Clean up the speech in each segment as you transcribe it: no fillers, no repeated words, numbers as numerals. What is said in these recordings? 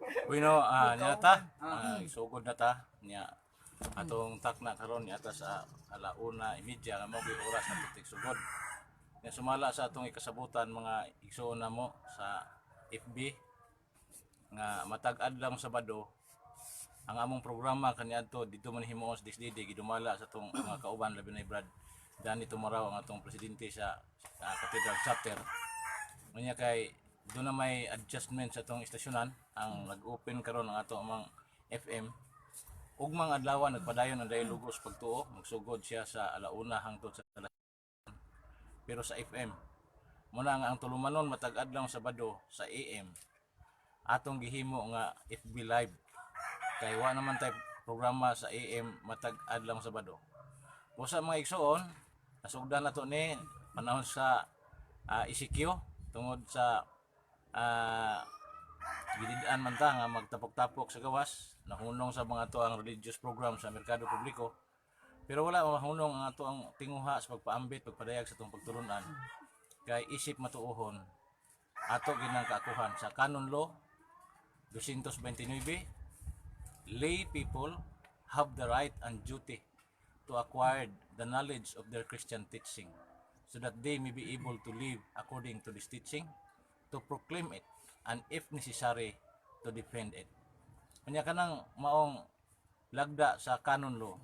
Bueno, nyata, isugod na ta niya atong takna karon ni ata sa alauna imidya nga mo oras na tutik sugod. Nya sumala sa atong ikasabutan mga igsoon na mo sa FB nga matag adlaw Sabado ang among programa kaniadto dito man himuon sa DSDD gidumala sa atong mga kauban labi na Brad Dani Tumaraw ang atong presidente sa Cathedral Chapter. Unya kay doon na may adjustment sa atong istasyonan ang nag-open karon ang ato amang FM. Ugmang adlaw nagpadayon ang Dialogos pagtuo, magsugod siya sa alauna hangtod sa pero sa FM. Muna nga ang tulumanon matag adlaw Sabado sa AM. Atong gihimo nga FB live. Kay wa naman tay programa sa AM matag adlaw Sabado. Usa mga igsoon, nasugdan nato ni panahon sa ECQ tungod sa gididaan man ta nga magtapok-tapok sa gawas, nahunong sa mga to ang religious program sa merkado publiko. Pero wala mahunong ang ato ang tinguha sa pagpaambit, pagpadayag sa itong pagtulunan. Kay isip matuohon, ato ginang kaakuhan sa Canon Law 229, lay people have the right and duty to acquire the knowledge of their Christian teaching so that they may be able to live according to this teaching, to proclaim it, and if necessary, to defend it. Kanya kanang maong lagda sa Canon Law,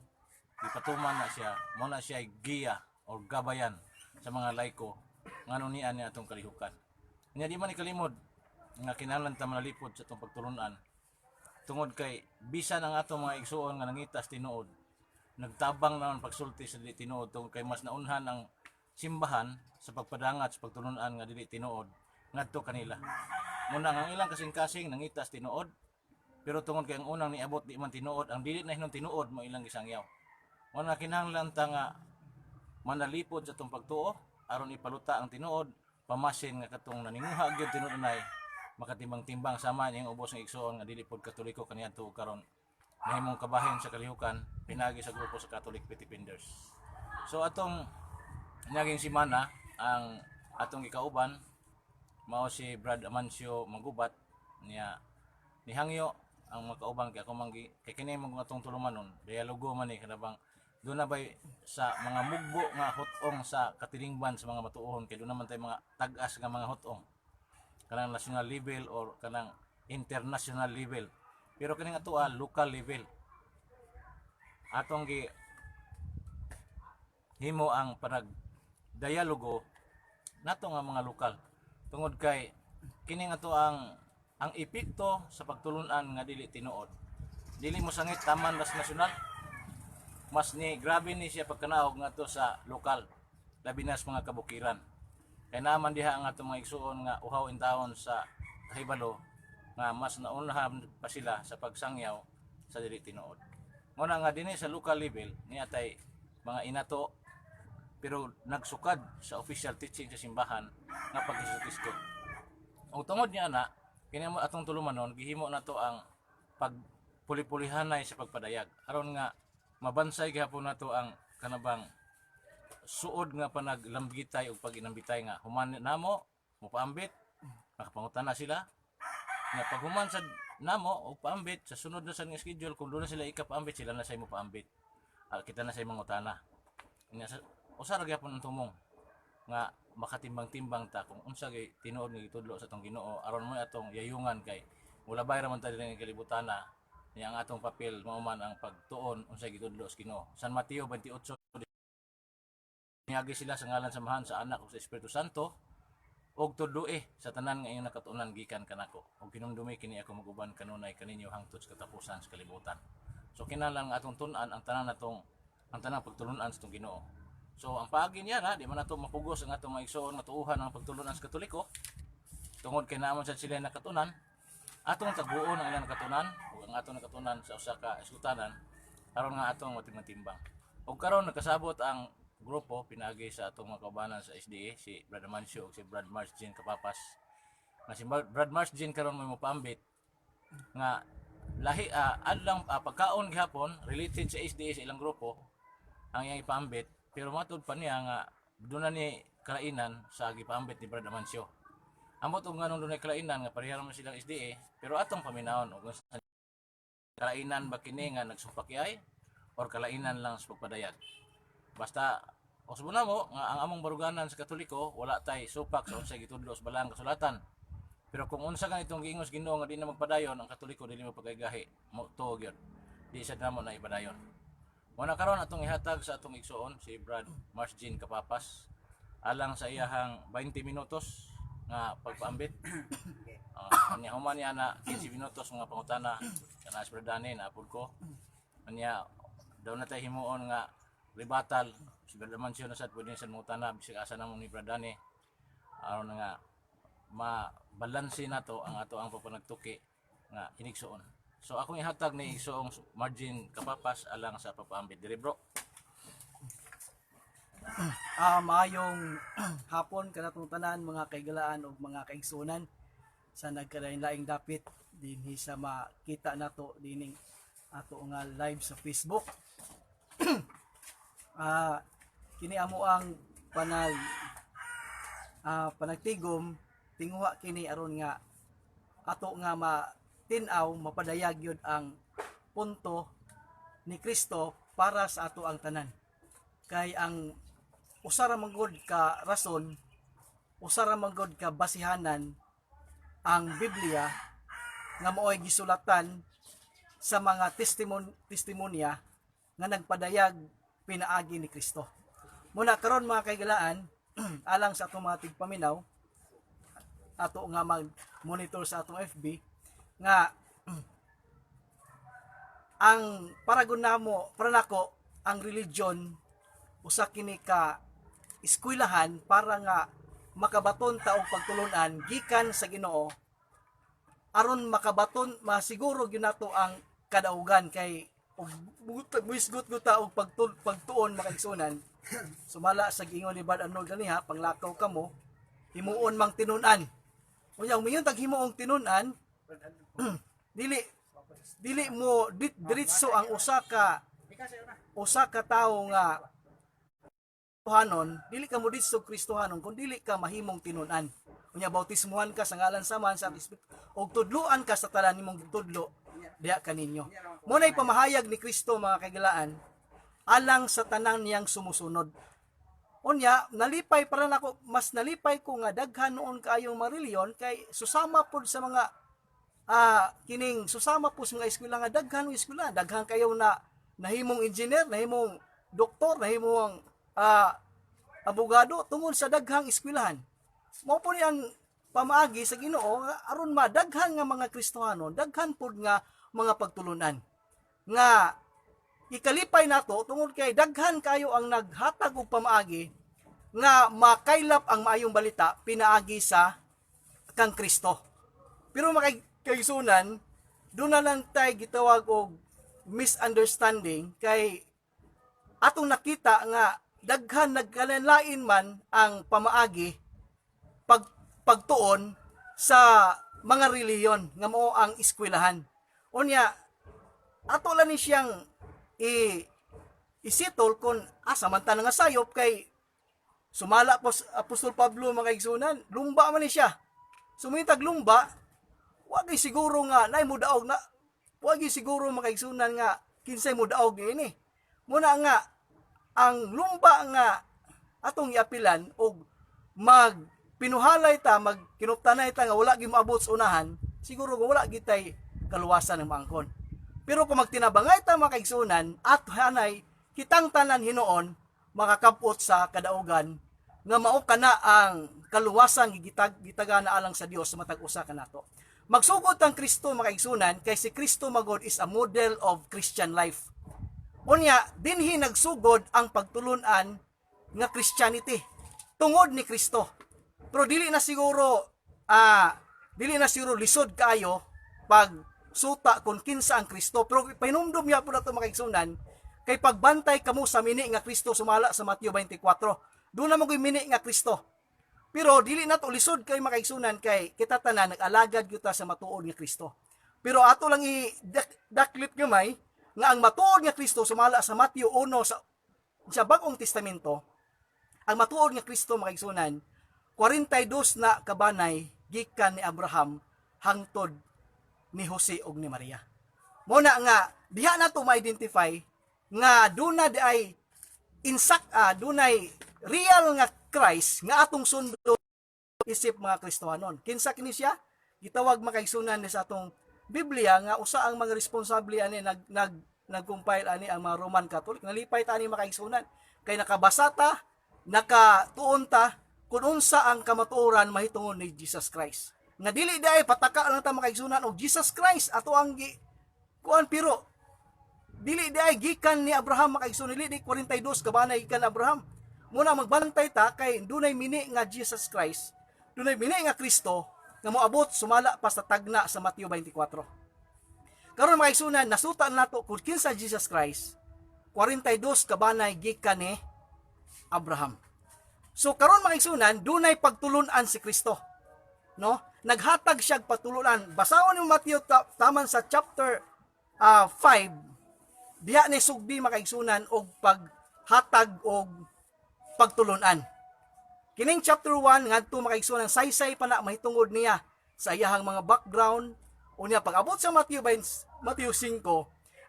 ipatuman na siya, muna siya giya o gabayan sa mga laiko ngano niya ni atong kalihukan. Kanya di man ikalimod nga kinahanglan ta manalipod sa atong pagtulunan tungod kay bisan ang atong mga igsuon nga nangitas tinuod, nagtabang naman pagsulti sa dili tinuod tungod kay mas naunhan ang simbahan sa pagpadangat sa pagtulunan nga dili tinuod ngadto kanila. Muna ang ilang kasing-kasing nangitas tinuod, pero tungod kay ang unang niabot di man tinuod, ang dili na hinon tinuod mo ilang gisangyaw. Muna kinahanglan ta nga manalipod sa itong pagtuo aron ipaluta ang tinuod, pamasin nga katong naninguha gyud tinuod nay makatimbang-timbang sama niyang ubos ng igsoon nga dili pod Katoliko kaniadto karon nahimong kabahin sa kalihukan pinagi sa grupo sa Catholic Pretenders. So atong naging simana ang atong gikauban mao si Brad Amancio Magubat niya nihangyo ang mga kauban kay ako manggi kay kini mo atong tulumanon dialogo man ni kanabang doon na bay sa mga mugbo nga hotong sa katilingban sa mga matuohon kay doon naman tay mga tag-as nga mga hotong kanang national level or kanang international level, pero kaning atoa local level atong gi himo ang panag dialogo nato nga mga lokal tungod kay kining ato ang epekto sa pagtulunan nga dili tinuod dili mo sangit taman las nasyonal mas ni grabe ni siya pagkanaog ngadto sa lokal labi na sa mga kabukiran kay naman diha ang atong mga igsuon nga uhaw in taon sa kahibalo nga mas naunahan pa sila sa pagsangyaw sa dili tinuod. Muna nga dinhi sa local level niya tay mga inato pero nagsukad sa official teaching sa simbahan nga pagkisukisto. Ang tungod niya na kini mo atong tulumanon gihimo na to ang pagpuli-pulihanay sa pagpadayag aron nga mabansay gihapon nato ang kanabang suod nga panaglambigitay o paginambitay nga human namo mopaambit makapangutan na sila nga paghuman sa namo o paambit sa sunod na sa schedule kung doon na sila ikapaambit sila na say mopaambit kita na say mangutana nya usa ra gyapon ang tumong nga makatimbang-timbang ta kung unsa gay tinuod nga gitudlo sa atong Ginoo aron mo atong yayungan kay wala bay ra man ta dinhi kalibutan na niya ang atong papel mao man ang pagtuon unsa gitudlo sa Ginoo. San Mateo 28 niagi sila sa ngalan samahan sa anak ug sa Espiritu Santo og tudloe sa tanan nga iyong nakatunan gikan kanako og kinumdumi kini ako maguban kanunay kaninyo hangtod sa katapusan sa kalibutan. So kinahanglan atong tun-an ang tanan pagtulunan sa atong Ginoo. So ang paagi niya na di man nato mapugos ang atong mga igsoon nga tuuhan ang pagtulunan sa Katoliko tungod kay naman sa sila nakatunan atong tagbuon ang ilang nakatunan ug ang atong nakatunan sa usa ka eskwelanan aron nga atong matimbang. Og karon nagkasabot ang grupo pinagi sa atong mga kaubanan sa SDA si Brad Amancio ug si Brad Mars Jean Kapapas nga si Brad Mars Jean karon may mopaambit nga lahi adlang pagkaon gihapon related sa SDA sa ilang grupo ang iyang ipaambit pero matud pa niya nga doon na ni kalainan sa gipaambit ni Brad Amancio Amo tong nganong dunay kalainan nga pareha naman silang SDA, pero atong paminawon og kalainan ba kini nga nagsumpakyay or kalainan lang sa pagpadayag. Basta usbon mo nga ang among baruganan sa Katoliko wala tay supak sa unsay gitudlo sa balang kasulatan. Pero kung unsa kan itong giingos Ginoo nga di na magpadayon, ang Katoliko dili mo pagkagahi mo tuog yun. Di sad namo na ipadayon. Muna karon atong ihatag sa atong igsuon si Brad Marsjin Kapapas alang sa iyahang 20 minutos nga pagpaambit. Anya human niya na 15 minutos nga pangutana kana sa Bradani na apod ko. Anya daw na tay himuon nga ribatal siguro man siya na sad pwede sa mangutana bisig asa namon ni Bradani aron nga mabalanse nato ang ato ang papanagtuki nga inigsuon. So akong ihatag ni igsuong Margin Kapapas alang sa papaambit diri bro. Maayong hapon kanatong tanan mga kaigalaan ug mga kaigsunan sa nagkalain-laing dapit dinhi sa makita nato dining ato nga live sa Facebook. Kini amo ang panagtigom tinguha kini aron nga ato nga matinaw mapadayag yun ang punto ni Kristo para sa ato ang tanan. Kay ang usara manggod ka rason, usara manggod ka basihanan ang Biblia nga mao'y gisulatan sa mga testimonya nga nagpadayag pinaagi ni Kristo. Muna karon mga kaigalaan, alang sa atong mga tigpaminaw, ato nga mag-monitor sa atong FB nga ang paragon namo para nako ang religion usa kini ka eskwelahan para nga makabaton ta og pagtulunan gikan sa Ginoo aron makabaton masiguro gyud nato ang kadaugan kay og muisgot ta og pagtuon makaigsunan sumala sa giingon ni Brad Arnold ganiha panglakaw kamo himuon mang tinunan unya umiyon tag himuong tinunan dili mo diretso ang usa ka tawo nga Kristohanon, dili ka mo dito Kristohanon kung dili ka mahimong tinunan. Unya bautismuhan ka sa ngalan sa Man sa Espiritu og tudloan ka sa tanan nimong tudlo diha kaninyo. Mo nay pamahayag ni Kristo mga kaigalaan alang sa tanan niyang sumusunod. Unya nalipay para nako mas nalipay ko nga daghan noon kaayong marilyon kay susama pod sa mga kining susama po sa mga eskwela nga daghan eskwela daghan kayo na nahimong engineer, nahimong doktor, nahimong abogado tungod sa daghang eskwelahan. Mao po ni ang pamaagi sa Ginoo aron madaghan nga mga Kristohanon, daghan pod nga mga pagtulunan. Nga ikalipay nato tungod kay daghan kayo ang naghatag og pamaagi nga makaylap ang maayong balita pinaagi sa kang Kristo. Pero makaigsunan, doon na lang tayo gitawag og misunderstanding kay atong nakita nga daghan nagkalanlain man ang pamaagi pagtuon sa mga reliyon nga mao ang eskwelahan. Unya ato lang ni siyang isitol kung samantala nga sayop kay sumala po Apostol Pablo mga igsunan, lumba man ni siya. Sumintag lumba, wagi siguro nga nay mo daog na wagi siguro mga igsunan nga kinsay mo daog ni. Muna nga ang lumba nga atong iapilan og magpinuhalay ta magkinuptanay ta nga wala gyud maabot sa unahan siguro wala gitay kaluwasan ng maangkon. Pero kung magtinabangay ta mga kaigsunan at hanay kitang tanan hinuon makakabot sa kadaugan nga mao kana ang kaluwasan gitagana alang sa Dios sa matag usa kanato. Magsugod ang Kristo mga kaigsunan kay si Kristo magod is a model of Christian life. Unya, dinhi nagsugod ang pagtulunan nga Christianity tungod ni Kristo. Pero dili na siguro lisod kaayo pag suta kung kinsa ang Kristo. Pero pahinumdum niya po na ito mga kaigsunan kay pagbantay kamo sa mini nga Kristo sumala sa Mateo 24. Doon na magoy mini nga Kristo. Pero dili na to lisod kay mga kaigsunan kay kita tanan nag-alagad kita sa matuod nga Kristo. Pero ato lang i-daklit gamay nga ang matuod nga Kristo sumala sa Mateo 1 sa Bagong Testamento, ang matuod nga Kristo mga igsunan, 42 na kabanay gikan ni Abraham hangtod ni Jose ug ni Maria. Muna nga diha na to ma-identify nga duna di ay dunay real nga Christ nga atong sundo isip mga Kristohanon. Kinsa kini siya? Gitawag makaigsunan ni sa atong Biblia nga usa ang mga responsable ani nag-compile ani ang mga Roman Catholic. Nalipay ta ani makaigsunan kay nakabasa ta, nakatuon ta kung unsa ang kamatuoran mahitungod ni Jesus Christ. Nga dili day pataka lang ta makaigsunan og Jesus Christ ato ang kuan pero dili day gikan ni Abraham makaigsunan dili 42 kabanay gikan Abraham. Muna magbantay ta kay dunay mini nga Jesus Christ, dunay mini nga Kristo nga moabot sumala pa sa tagna sa Mateo 24. Karon makaigsunan nasuta nato kung kinsa Jesus Christ. 42 kabanay gikan ni Abraham. So karon makaigsunan dunay pagtulunan si Kristo. No? Naghatag siya patulunan. Basahon yung Mateo taman sa chapter 5. Diha ni sugdi makaigsunan og paghatag og pagtulunan. Kining chapter 1 ngadto makaigsunan saysay pa na mahitungod niya sa iyahang mga background unya pag-abot sa Mateo 5,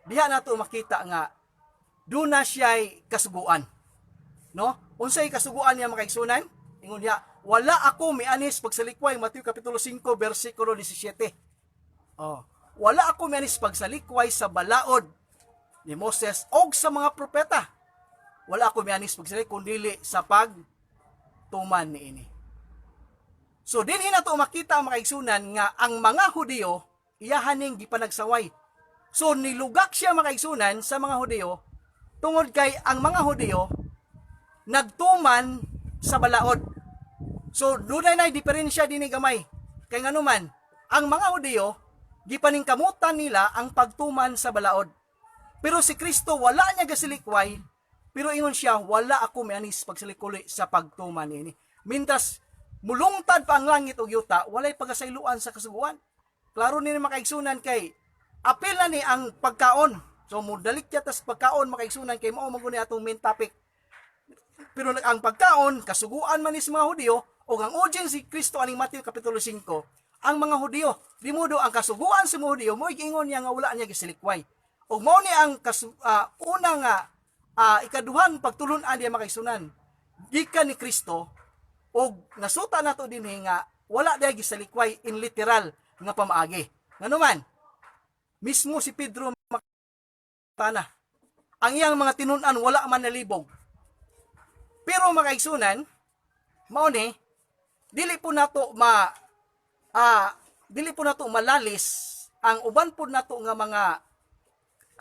diha nato makita nga duna siya'y kasuguan. No? Unsay kasuguan niya makaigsunan? Ingon niya, wala ako mianis pagsalikway, Mateo kapitulo 5 bersikulo 17. Wala ako mianis pagsalikway sa balaod ni Moses og sa mga propeta. Wala ako mianis pagsalikway kundili sa pagtuman niini. So dinhi nato makita ang makaigsunan nga ang mga Hudiyo iyahaning gipanagsaway. So nilugak siya makaigsunan sa mga Hudiyo tungod kay ang mga Hudiyo nagtuman sa balaod. So dunay nay diferensya dinhi gamay. Kay nganuman, ang mga Hudiyo gipaningkamutan nila ang pagtuman sa balaod. Pero si Kristo wala niya gasilikway, pero ingon siya wala ako mianis pagsalikuli sa pagtuman ini. Mintras mulungtad pa ang langit ug yuta, walay pagasayloan sa kasuguan. Klaro ni makaigsunan kay apil na ni ang pagkaon. So mudalit siya tas pagkaon makaigsunan kay mao maguni atong main topic. Pero ang pagkaon kasuguan man ni sa mga Hudiyo o ang audience si Kristo aning Mateo kapitulo 5, ang mga Hudiyo limudo ang kasuguan sa mga Hudiyo mo giingon niya nga wala niya gisilikway. Og mao ni ang una nga ikaduhang pagtulun-an diya makaigsunan gikan ni Kristo og nasuta nato dinhi nga wala diya gisalikway in literal nga pamaagi. Nganuman mismo si Pedro makatana ang iyang mga tinun-an wala man nalibog. Pero makaigsunan mao ni dili po nato malalis ang uban po nato nga mga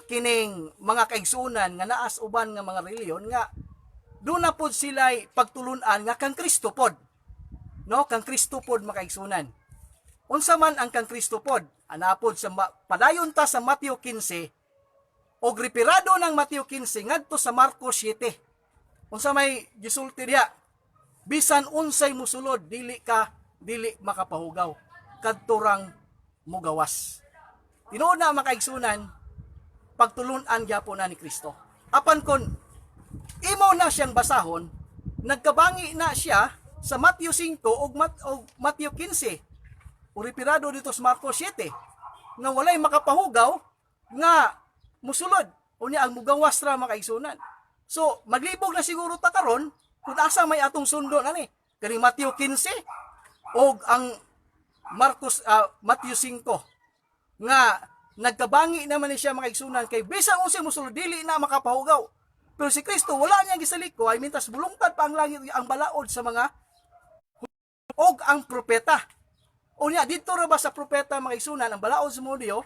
kining mga kaigsunan nga naas uban nga mga reliyon nga doon na pod sila pagtulunan nga kang Kristo pod. No, kang Kristo pod makaigsunan. Unsa man ang kang Kristo pod? Anapod sa padayon ta sa Mateo 15 og reperado ng Mateo 15 ngadto sa Marcos 7. Unsa may gisulti diha? Bisan unsay musulod dili makapahugaw kadturang mugawas. Tinuod na makaigsunan pagtulunan gyapon na ni Kristo. Apan kon imo na siyang basahon, nagkabangi na siya sa Mateo 5 ug Mateo 15. Uripirado dito sa Marcos 7 nga walay makapahugaw nga musulod unya ang mugawas ra makaigsunan. So maglibog na siguro ta karon kung asa may atong sundo ani kani Mateo 15 og ang Mateo 5 nga nagkabangi naman ni siya makaigsunan kay bisan unsay musulod dili na makapahugaw. Pero si Kristo wala niya gisalikway mintas bulungtad pa ang langit ang balaod sa mga og ang propeta. Unya dito ra ba sa propeta makaigsunan ang balaod sa Hudiyo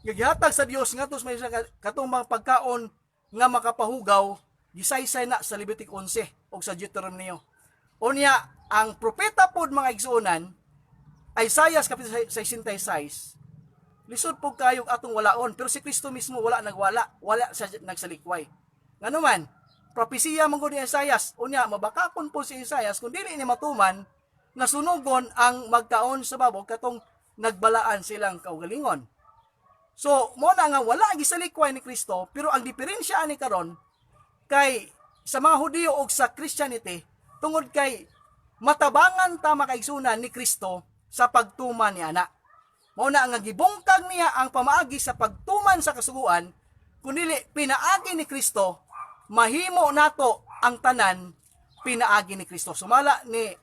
gihatag sa Dios ngadto may katong mga pagkaon nga makapahugaw gisaysay na sa Levitic 11 og sa Deuteronomio. Unya ang propeta pod mga igsunan Isaiah kapitulo 66 lisod po kayong atong walaon, pero si Kristo mismo wala siya nagsalikway. Nganuman, propesiya manggo ni Isaias, unya mabakakon po si Isaias kung dili ni matuman nasunugon ang magkaon sa baboy katong nagbalaan silang kaugalingon. So, mo na nga wala gisalikway ni Kristo, pero ang diferensya ani karon kay sa mga Hudiyo o sa Christianity tungod kay matabangan ta makaigsunan ni Kristo sa pagtuman ni ana. Mao na nga gibungkag niya ang pamaagi sa pagtuman sa kasuguan, kundi pinaagi ni Kristo, mahimo nato ang tanan pinaagi ni Kristo. Sumala ni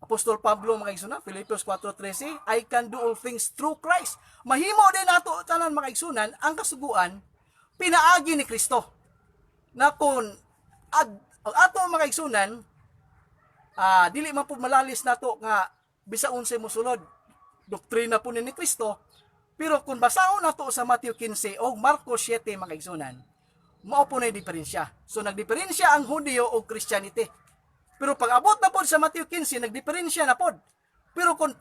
Apostol Pablo mga igsoon, Filipos 4:13, I can do all things through Christ. Mahimo din nato tanan mga igsunan ang kasuguan pinaagi ni Kristo. Na kung ato mga igsunan, dili man po malalis nato nga bisa unsay mosulod doktrina po ni Kristo, pero kung basahon nato sa Matthew 15 o Marcos 7 mga igsunan, mao po na diferensya. So nagdiferensya ang Hudyo o Christianity. Pero pag abot na po sa Matthew 15, nagdiferensya na po. Pero kung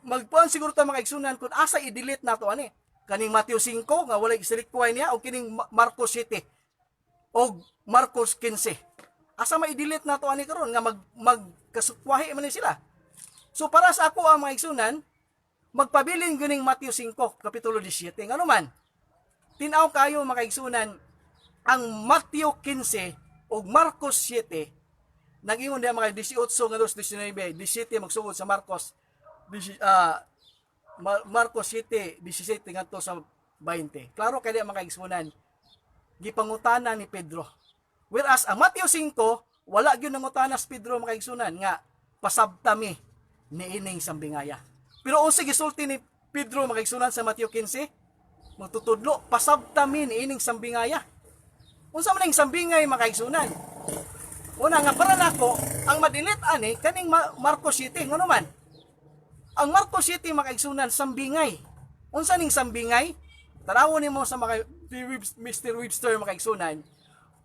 magpuan siguro ta mga igsunan kung asa i-delete nato ani kaning Matthew 5 nga walay isilikway niya o kining Marcos 7 o Marcos 15. Asa ma-delete nato ani karon nga magkasukwahi man ni sila. So para sa ako ang mga igsunan, magpabilin gining Matthew 5 kapitulo 17. Ngano man? Tinaw kayo mga igsunan ang Matthew 15 o Marcos 7. Nag-ingon diha mga 18 nga 19, 17 magsugod sa Marcos Marcos 7, 17 ngadto sa 20. Klaro kay diha mga igsunan. Gipangutana ni Pedro. Whereas ang Matthew 5 wala gyud nangutana si Pedro mga igsunan nga pasabtami niining sambingaya. Pero unsa gisulti ni Pedro mga igsunan sa Matthew 15? Magtutudlo pasabtami niining sambingaya. Unsa man ning sambingay mga igsunan? Una nga para nako ang madilit ani kaning Marcos 7 ngono man. Ang Marcos 7 mga igsunan sambingay. Unsa ning sambingay? Tarawon nimo sa mga Mr. Webster mga igsunan.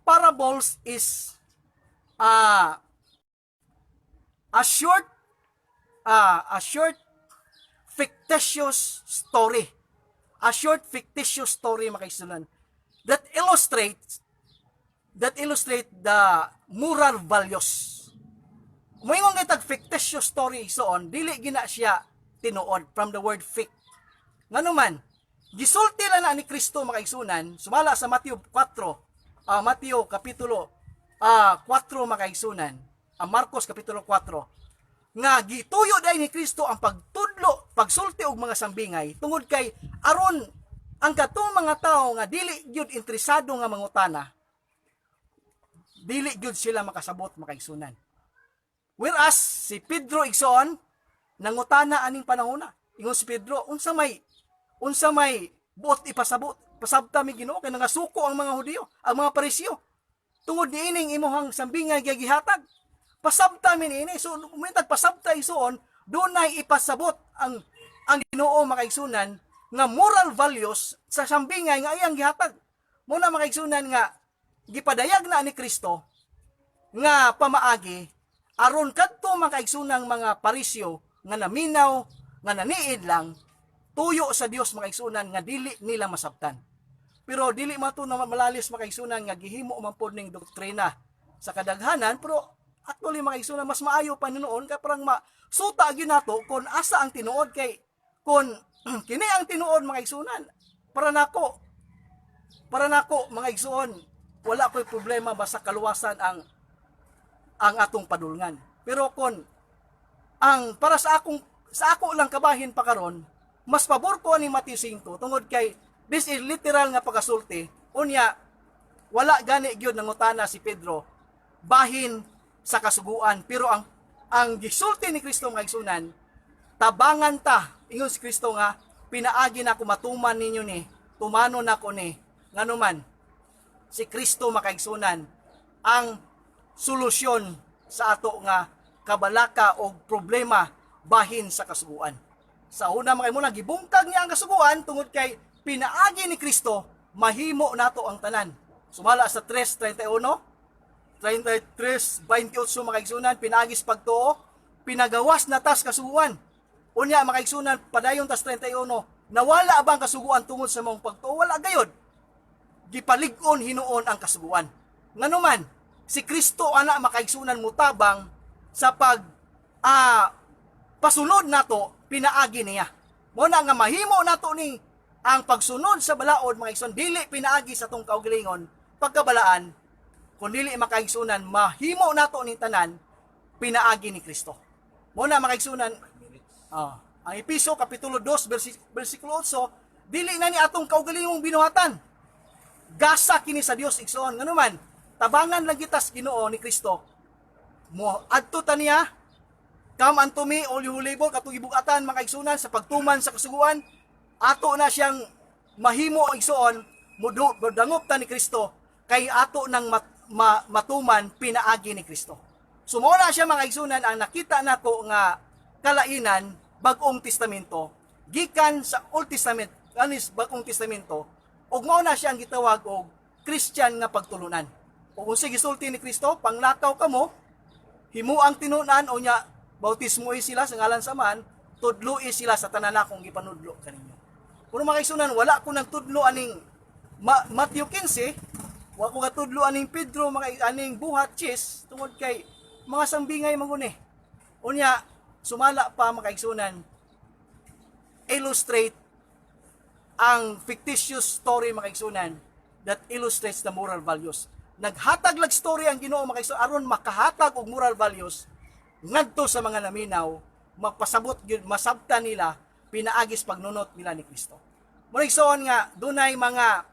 Parables is a short fictitious story. A short fictitious story mga igsunan that illustrate the moral values. Moingon kitag fictitious story soon, dili gina siya tinuod from the word fict. Ngano man, gisulti lang na ni Kristo mga igsunan, sumala sa Matthew 4, Matthew kapitulo 4 mga igsunan, Marcos kapitulo 4, nga gituyo dahil ni Kristo ang pagtudlo, pagsulti og mga sambingay, tungod kay aron ang katong mga tao nga dili gyud interesado nga mangutana, dili gyud sila makasabot mga igsunan. Whereas si Pedro igsoon nangutana aning panahon na. Ingon si Pedro, unsa may buot ipasabot. Pasabta mi Ginoo kay nangasuko ang mga Hudiyo, ang mga Pariseo. Tungod niining imuhang sambingay gihatag. Pasabta mi niini. So umitag pasabta igsoon, dunay ipasabot ang Ginoo mga igsunan nga moral values sa sambingay nga iyang gihatag. Muna mga igsunan nga gipadayag na ni Kristo nga pamaagi aron kadto mga igsunang mga Pariseo nga naminaw nga naniid lang tuyo sa Dios mga igsunan nga dili nila masabtan. Pero dili mato na malalis mga igsunan nga gihimo man pod ning doktrina sa kadaghanan, pero actually mga igsunan mas maayo pa noon kay parang masuta gyud nato kung asa ang tinuod kay kung kini ang tinuod mga igsunan para nako mga igsuon wala ko'y problema basta kaluwasan ang atong padulngan. Pero kung ang para sa ako lang kabahin pa karon, mas pabor ko ni Matthew 5 tungod kay this is literal nga pagasulti. Unya wala gani gyud nangutana si Pedro bahin sa kasuguan, pero ang gisulti ni Kristo mga igsunan, tabangan ta ingon si Kristo nga pinaagi na ko matuman ninyo ni, tumano na ko ni. Ngano man si Kristo makaigsunan ang solusyon sa ato nga kabalaka o problema bahin sa kasuguan. Sa una mga muna gibungkag niya ang kasuguan tungod kay pinaagi ni Kristo mahimo nato ang tanan. Sumala sa 3:31, 33:28 mga igsunan, pinaagis pagtuo, pinagawas na tas kasuguan. Unya mga igsunan padayon tas 31, nawala bang kasuguan tungod sa mong pagtuo? Wala gayod. Gipalig-on hinuon ang kasuguan. Ngano man, si Kristo ana makaigsunan mutabang sa pasunod nato pinaagi niya. Mo na nga mahimo nato ni ang pagsunod sa balaod mga igsoon, dili pinaagi sa tong kaugalingon pagkabalaan, kun dili makaigsunan mahimo nato ni tanan pinaagi ni Kristo. Muna makaigsunan, ang Episo kapitulo 2 bersikulo 8, dili na ni atong kaugalingong binuhatan. Gasa kini sa Dios igsoon. Ngano man, tabangan lang kita sa Ginoo ni Kristo. Mo adto ta niya kam antumi o lihulibol katong ibugatan makaigsunan sa pagtuman sa kasuguan, ato na siyang mahimo igsoon, mudangop ta ni Kristo kay ato nang matuman pinaagi ni Kristo. So mao na siya mga igsunan ang nakita nako nga kalainan Bagong Testamento gikan sa Old Testament anis Bagong Testamento, ug mao na siya ang gitawag og Christian nga pagtulunan. Ug kung sige gisulti ni Kristo, panglakaw kamo, himuang tinunan o nya bautismo sila sa ngalan sa man, tudloi sila sa tanan akong gipanudlo kaninyo. Kung mga igsunan, wala ko nang tudlo aning Matthew 15, wala ko katudlo aning Pedro aning buhat chis tungod kay mga sambingay maguni. Unya sumala pa makaigsunan, illustrate ang fictitious story makaigsunan that illustrates the moral values. Naghatag lag story ang Ginoo makaigsunan aron makahatag og moral values ngadto sa mga naminaw, magpasabot gyud masabtan nila pinaagis pagnunot nila ni Kristo. Muna igsoon nga dunay mga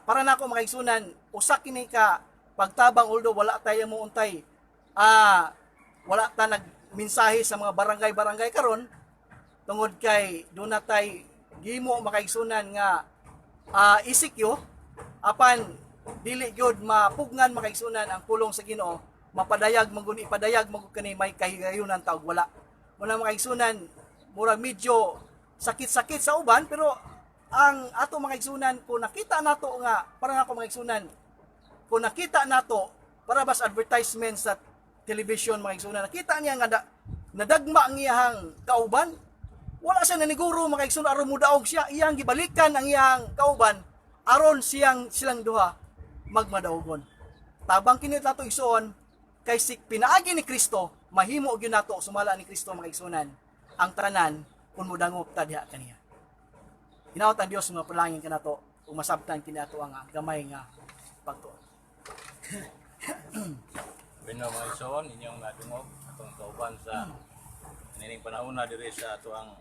para nako makaigsunan usa kini ka pagtabang although wala tayo mo untay wala ta nagmensahe sa mga barangay karon tungod kay do na tay gimo makaigsunan nga isikyo apan dili gyud mapugnan makaigsunan ang pulong sa Ginoo, mapadayag ipadayag magud kani may kahigayunan taog wala. Muna makaigsunan murag medyo sakit-sakit sa uban pero ang ato makaigsunan kung nakita nato nga para ako makaigsunan kung nakita nato para bas advertisement sa television makaigsunan nakita niya nga nadagma ang iyang kauban, wala siya naniguro makaigsunan aron mudaog siya, iyang gibalikan ang iyang kauban aron silang duha magmadaogon. Tabang kini nato igsoon kay pinaagi ni Kristo, mahimo gyud nato sumala ni Kristo makaigsunan ang tanan kun mudangop ta diha kaniya. Hinaot ang Dios nga palangin kanato ug masabtan kini ato ang gamay nga pagtuon. Bino mga igsoon, inyong nadungog atong kauban sa nining panahon na diri sa ato ang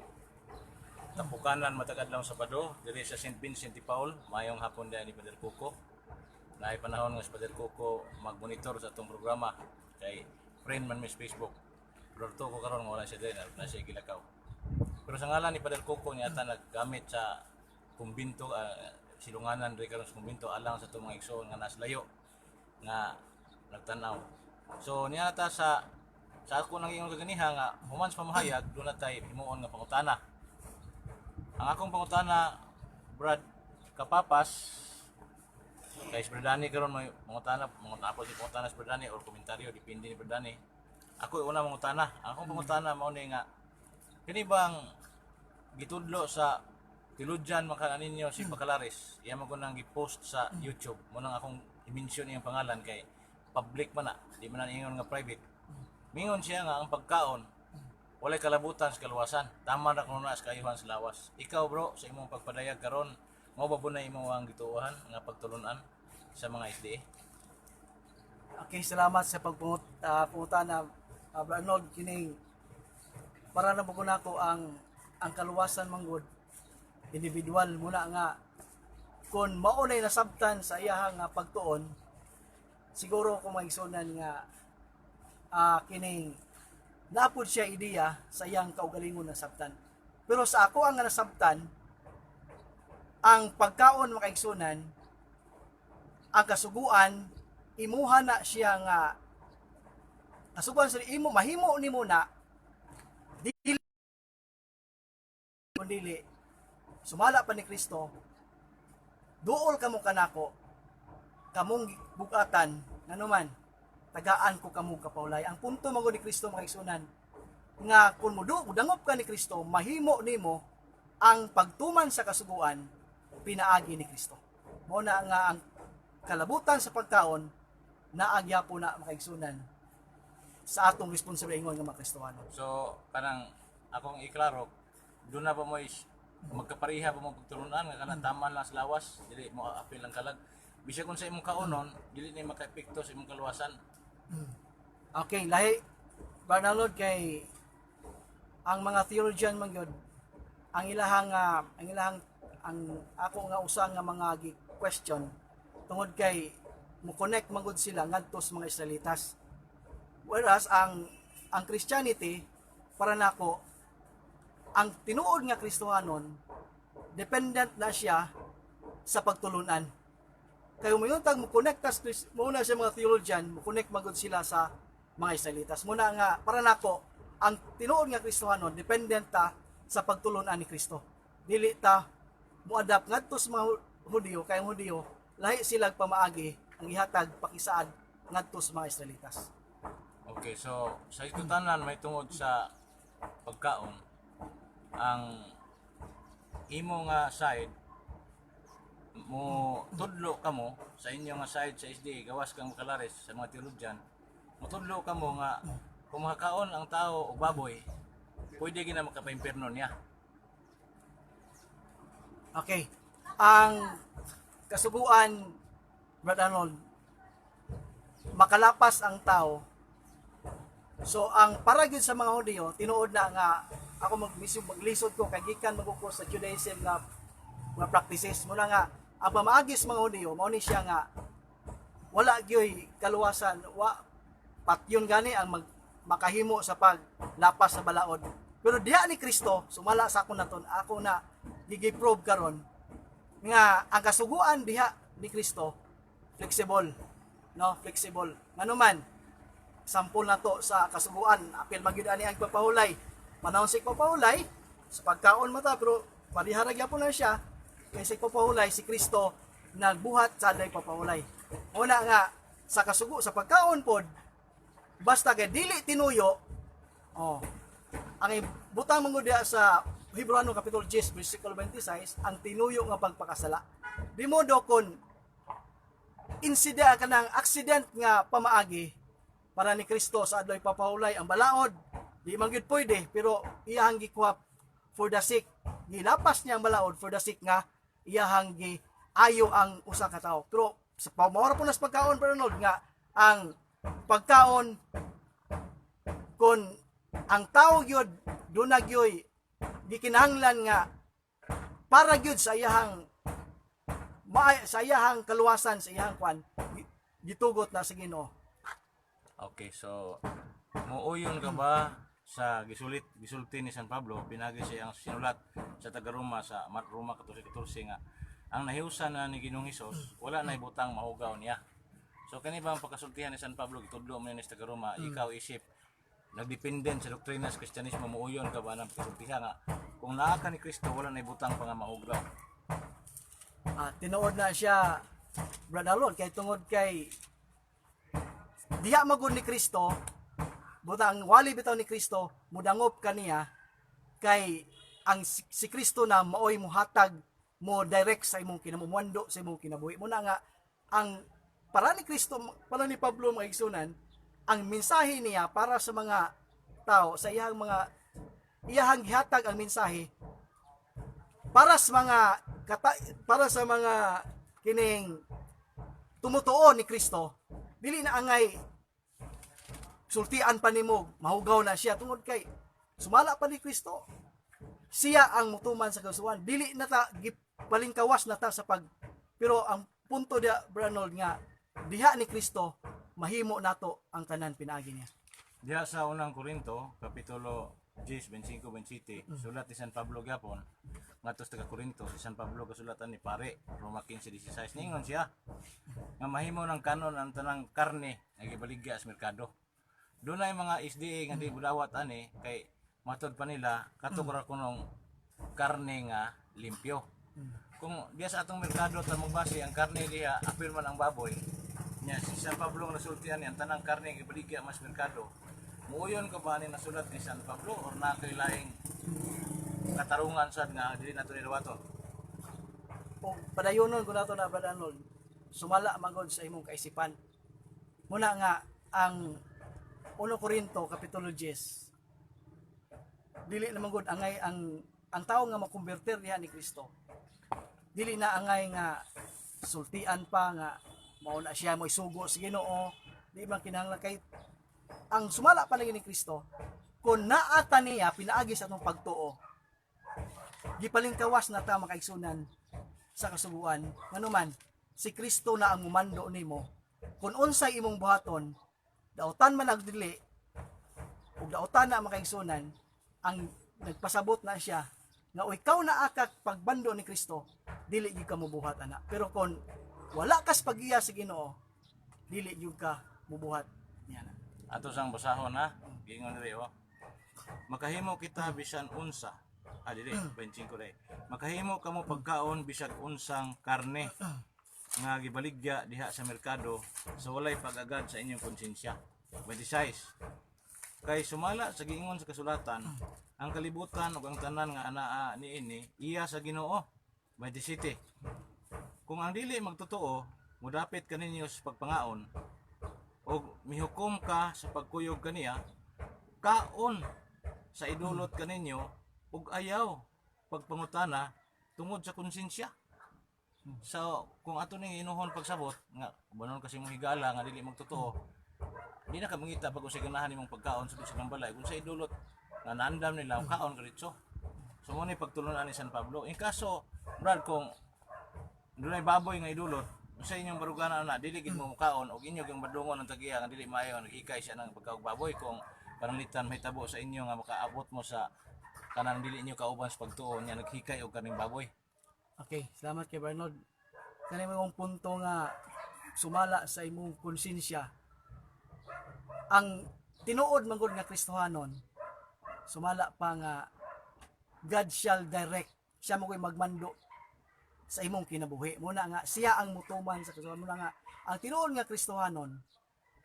tapukanan matagad lang sa Pado, diri sa St. Vincent de Paul, mayong hapon diha ni Padre Coco. Naay panahon nga si Padre Coco magmonitor sa atong programa kay friend man mi sa Facebook. Pero to ko karon wala siya din, na siya gilakaw. Pero sa ngalan ni Padre Coco niya ata naggamit sa kumbinto, silunganan rin karon sa kumbinto alang sa itong mga igsoon nga nas layo nga nagtanaw. So niya ata sa ako nang iyong kaganiha nga human sa pamahayag doon na tayo himuon nga pangutana. Ang akong pangutana, Brad Kapapas, kay Spredani karon may mangutana ako si pangutana Spredani or komentaryo depende ni Spredani. Ako una mangutana. Ang akong pangutana mao ni nga kini bang gitudlo sa tiludyan makanan ninyo si Bacalaris, iya man ko nang gi-post sa YouTube mo nang akong i-mention iyang pangalan kay public man na, di man na ingon nga private. Mingon siya nga ang pagkaon walay kalabutan sa kaluwasan, tama ra kuno na sa kayuhan sa lawas. Ikaw bro sa imong pagpadayag karon mao ba bunay imo ang gituohan nga pagtulunan sa mga SDA? Okay, salamat sa pagpungutana Arnold kining para na po nako ang kaluwasan manggod individual muna nga kung maunay nasabtan sa iyahang pagtuon siguro kung maigsunan nga kining napod siya ideya sa iyang kaugalingon nasabtan. Pero sa ako ang nasabtan ang pagkaon makaigsunan ang kasuguan imuha na siya nga kasuguan sa imo mahimo nimo na dili kundili sumala pa ni Kristo duol kamo kanako kamong bugatan nganuman tagaan ko kamo kapaulay. Ang punto magod ni Kristo makaigsunan nga kun mudangop ka ni Kristo mahimo nimo ang pagtuman sa kasuguan pinaagi ni Kristo. Mo na nga ang kalabutan sa pagkaon naagya po na makaigsunan sa atong responsibilidad nga mga Kristiyano. So kanang akong iklaro doon na ba mo magkapariha ba mo pagtulunan nga kanang tama lang sa lawas dili mo apil lang kalag bisag kung sa imong kaonon dili ni makaepekto sa imong kaluwasan. Okay, lahi Barnalod kay ang mga theologian man gyud ang ang ako nga usa nga mga question tungod kay mo connect magud sila ngadto sa mga Israelitas. Whereas ang Christianity para nako ang tinuod nga Kristohanon dependent na siya sa pagtulunan. Kaya umuyuntag mo connect muna sa mga theologian, mo connect magud sila sa mga Israelitas. Muna nga para nako ang tinuod nga Kristohanon dependent ta sa pagtulunan ni Kristo. Dili ta muadapt ngadto sa mga Hudiyo kay ang Hudiyo lahi sila pamaagi ang ihatag pakisaad ngadto sa mga Israelitas. Okay, so sa ito tanan may tungod sa pagkaon ang imo nga side mo tudlo kamo sa inyo nga side sa SDA gawas kang makalares sa mga teologyan mutudlo kamo nga kung makakaon ang tao og baboy pwede gina makapaimpierno niya. Okay. Ang kasuguan, Brother Arnold, makalapas ang tao. So, ang para gyud sa mga Hudiyo, tinuod na nga ako maglisod ko kay gikan magukos sa Judaism nga practices. Muna nga ang pamaagis mga Hudiyo mao ni siya nga wala gyoy kaluwasan, patyon gani ang makahimo sa paglapas sa balaod. Pero diha ni Kristo, sumala sa ako naton, ako na gigiprove karon nga ang kasuguan diha ni Kristo flexible, no? Flexible. Nganuman, sampol na to sa kasuguan, apil magyud ani ang pagpahulay. Manawon si pagpahulay sa pagkaon mata pero padiharag gyapon na siya kay si pagpahulay si Kristo nagbuhat sa day pagpahulay. Una nga sa sa pagkaon pod basta kay dili tinuyo, ang butang mangud sa Hebrano Kapitulo 10, versikulo 26, ang tinuyo nga pagpakasala. Di modo kon insida ka ng accident nga pamaagi para ni Kristo sa adloy papahulay ang balaod, di man gyud pwede, pero iyahang gikuha for the sake, gilapas niya ang balaod for the sake nga iyahang ayo ang usa ka tawo. Pero sa pamora po nas pagkaon Arnold nga ang pagkaon kon ang tao gyud dunagyoy gikinahanglan nga para gyud sa iyahang kaluwasan sa iyahang kwan gitugot na sa Ginoo. Okay, so muuyon ka ba sa gisulti ni San Pablo pinagi siya ang sinulat sa taga-Roma sa Roma 14:14 nga ang nahiusan na ni Ginoong Hesus wala na ibutang mahugaw niya. So kani ba ang pagkasultihan ni San Pablo gitudlo man ni taga-Roma ikaw isip nagdependen sa doktrina sa Kristyanismo muuyon ka ba ng pagkasultihan nga kung naa ka ni Kristo wala na ibutang pa nga mahugaw. Tinuod na siya Brother Lord kay tungod kay diha magud ni Kristo butang wali bitaw ni Kristo mudangop kaniya kay ang si Kristo na maoy muhatag mo direct sa imong kinamumuando sa imong kinabuhi. Muna nga ang para ni Kristo para ni Pablo mga igsunan ang mensahe niya para sa mga tao sa iyahang gihatag ang mensahe para sa mga kining tumutuo ni Kristo dili na angay sultian pa nimo mahugaw na siya tungod kay sumala pa ni Kristo siya ang mutuman sa kasuan dili na ta palingkawas na ta sa pero ang punto dia Branold nga diha ni Kristo mahimo nato ang tanan pinaagi niya. Diha sa unang Korinto kapitulo 10:25-27 sulat ni San Pablo gyapon ngadto sa Korinto si San Pablo kasulatan ni pare Roma 15:16 ningon siya nga mahimo ng kanon ang tanang karne nga gibaligya sa merkado. Dunay mga SDA nga di budawat ani kay matod pa nila katugura kunong karne nga limpyo. Kung diya sa atong merkado ta magbase ang karne diha apil man ang baboy nya si San Pablo nga nasultihan ni ang tanang karne nga gibaligya mas merkado. Muuyon ka ba ni nasulat ni San Pablo or na kay laing katarungan sad nga dili nato nilawaton? O padayonon ko nato na Brother Arnold sumala magod sa imong kaisipan. Muna nga ang 1 Korinto kapitulo 10 dili na magod angay ang tao nga makonverter diha ni Kristo. Dili na angay nga sultian pa nga mao na siya mo isugo sa Ginoo. Di man kinahanglan kay ang sumala pa lagi ni Kristo, kung naata niya pinaagi sa atong pagtuo, gipalingkawas na ta makaigsunan sa kasubuan, nganuman si Kristo na ang mumando nimo, kung unsay imong buhaton, dautan man nagdili, ug dautan na makaigsunan, ang nagpasabot na siya nga ikaw na akak pagbando ni Kristo, dili gyud ka mubuhat ana. Pero kung wala kas pagiya sa Ginoo, dili gyud ka mubuhat niya na. Ato sang basahon ha. Gingon diri oh. Makahimo kita bisan unsa. Dili 25 dai. Makahimo kamo pagkaon bisag unsang karne nga gibaligya diha sa merkado sa walay pag-agad sa inyong konsensya. 26. Kay sumala sa giingon sa kasulatan, ang kalibutan ug ang tanan nga anaa niini iya sa Ginoo. 27. Kung ang dili magtotoo, mudapit kaninyo sa pagpangaon ug mihukom ka sa pagkuyog kaniya, kaon sa idulot kaninyo ug ayaw pagpangutana tungod sa konsensya. So, kung ato ning inuhon pagsabot nga banon kasi mong higala nga dili magtotoo, di na ka mangita pag usay ganahan nimong pagkaon sa bisag ng balay kung sa idulot nga naandam nila kaon kaditso. So mo ni pagtulunan ni San Pablo. In kaso, brad, kung dunay baboy nga idulot, sa inyong baruganan na dili gid mo mukaon og inyo gyung madungon ang tagiya nga dili maayo nag-ikay siya ng pagkaog baboy kung panalitan mahitabo sa inyo nga makaabot mo sa kanang dili inyo kauban sa pagtuo nya naghikay og kaning baboy. Okay, salamat kay Bernard. Kani mong punto nga sumala sa imong konsensya. Ang tinuod man gud nga Kristohanon, sumala pa nga God shall direct. Siya mo ko'y magmando sa imong kinabuhi. Muna nga, siya ang mutuman sa kasuhan. Muna nga, ang tinuod nga Kristohanon,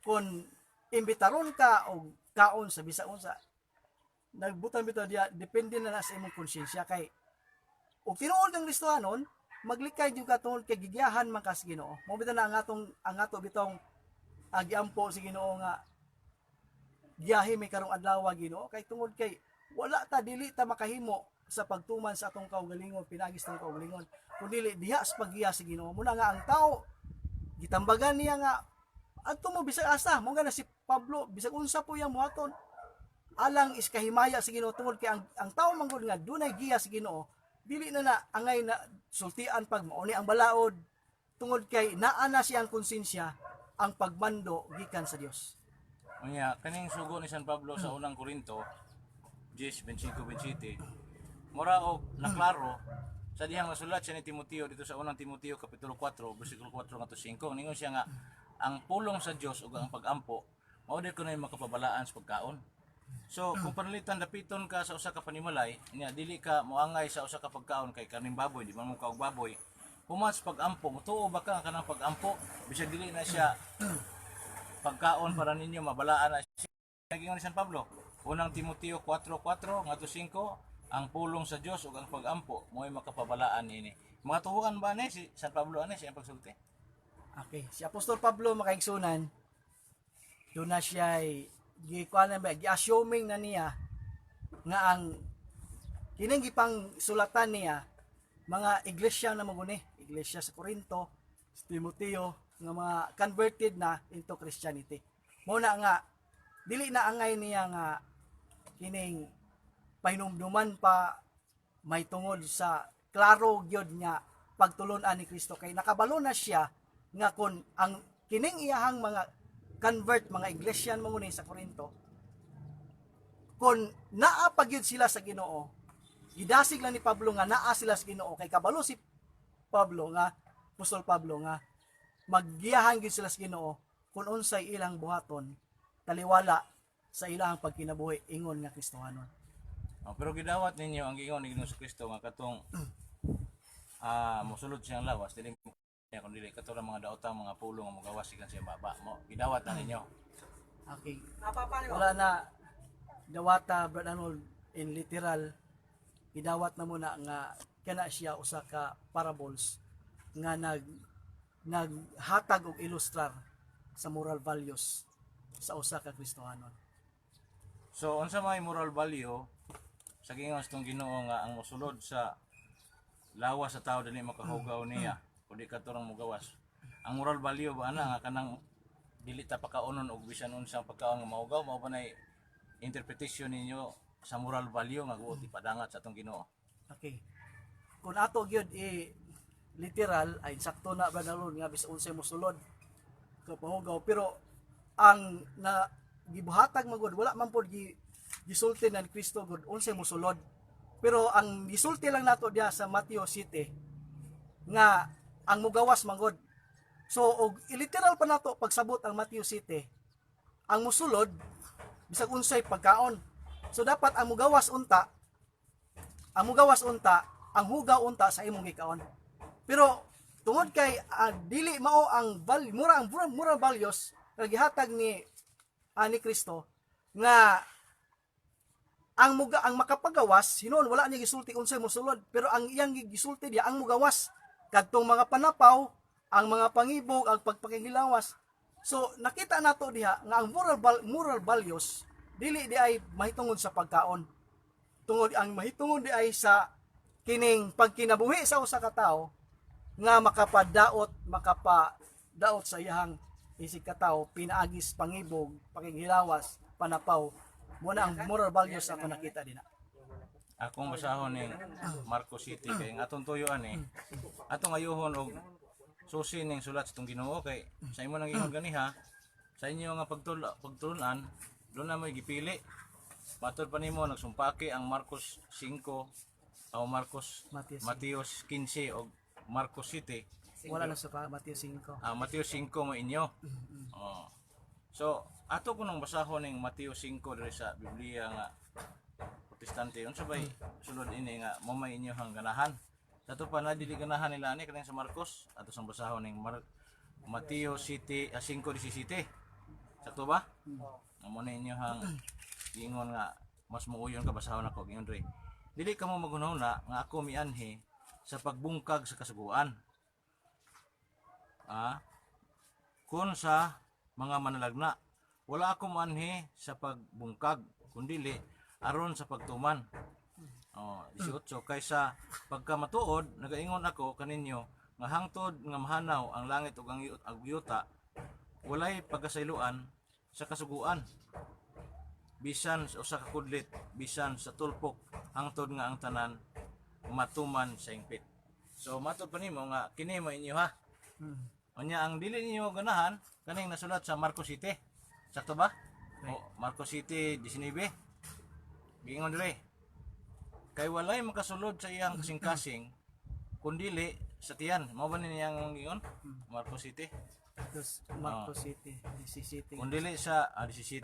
kung imbitaron ka o kaon sa bisa-unsa, nagbutan bitaw diya, depende na sa imong konsensya. Kay, o tinuod ng Kristohanon, maglikay yung katungod kay gigiyahan man kas Ginoo. Mo bitaw na ang ato bitong agiampo si Ginoo nga giyahi may karong adlaw Ginoo kay tungod kay wala ta dili ta makahimo sa pagtuman sa atong kaugalingon, pinagis ng kaugalingon. Kung dili diha sa paggiya sa Ginoo, muna nga ang tao gitambagan niya nga adto mo bisag asa, mo nga na si Pablo bisag unsa po yang muhaton alang is kahimaya sa Ginoo tungod kay ang tao manggod nga dunay giya sa Ginoo, dili na angay na sultian pag mauni ang balaod tungod kay naa na siyang konsensya ang pagmando gikan sa Dios. Unya kaning sugo ni San Pablo sa unang Korinto 10:25-27 mura og naklaro sa dihang nasulat siya ni Timoteo dito sa unang Timoteo kapitulo 4 bersikulo 4 ngadto 5. Ningon siya nga ang pulong sa Dios ug ang pagampo mao di kunoy makapabalaan sa pagkaon. So kung panalitan dapiton ka sa usa ka panimalay, nya dili ka moangay sa usa ka pagkaon kay kaning baboy, di man mo kaog baboy. Human sa pagampo, mutuo ba ka kanang pagampo bisag dili na siya pagkaon para ninyo mabalaan na siya. Nagingon ni San Pablo, unang Timoteo 4:4 ngadto 5, ang pulong sa Dios ug ang pagampo mo'y makapabalaan ini. Mga tuhuan ba ni si San Pablo ani siya pagsulti? Okay, si Apostol Pablo makaigsunan doon na siya gikuanan ba gi-assuming na niya nga ang kining gipang sulatan niya mga iglesia na maguni, iglesia sa Corinto, sa Timoteo nga mga converted na into Christianity. Mo na nga dili na angay niya nga kining pahinumduman pa may tungod sa klaro gyud nga pagtulon-an ni Kristo kay nakabalo na siya nga kun ang kining iyahang mga convert mga iglesyan manguni sa Corinto kun naa pa gyud sila sa Ginoo, gidasig lang ni Pablo nga naa sila sa Ginoo kay kabalo si Pablo nga Apostol Pablo nga maggiyahan gyud sila sa Ginoo kun unsay ilang buhaton taliwala sa ilang pagkinabuhi ingon nga Kristohanon. Pero gidawat ninyo ang giingon ni Ginoong Kristo nga katong mosulod siyang lawas dili mo niya kun dili katong mga daotang mga pulong nga mogawas ikan siya baba mo. Gidawat na ninyo. Okay. Wala na dawata Brad Arnold in literal gidawat na muna nga kana siya usa ka parables nga naghatag og ilustrar sa moral values sa usa ka Kristohanon. So unsa may moral value sa giingon sa Ginoo nga ang mosulod sa lawas sa tao dili makahugaw niya kundi katurang mogawas. Ang moral value ba ana nga kanang dili ta pakaonon og bisan unsang pagkaon nga maugaw, mao ba nay interpretation ninyo sa moral value nga guot ipadangat sa atong Ginoo. Okay. Kung ato gyud literal ay sakto na ba naron nga bisan unsay mosulod ka pahugaw, pero ang na gibuhatag magud wala man pod gisulti ng Kristo gud unsay mosulod. Pero ang gisulti lang nato diha sa Mateo 7 nga ang mugawas manggod. So og literal pa nato pagsabot ang Mateo 7, ang mosulod bisag unsay pagkaon. So dapat ang mugawas unta, ang hugaw unta sa imong gikaon. Pero tungod kay dili mao ang mura values nga gihatag ni Kristo nga ang makapagawas hinuon wala niya gisulti unsay mosulod, pero ang iyang gisulti diya ang mugawas kadtong mga panapaw, ang mga pangibog, ang pagpakinghilawas. So nakita nato diha nga ang moral values dili di ay mahitungod sa pagkaon. Tungod ang mahitungod di ay sa kining pagkinabuhi sa usa ka tawo nga makapadaot sa iyang isig ka tawo, pinaagis, pangibog, pakinghilawas, panapaw. Muna ang moral values ako nakita din. Akong basahon ning Marcos City kay ang atong tuyoan atong ayuhon og susi ning sulat sa itong Ginoo kay sa imo nang ingon ganiha sa inyo nga pagtulunan doon na mo gipili. Matod pa nimo nagsumpaki ang Marcos 5 o Mateos 15 o Marcos City. Wala na sa Mateo 5. Mateo 5 mo inyo. So ato ko nang basahon ning Mateo 5 diri sa Biblia nga Protestante unsa bay sulod ini nga mo may inyo hang ganahan. Dato pa na dili ganahan nila ani kaning sa Marcos ato sang basahon ning Mateo 5:17. Sakto ba? Amo na inyo hang ingon nga mas muuyon ka basahon ako ingon diri. Dili ka mo maghunahuna nga ako mianhi sa pagbungkag sa kasuguan. Kun sa mga manalagna, wala ako manhi sa pagbungkag kundili aron sa pagtuman. 18 kaysa pagkamatuod nagaingon ako kaninyo nga hangtod nga mahanaw ang langit ug ang yuta walay pagkasayloan sa kasuguan bisan sa usa ka kudlit bisan sa tulpok hangtod nga ang tanan matuman sa ingpit. So matud pa nimo nga kini mo inyo ha. Unya ang dili ninyo ganahan kaning nasulat sa Marcos City. Sakto ba? Marcos City 19. Giingon dire. Kay walay makasulod sa iyang kasing-kasing kundili sa tiyan. Mao ba niyang giingon? Marcos City. Tapos Marcos City, DC Kundili sa DC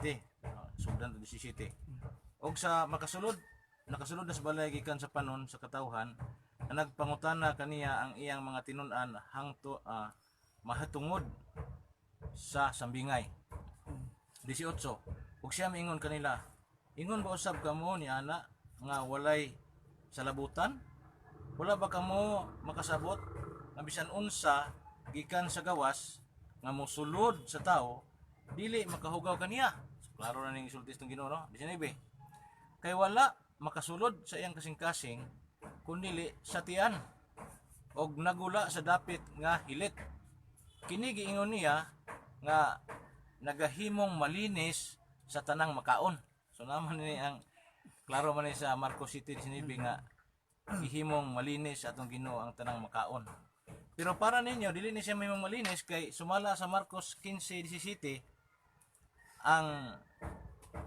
Sudan to DC. Og sa nakasulod na sa balay gikan sa panon sa katawhan na nagpangutana kaniya ang iyang mga tinun-an hangto mahatungod sa sambingay. 18. Ug siya miingon kanila, ingon ba usab kamo ni ana nga walay salabutan? Wala ba kamo makasabot nga bisan unsa gikan sa gawas nga mosulod sa tao dili makahugaw kaniya? So, klaro na ning isulti itong Ginoo no? 19. Kay wala makasulod sa iyang kasing-kasing kundili sa tiyan og nagula sa dapit nga hilit. Kini giingon niya nga nagahimong malinis sa tanang makaon. So naman ni ang klaro man ni sa Marcos City 19 nga gihimong malinis atong Ginoo ang tanang makaon. Pero para ninyo dili ni siya may malinis kay sumala sa Marcos 15:17 ang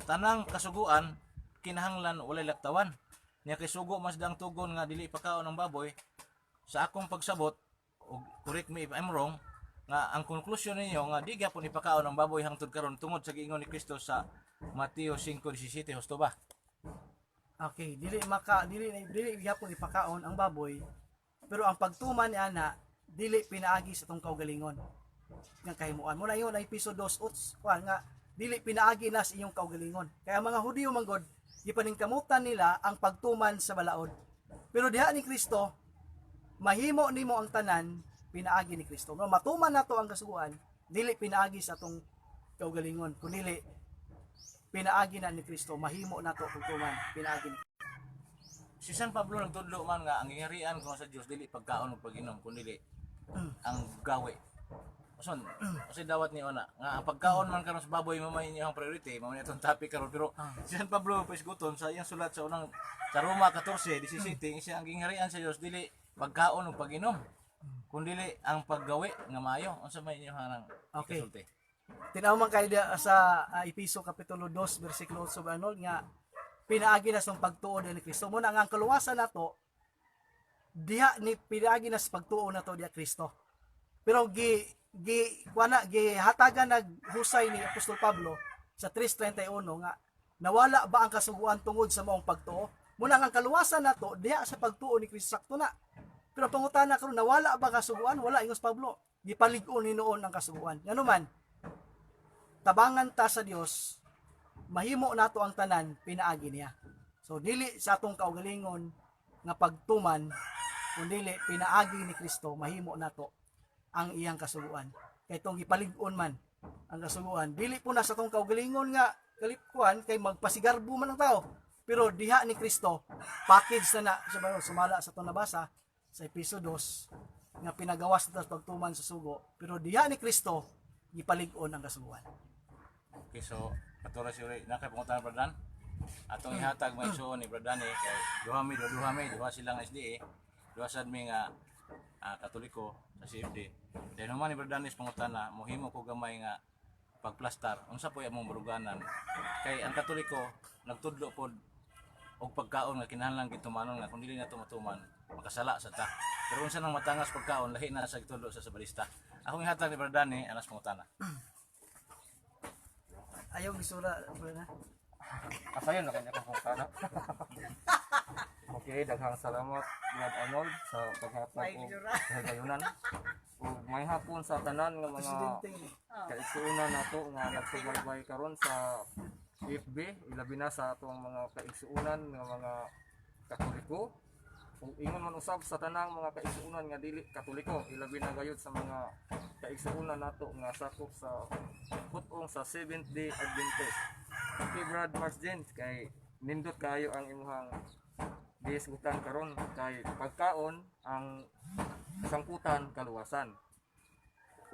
tanang kasuguan kinahanglan walay laktawan. Niya kay sugo mas dang tugon nga dili pakaon ang baboy. Sa akong pagsabot og correct me if I'm wrong nga ang konklusyon ninyo nga di gyapon ipakaon ang baboy hangtod karon tungod sa giingon ni Kristo sa Mateo 5:17 husto ba? Okay, dili gyapon ipakaon ang baboy. Pero ang pagtuman ni ana dili pinaagi sa tong kaugalingon nga kahimuan. Muna yun ay piso 2 nga dili pinaagi na sa iyong kaugalingon. Kaya mga Hudiyo manggod gipaningkamutan nila ang pagtuman sa balaod. Pero diha ni Kristo mahimo nimo ang tanan pinaagi ni Kristo. Matuman nato ang kasuguan, dili pinaagi sa atong kaugalingon, kundi pinaagi na ni Kristo, mahimo nato pagtuman, pinaagi ni Si San Pablo nagtudlo man nga ang ingarian ko sa Dios dili pagkaon ug pag-inom kundi ang gawe. uson kasi dawat ni ona nga ang pagkaon man karon sa baboy mamay niya ang priority mamay itong topic karon pero si San Pablo Pisguton sa iyang sulat sa unang sa Roma 14:17 siya ang gingharian sa Dios dili pagkaon ug pag-inom kundi ang paggawi nga maayo unsa may inyo hanang Okay. ikasulti. Tinawag kay sa Episo Kapitulo 2 versikulo 8 Arnold nga pinaagi na sa pagtuo ni Kristo. Muna nga ang kaluwasan nato diha ni pinaagi na sa pagtuo nato diha Kristo. Pero gi hatagan naghusay ni Apostol Pablo sa 3:31 nga nawala ba ang kasuguan tungod sa maong pagtuo? Muna nga ang kaluwasan nato diha sa pagtuo ni Kristo sakto na. Pero pangutana karon nawala ba kasuguan? Wala ingos Pablo. Gipalig-on ni noon ang kasuguan. Ngano man tabangan ta sa Dios mahimo nato ang tanan pinaagi niya. So dili sa atong kaugalingon nga pagtuman kundi pinaagi ni Kristo mahimo nato ang iyang kasuguan. Kay tong gipalig-on man ang kasuguan, dili po na sa atong kaugalingon nga kalipkuan kay magpasigarbo man ang tao. Pero diha ni Kristo package na sumala sa atong nabasa sa Episo 2 nga pinagawas nato sa pagtuman sa sugo. Pero diha ni Kristo gipalig-on ang kasuguan. Okay, so patuloy si Uri nakay pangutan Bradan atong ihatag may isuon ni Bradan kay duha silang SDA duha sad mi nga Katoliko sa CFD. Then human ni Bradan is pangutana mohimo ko gamay nga pagplastar unsa po among baruganan kay ang Katoliko nagtudlo pod og pagkaon nga kinahanglan gitumanon nga kun dili nato matuman makasala sa ta. Pero unsa nang matangas pagkaon lahi na sa gitudlo sa balista. Akong ihatag ni Bradan anas pangutana. Ayaw gisura na. Asayon na kanya kung sana. Okay, daghang salamat Brad Arnold sa paghatag og kagayunan. Ug may hapon sa tanan nga mga Presidente. kaigsuonan nato nga nagsubaybay karon sa FB, ilabi na sa atong mga kaigsuonan nga mga Katoliko. Ug ingon man usab sa tanang mga kaigsuonan nga dili Katoliko, ilabi na gayud sa mga kaigsuonan nato nga sakop sa putong sa Seventh Day Adventist. Okay, Brad Marsden, kay nindot kayo ang imuhang gihisgutan karon kay pagkaon ang sangkutan kaluwasan.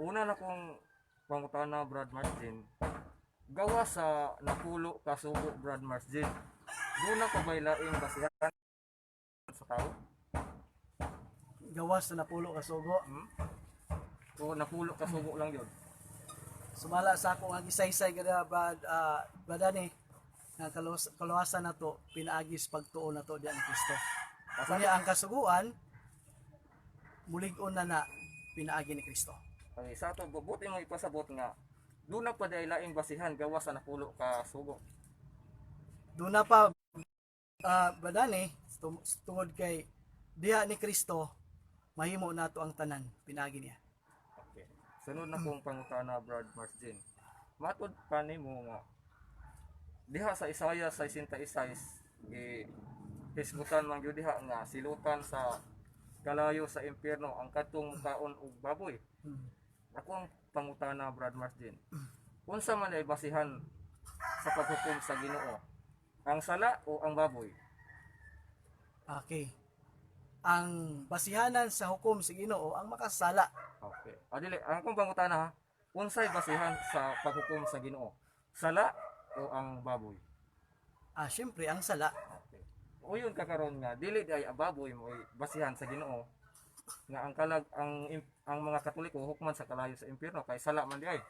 Una na kong pangutana Brad Marsden, gawa sa napulo ka sugo Brad Marsden, doon na kabailaing basihan sa tao? Gawas na napulo ka sugo. O napulo ka sugo lang yun? Sumala sa akong ang isaysay kada badani nga kaluwasan nato pinaagis pagtuo nato diyan ni Kristo. Kunya ang kasuguan mulig-on na pinaagi ni Kristo. Okay, sa ito, buti mo ipasabot nga, doon na pa dailaing basihan gawa sa napulo ka sugo. Doon na pa badani tungod kay diha ni Kristo mahimo nato ang tanan pinaagi niya. Okay. Sunod na kong pangutana Brad Marsden. Matod pa nimo nga diha sa Isaiah 66 hisgutan man gyud diha nga silutan sa kalayo sa impyerno ang kadtong mukaon og baboy. Ako ang pangutana Brad Marsden. Unsa man ay basihan sa paghukom sa Ginoo? Ang sala o ang baboy? Okay. Ang basihanan sa hukom sa Ginoo ang makasala. Okay. Dili, ang akong pangutana ha, unsay basihan sa paghukom sa Ginoo? Sala o ang baboy? Syempre ang sala. Okay. O yun kakaron nga dili ay baboy mo basihan sa Ginoo nga ang mga Katoliko hukman sa kalayo sa impyerno kay sala man di ay.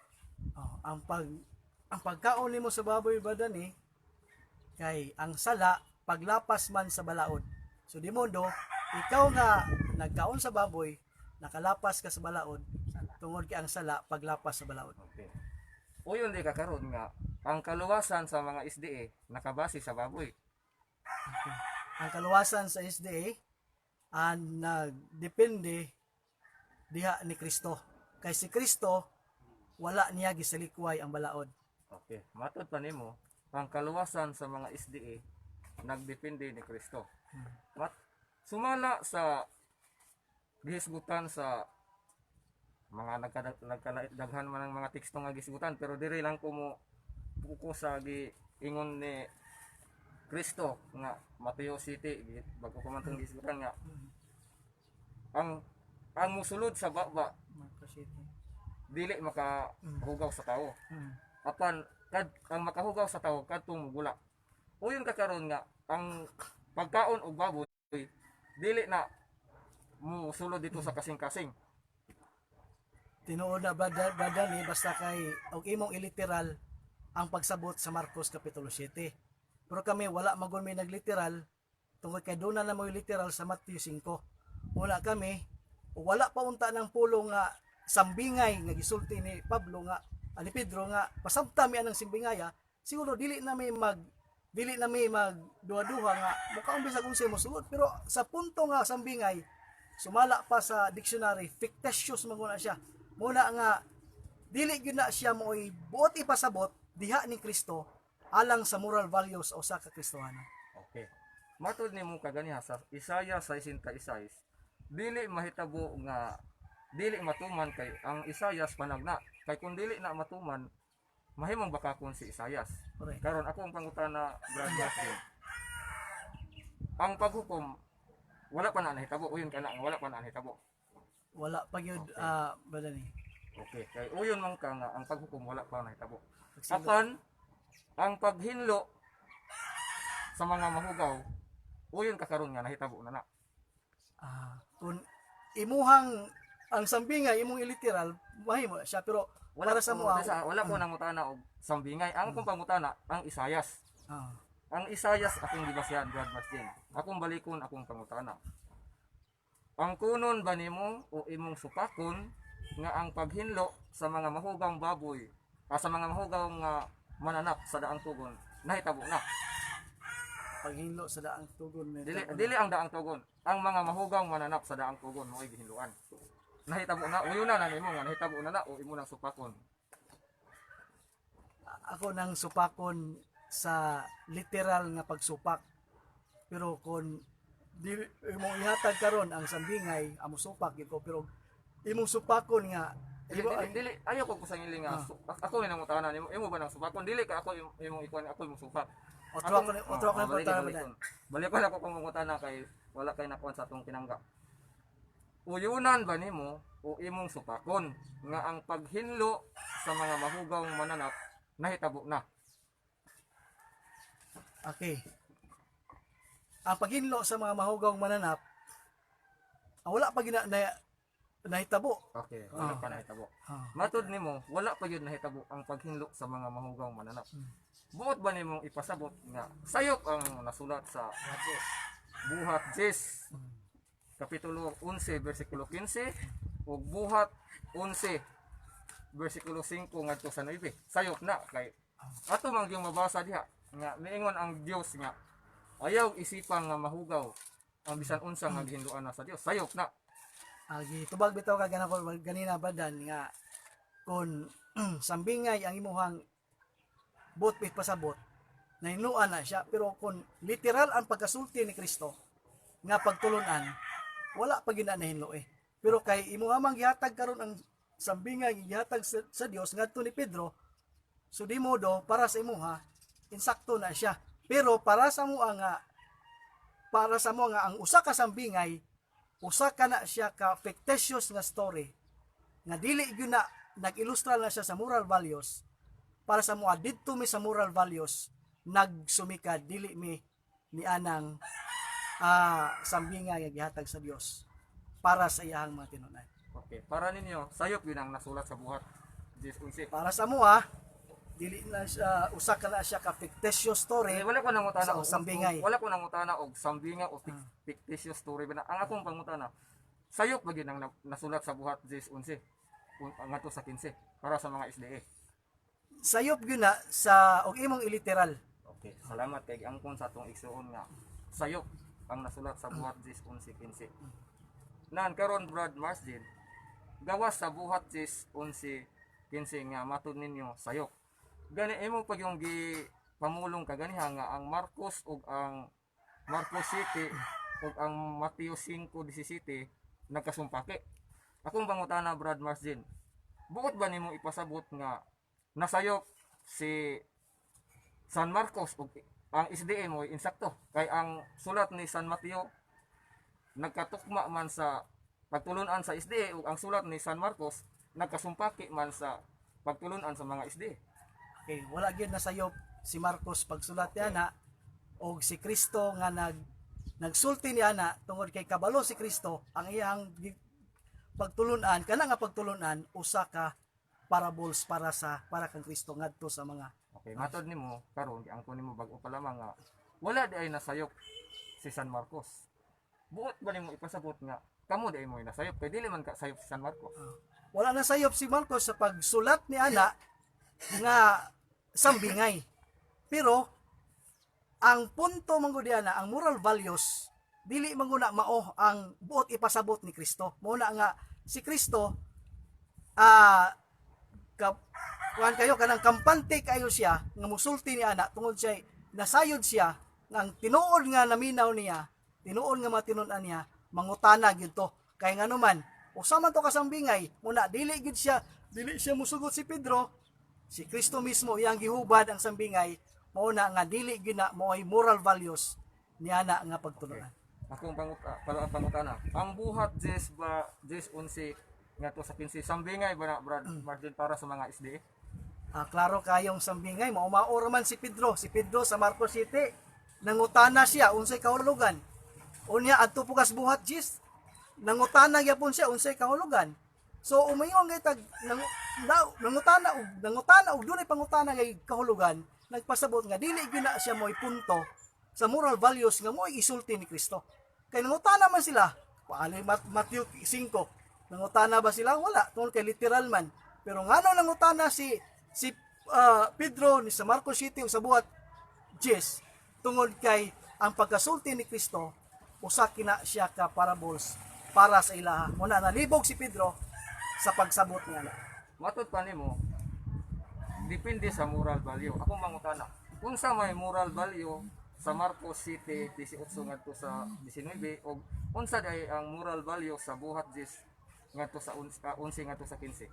Ang pagkaon nimo sa baboy badani kay ang sala paglapas man sa balaod. So di modo ikaw nga nagkaon sa baboy nakalapas ka sa balaod tungod kay ang sala paglapas sa balaod. Okay. O yun di kakaron nga ang kaluwasan sa mga SDA nakabase sa baboy. Okay. Ang kaluwasan sa SDA nagdepende diha ni Kristo. Kay si Kristo wala niya gisalikway ang balaod. Okay. Matod pa nimo, ang kaluwasan sa mga SDA nagdepende ni Kristo. Sumala sa gihisgutan sa mga nagdaghan man ng mga teksto nga gisgutan pero diri lang ko mo buko sa giingon ni Kristo nga Mateo City bago ko man tong gisgutan nga ang musulod sa baba Marcos City. dili makahugaw sa tao. Mm. Apan ang makahugaw sa tao kadtong mugula. Uyon ka karon nga ang pagkaon og baboy dili na mo sulod dito sa kasing-kasing. Tinuod na brother ni basta kay og imong iliteral ang pagsabot sa Marcos kapitulo 7. Pero kami wala magon may nagliteral tungod kay doon na mo literal sa Matthew 5. Wala kami wala pa unta ng pulo nga sambingay nga gisulti ni Pablo nga ani Pedro nga pasabta mi anang simbingaya siguro dili na may magduha-duha nga mukaon bisag unsay mosulod pero sa punto nga sambingay sumala pa sa dictionary fictitious maguna siya muna nga dili gyud na siya moy buot ipasabot diha ni Kristo alang sa moral values o sa kakristohanan. Okay. Matud nimo kaganiha sa Isaiah 66 dili mahitabo nga dili matuman kay ang Isayas panagna kay kung dili na matuman mahimong bakakon si Isayas. Correct. Karon akong pangutana brother Justin. Ang paghukom wala pa na nahitabo uyon kana wala pa na nahitabo. Wala pa gyud brother ni. Okay, kay uyon man ka nga ang paghukom wala pa nahitabo. Apan ang paghinlo sa mga mahugaw uyon ka karon nga nahitabo na na. Kung imuhang ang sambingay imong iliteral mahimo na siya pero Wala para sa mo wala ko nangutana og sambingay. Ang akong pangutana ang Isayas. Ang Isayas akong gibasyan Brad Martin. Akong balikon akong pangutana. Ang kunon ba nimo o imong supakon nga ang paghinlo sa mga mahugang baboy sa mga mahugang nga mananap sa daang tugon nahitabo na. paghinlo sa daang tugon Dili ang daang tugon. Ang mga mahugang mananap sa daang tugon mo'y gihinluan. Nahitabo na uyuna na nimo nga nahitabo na o imo nang supakon. ako nang supakon sa literal nga pagsupak pero kun di imong ihatag karon ang sambingay amo supak gyud ko pero imong supakon nga Dili ayo ko kusangili nga ako ni nangutana nimo imo ba nang supakon dili ka ako imong ikuan ako imong supak. otro ako na pagtara Balikon ako kung mangutana kay wala kay nakuan sa atong tinangga. Uyunan ba nimo o imong supakon nga ang paghinlo sa mga mahugaw mananap nahitabo na? Okay. Ang paghinlo sa mga mahugawng mananap wala pa gina nahitabo. Okay, wala pa nahitabo. Ah. Matud nimo wala pa gyud nahitabo ang paghinlo sa mga mahugaw mananap. Buot ba nimong ipasabot nga sayop ang nasulat sa Buhat 10 kapitulo 11 bersikulo 15 ug Buhat 11 bersikulo 5 ngadto sa 9. Sayop na kay ato man gyung mabasa diha nga miingon ang Dios nga ayaw isipang nga mahugaw ang bisan unsa nga gihinluan na sa Dios. Sayop na. Tubag bitaw ka ganina badan nga kun sambingay ang imuhang buot pasabot nahinuan na siya pero kung literal ang pagkasulti ni Kristo nga pagtulunan wala pa gina nahinlo pero kay imo amang gihatag karon ang sambingay gihatag sa Dios ngadto ni Pedro so di modo para sa imuha insakto na siya pero para sa mo nga ang usa ka sambingay usa ka na siya ka fictitious nga story nga dili gyud na nag-ilustra na siya sa moral values para sa mga didto mi sa moral values nagsumikad dili mi ni anang sambingay nga gihatag sa Dios para sa iyang mga tinunan. Okay, para ninyo sayop yun ang nasulat sa Buhat 10:11. Para sa mo dili na siya usa ka na siya ka fictitious story. Wala ko nangutana og sambingay. Wala ko nangutana og sambingay o fictitious story ba na. Ang akong pangutana sayop ba gyud ang nasulat sa Buhat 10:11 ngadto sa 15 para sa mga SDA. Sayop gyud na sa og imong iliteral. Okay, salamat kay angkon sa atong igsuon nga sayop ang nasulat sa Buhat 10:11-15. Nan karon Brad Marsden gawas sa Buhat 10:11-15 nga matud ninyo sayop. Gani imo pag yung pamulong kaganiha nga ang Marcos ug ang Marcos City ug ang Mateo 5:17 nagkasumpake. Akong pangutana Brad Marsden, buot ba nimo ipasabot nga nasayop si San Marcos ug ang SDA mo insakto kay ang sulat ni San Mateo nagkatukma man sa pagtulunan sa SDA ug ang sulat ni San Marcos nagkasumpaki man sa pagtulunan sa mga SD. Okay, wala gyud nasayop si Marcos pagsulat niya na og si Kristo nga nagsulti niya na tungod kay kabalo si Kristo ang iyang pagtulunan kana nga pagtulunan usa ka parables para kang Kristo ngadto sa mga Okay, matod nimo karon giangko nimo bag-o pa lamang nga wala di ay nasayop si San Marcos. Buot ba nimo ipasabot nga kamo di ay mo nasayop kay dili man ka sayop si San Marcos. wala na sayop si Marcos sa pagsulat ni ana nga sambingay. Pero ang punto man gud diana ang moral values dili man gud na mao ang buot ipasabot ni Kristo. Mao na nga si Kristo kuan kayo kanang kampante kayo siya nga musulti ni ana tungod siya nasayod siya nga ang tinuod nga naminaw niya, tinuod nga matinud-an niya, mangutana gyud to. Kay ngano man usa man to kasambingay, muna dili siya musugot si Pedro, si Kristo mismo iyang gihubad ang sambingay, mao na nga dili gyud na mo'y moral values niya na nga pagtulunan. Akong pangutana. Ang buhat Jes 11 nga to sa 15 sambingay ba na Brad Martin para sa mga SD? Klaro kayong sambingay, mao man si Pedro sa Marcos City, nangutana siya unsay kahulugan. Unya adto pugas buhat Jes, nangutana gyapon siya unsay kahulugan. So umayon kay tag nangutana og dunay pangutana kay kahulugan, nagpasabot nga dili gyud na siya mo'y punto sa moral values nga mo'y isulti ni Kristo. Kay nangutana man sila, paali Matthew 5. Nangutana ba sila? Wala, tungkol kay literal man. Pero ngano nangutana si Pedro ni sa Marcos City o sa buhat Jes tungod kay ang pagkasulti ni Kristo usa kina siya ka parables para sa ilaha. Muna nalibog si Pedro sa pagsabot niya. Matod pa nimo depende sa moral value. Akong mangutana. Unsa may moral value sa Marcos City 18 ngadto sa 19 o unsa day ang moral value sa buhat Jes ngadto sa 11 ngadto sa 15?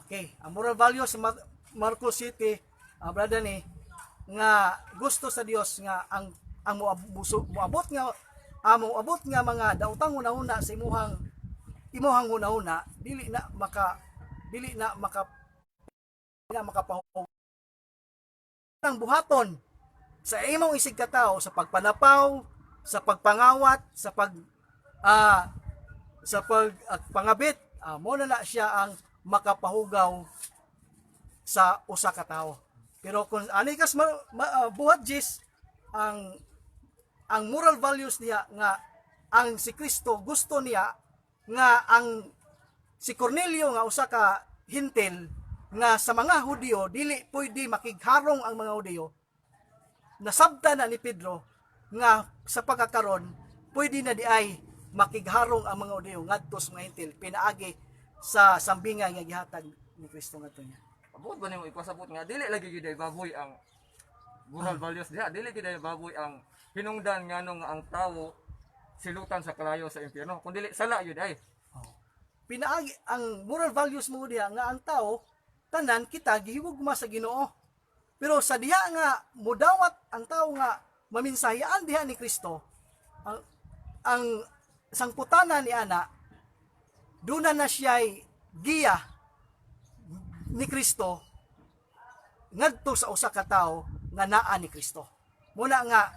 Okay, ang moral value sa Marcos City, brother ni nga gusto sa Dios nga ang moabot nga mga daotang una-una sa imuhang una-una dili na makapahog ang buhaton sa imong isig katao sa pagpanapaw, sa pagpangawat, sa pangabit, mo na siya ang makapahugaw sa usa ka tawo. Pero kung ani kas buhat Jes ang moral values niya nga ang si Kristo gusto niya nga ang si Cornelio nga usa ka hintil nga sa mga Hudyo dili pwede makigharong ang mga Hudyo, nasabta na ni Pedro nga sa pagkakaron pwede na di ay makigharong ang mga Hudyo ngadto sa mga hintil pinaagi sa sambingay nga gihatag ni Kristo ngadto niya. Abot ba nimo ipasabot nga dili lagi gyud ay baboy ang moral values diha, dili gyud ay baboy ang hinungdan nganong ang tawo silutan sa kalayo sa impyerno, kun dili sala gyud ay. Pinaagi ang moral values mo diha nga ang tao tanan kita gihugma sa Ginoo. Pero sa diha nga mudawat ang tao nga maminsahiyaan diha ni Kristo, ang sangputana ni ana duna na siya'y giya ni Kristo ngadto sa usa ka tawo nga naa ni Kristo. Muna nga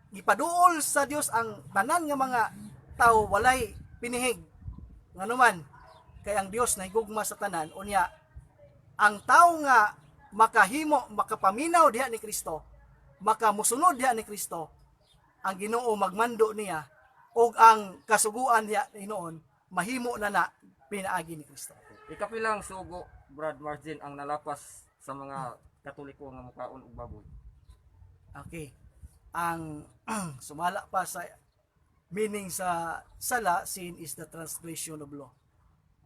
gipaduol sa Dios ang tanan nga mga tawo walay pinihig. Nganuman kay ang Dios nahigugma sa tanan unya ang tawo nga makapaminaw diha ni Kristo, makamusunod diha ni Kristo, ang Ginoo magmando niya og ang kasuguan diha hinoon mahimo na pinaagi ni Kristo. Ikapilang sugo Brad Margin ang nalapas sa mga Katoliko nga mukaon og baboy. Okay. Ang sumala pa sa meaning sa sala, sin is the transgression of law.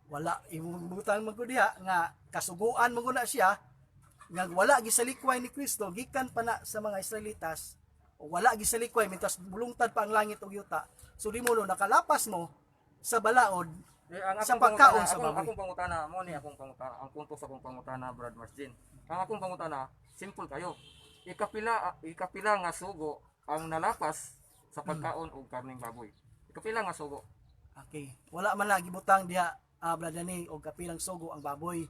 Wala imubutang magkudiha nga kasuguan mo na siya nga wala gisalikway ni Kristo gikan pa na sa mga Israelitas o wala gisalikway mintas bulungtad pa ang langit ug yuta. So di mo nakalapas mo sa balaod sa pagkaon sa baboy. Akong pangutana mo ni akong pangutana. Ang punto sa akong pangutana Brad Margin. Ang akong pangutana, simple kayo. Ikapila nga sugo ang nalapas sa pagkaon og karning baboy. Ikapila nga sugo. Okay. Wala man lagi butang diha brada ni og kapilang sugo ang baboy.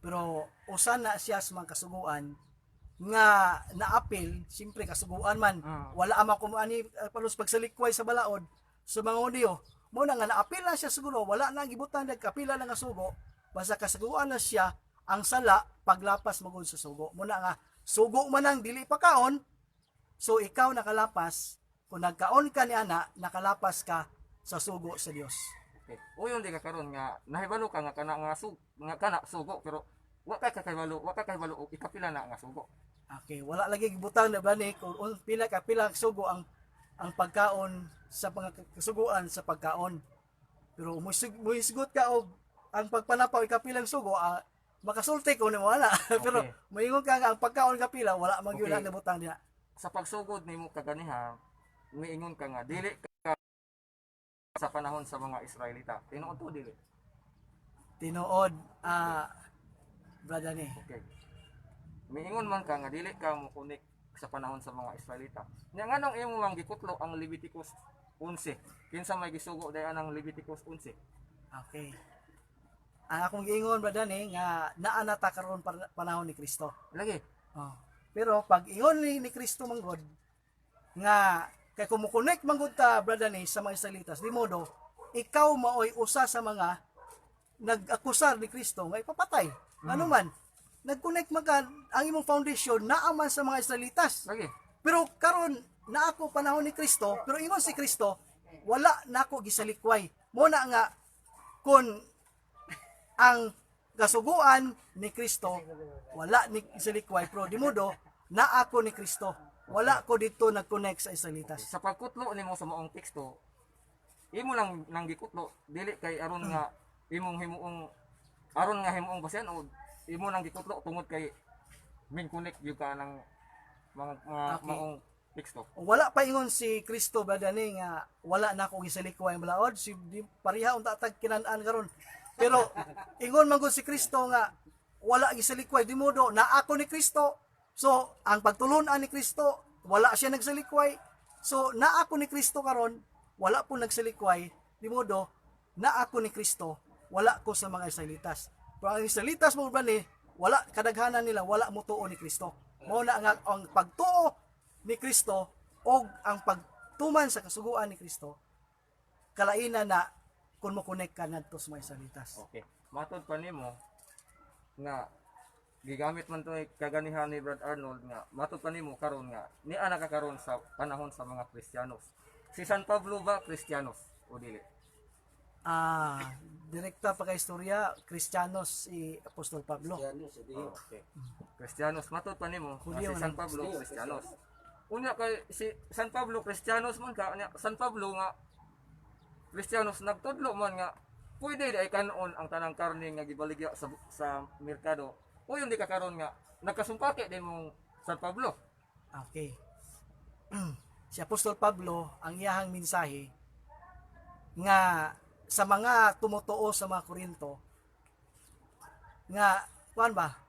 Pero usa na siya sa mga kasuguan nga naapil, siyempre kasuguan man. Wala ama ko ani palos pagsalikway sa balaod sa mga Hudyo. Mo na nga naapil na siya siguro, wala na gibutan dag kapila na nga sugo. Basta kasuguan na siya ang sala paglapas magud sa sugo. Mo na nga sugo man ang dili pa kaon. So ikaw nakalapas, kung nagkaon ka ni ana, nakalapas ka sa sugo sa Dios. Okay. Uyon di ka karon nga nahibalo ka nga kana sugo pero wa ka kahibalo og ikapila na nga sugo. Okay, wala lagi gibutang na bani kung pila ka pila sugo ang pagkaon sa pangkasuguan sa pagkaon. Pero muisgot ka og ang pagpanapaw ikapilang sugo, makasulti ko na wala. Pero moingon ka nga ang pagkaon kapila wala man gyud na butang diha. Sa pagsugod nimo kaganiha, miingon ka nga dili ka sa panahon sa mga Israelita. Tinuod to dili. Tinuod brother ni. Okay. Miingon man ka nga dili ka mo connect sa panahon sa mga Israelita. Nya nganong imo mang gikutlo ang Leviticus 11? Kinsa may gisugo dayon ang Leviticus 11? Okay. Ang akong giingon brother ni nga naa na ta karon panahon ni Kristo. Lagi. Oh. Pero pag ingon ni Kristo manggod nga kay kumukonek manggod ta brother ni sa mga Israelitas, di modo ikaw maoy usa sa mga nag-akusar ni Kristo nga ipapatay. Ano man, nag-connect magan ang imong foundation naa man sa mga Israelitas. Lagi. Pero karon na ako panahon ni Kristo, pero ingon si Kristo, wala nako gisalikway. Mo na nga kun ang kasuguan ni Kristo wala ni gisalikway, pero di modo na ako ni Kristo. Wala ko dito nag-connect sa Israelitas. Sa pagkutlo nimo sa maong teksto, imo lang nang gikutlo dili kay aron nga imong himuong aron nga himuong basehan o imo nang gikutlo tungod kay min connect gyud ka ng mga Okay. maong teksto. Wala pa ingon si Kristo badani nga wala na ako gisalikway ang balaod, si di pareha unta tag kinan-an karon. Pero ingon man gud si Kristo nga wala gisalikway, di modo na ako ni Kristo. So ang pagtulunan ni Kristo wala siya nagsalikway. So na ako ni Kristo karon wala po nagsalikway, di modo na ako ni Kristo wala ko sa mga Israelitas. Pero ang Israelitas mo ba ni wala kadaghanan nila wala mo tuo ni Kristo. Mao na nga ang pagtuo ni Kristo o ang pagtuman sa kasuguan ni Kristo kalainan na kung mo connect ka nadto sa mga Israelitas. Okay. Matod pa nimo nga gigamit man to kaganihan ni Brad Arnold nga matod pa nimo karon nga ni ana ka karon sa panahon sa mga Kristiyanos. Si San Pablo ba Kristiyanos o dili? Direkta pa kay istorya, Kristiyanos si Apostol Pablo. Okay. Kristiyanos matod pa nimo nga Hudyo si San Pablo Kristiyanos. Unya kay si San Pablo Kristiyanos man ka nya San Pablo nga Kristiyanos nagtudlo man nga pwede di ay kanon ang tanang karne nga gibaligya sa merkado. O yung di ka karon nga nagkasumpake din mong San Pablo. Okay. Si Apostol Pablo ang iyahang mensahe nga sa mga tumutuo sa mga Korinto nga kuan ba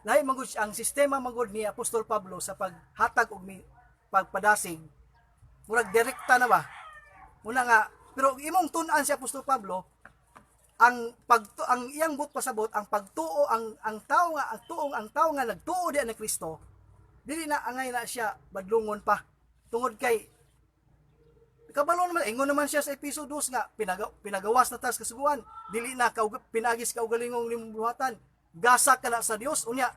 lahi magud ang sistema magud ni Apostol Pablo sa paghatag og pagpadasig murag direkta na ba muna nga pero imong tun-an si Apostol Pablo ang iyang but pasabot ang pagtuo ang tao nga nagtuo di ni Kristo dili na angay na siya badlungon pa tungod kay kabalo naman ingon naman siya sa episode 2 nga pinagawas na tas kasuguan dili na pinagis ka og galingong nimong buhatan gasa ka na sa Dios unya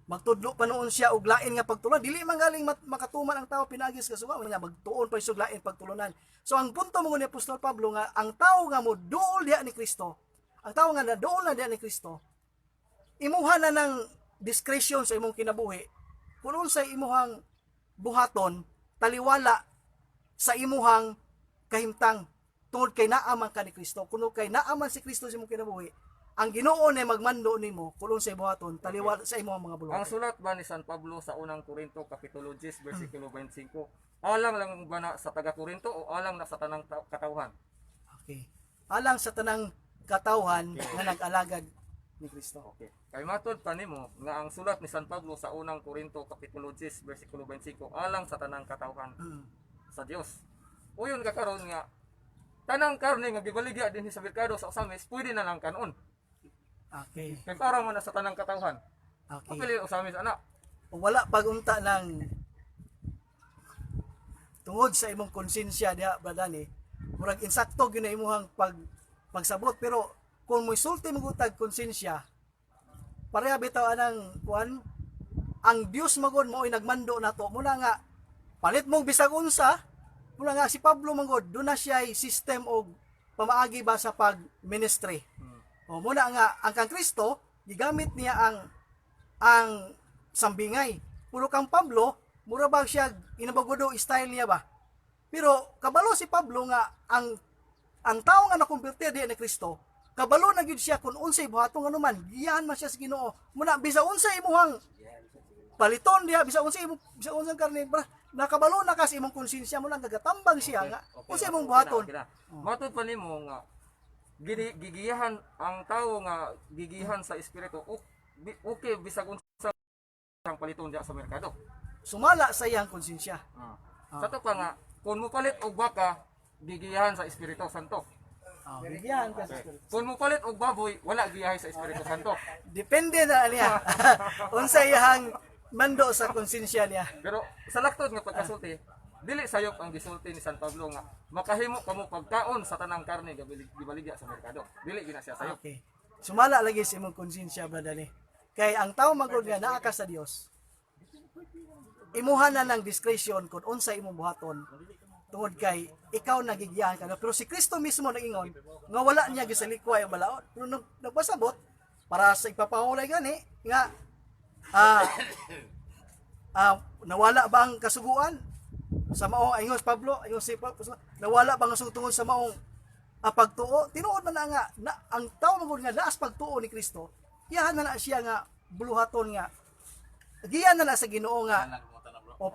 magtudlo pa noon siya og lain nga pagtulon dili man galing makatuman ang tao pinagis kasuguan unya magtuon pa isog lain pagtulunan. So ang punto mo ni Apostol Pablo nga ang tao nga mo duol diha ni Kristo ang tao nga naduol na diha ni Kristo imuha na ng discretion sa imong kinabuhi kung sa imuhang buhaton taliwala sa imuhang kahimtang tungod kay naaman ka ni Kristo kuno kay naaman si Kristo sa imong kinabuhi ang Ginoo na magmando nimo kulon sa buhaton taliwala sa imong mga buluhaton. Ang sulat ba ni San Pablo sa unang Korinto kapitulo 10 bersikulo 25 alang lang ba na sa taga Korinto o alang na sa tanang katawhan? Okay. Alang sa tanang katawhan nga nag-alagad ni Kristo. Okay. Kay matod pa nimo nga ang sulat ni San Pablo sa unang Korinto kapitulo 10 bersikulo 25 alang sa tanang katawhan sa Dios. Uyon ka karon nga tanang karne nga gibaligya din sa merkado sa Osamis, pwede na lang kanon. Okay. Kay para man na sa tanang katawhan. Okay. Mapili Osamis ana. Kung wala pagunta ng tungod sa imong konsensya diha bradani, murag insakto gyud na imong pagsabot, pero kung mosulti mo gutag konsensya, pareha bitaw anang kuan, ang Dios magod mo nagmando nato muna nga palit mong bisag unsa, muna nga si Pablo magod do na siya system og pamaagi ba sa pag ministry. O muna nga ang kang Kristo gigamit niya ang sambingay. Puro kang Pablo, mura ba siya inabagodo style niya ba? Pero kabalo si Pablo nga ang tao nga nakumpirtir diha ni Kristo, kabalo na gyud siya kun unsay buhaton anuman, giyahan man siya sa Ginoo. Muna bisa unsay imuhang paliton diha, bisa unsang karne, nakabalo na kasi imong konsensya mo lang gagatambang siya nga unsay imong buhaton. Matod pa nimo nga gigiyahan ang tao nga gigiyahan sa espiritu. Okay bisag unsa ang paliton diha sa merkado. Sumala sa iyang konsensya. Sa to pa nga kung mo palit og baka gigiyahan sa Espiritu Santo. Bigyan ka sa Kung mo palit og baboy wala giyahay sa Espiritu Santo. depende na niya. Unsay iyang mando sa konsensya niya. Pero sa laktod nga pagkasulti, dili sayop ang gisulti ni San Pablo nga makahimo kamo pagkaon sa tanang karne gibaligya sa merkado. Dili gina siya sayop. Okay. Sumala lagi sa imong konsensya brother ni. Kay ang tao magod nga naa ka sa Dios, imuha na ng discretion kung unsa imong buhaton tungod kay ikaw nagigiyahan ka na. Pero si Kristo mismo nagingon nga wala niya gisalikway ang balaod, pero nagpasabot para sa ipapahulay gani nga nawala ba ang kasuguan sa maong ayos Pablo, ayos si Pablo, nawala ba ang tungod sa maong pagtuo? Tinuod man na nga na, ang tao magud nga naas pagtuo ni Kristo, iyahan na siya nga buluhaton nga giyan na sa Ginoo nga o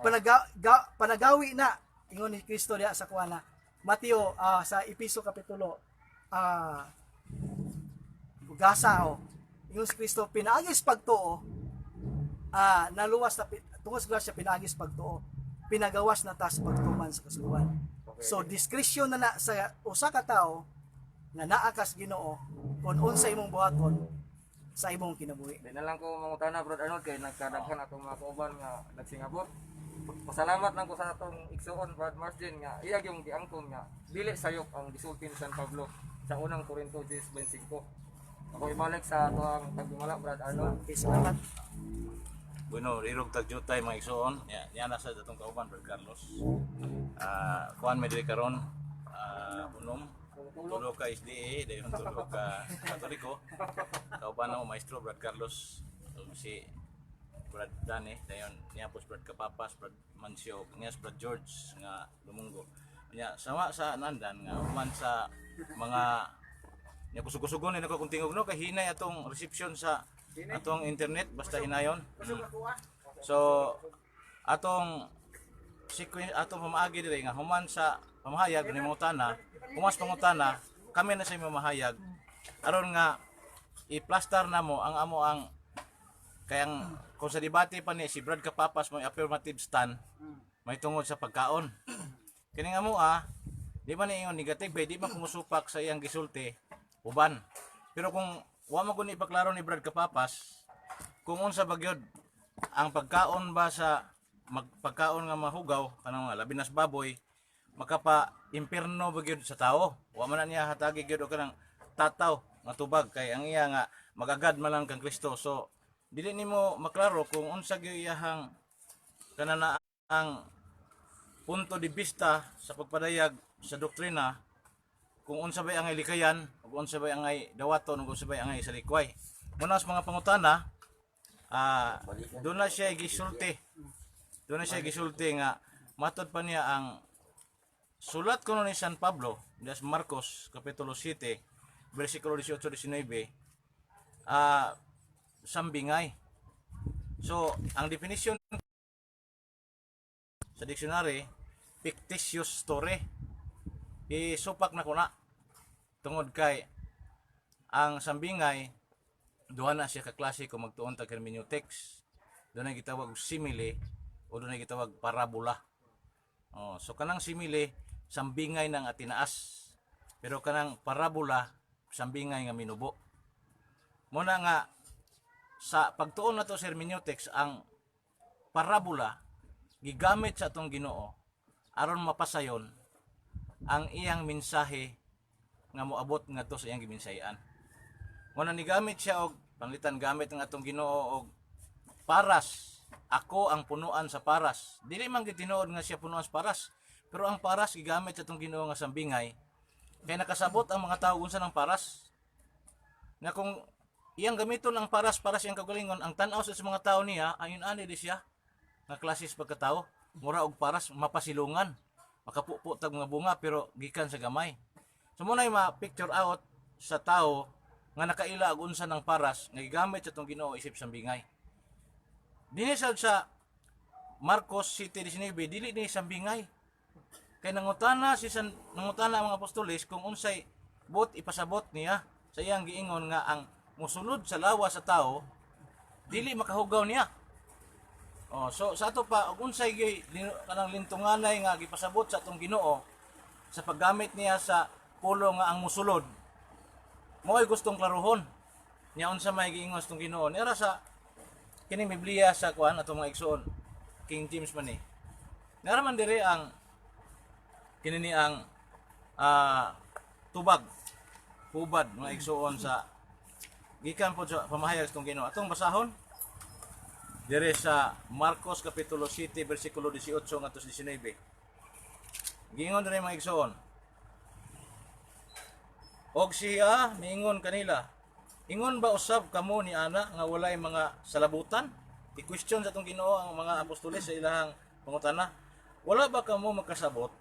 panagawi na ingon ni Kristo diha sa kuana Mateo sa Episo kapitulo gasa ingon si Kristo pinaagis pagtuo naluwas na tungod sa siya pinaagis pagtuo pinagawas na ta sa pagtuman sa kasuluan. So discretion na sa usa ka tawo nga naa kas Ginoo kung unsa imong buhaton sa imong kinabuhi. Di na lang ko mangutana Brad Arnold kay nagkadaghan atong mga kauban nga nagsingabot. Pasalamat lang ko sa atong igsuon Brad Martin nga iya yung giangkon nga dili sayop ang gisulti ni San Pablo sa unang Korinto 10:25. Ako ibalik sa atong tagdumala Brad Arnold. Okay, salamat. Bueno, irog tagjutay mga igsoon. Yan na sa datong kauban Brad Carlos. Kuan may diri karon unom tulo ka SDA dayon tulo ka Katoliko. Kauban mo maestro Brad Carlos si Brad Dane dayon niya pos Brad Kapapas Brad Mancio niya Brad George nga Lumunggo. Nya sama sa nandan nga human sa mga nya kusog-kusugon ni nako tingog no kay hinay atong reception sa atong internet basta hinayon. So atong sequence atong pamaagi diri nga human sa pamahayag ni mangutana, humas pangutana, kami na sa mamahayag aron nga i-plaster na mo ang amo ang kayang kung sa debate pa ni si Brad Kapapas mo affirmative stand may tungod sa pagkaon. Kini nga mo di man ingon negative, di man kumusupak sa iyang gisulti uban. Pero kung wa mo kun ipaklaro ni Brad Kapapas kung unsa bagyod ang pagkaon ba sa magpagkaon nga mahugaw kanang mga labi nas baboy makapa impierno bagyod sa tao, wa man na niya hatagi gyud og kanang tataw nga tubag kay ang iya nga magagad man lang kang Kristo. So dili nimo maklaro kung unsa gyud iyahang kanana ang punto de vista sa pagpadayag sa doktrina, kung unsa bay ang likayan ug unsa bay ang dawaton ug unsa bay ang salikway. Muna sa mga pangutana doon na siya gisulti. Doon na siya gisulti nga matod pa niya ang sulat kuno ni San Pablo sa Marcos kapitulo 7 bersikulo 18-19 sambingay. So ang definition sa dictionary fictitious story. Isupak na ko na tungod kay ang sambingay duha na siya ka klase kung magtuon tag hermeneutics. Doon na gitawag simile o doon na gitawag parabola. So kanang simile sambingay ng atinaas. pero kanang parabola sambingay nga minubo. Muna nga sa pagtuon nato sa hermeneutics, ang parabola gigamit sa atong Ginoo aron mapasayon ang iyang mensahe nga moabot ngadto sa iyang giminsayan. Muna ni gamit siya og panglitan gamit ang atong Ginoo og paras. Ako ang punuan sa paras. Dili man gitinuod nga siya punuan sa paras, pero ang paras gigamit sa atong Ginoo nga sambingay kay nakasabot ang mga tawo unsa ng paras. Na kung iyang gamiton ang paras para siyang kagalingon, ang tan-aw sa mga tao niya ayon ani di siya nga klases pagkatao, mura og paras mapasilungan, makapupo tag mga bunga pero gikan sa gamay. So muna ma-picture out sa tao nga nakaila og unsa ng paras nga gigamit sa atong Ginoo isip sambingay. Dinhi sa Marcos 7:19 dili ni sambingay. Kay nangutana ang mga apostoles kung unsay buot ipasabot niya sa iyang giingon nga ang musulod sa lawas sa tao dili makahugaw niya. Oh, so sa ato pa ug unsay kanang lintunganay nga gipasabot sa atong Ginoo sa paggamit niya sa pulo nga ang musulod. Mo'y gustong klaruhon. Nya unsa may giingon sa atong Ginoo? Nira sa kining Biblia sa kuan atong mga igsoon. King James man ni. Nira man dire ang kinini ang tubag hubad mga igsoon sa gikan po sa pamahayag sa atong Ginoo. Atong basahon dire sa Marcos kapitulo 7 bersikulo 18 ngadto 19. Giingon dire mga igsoon. Og siya miingon kanila, ingon ba usab kamo ni ana nga walay mga salabutan? I-question sa atong Ginoo ang mga apostoles sa ilahang pangutana. Wala ba kamo makasabot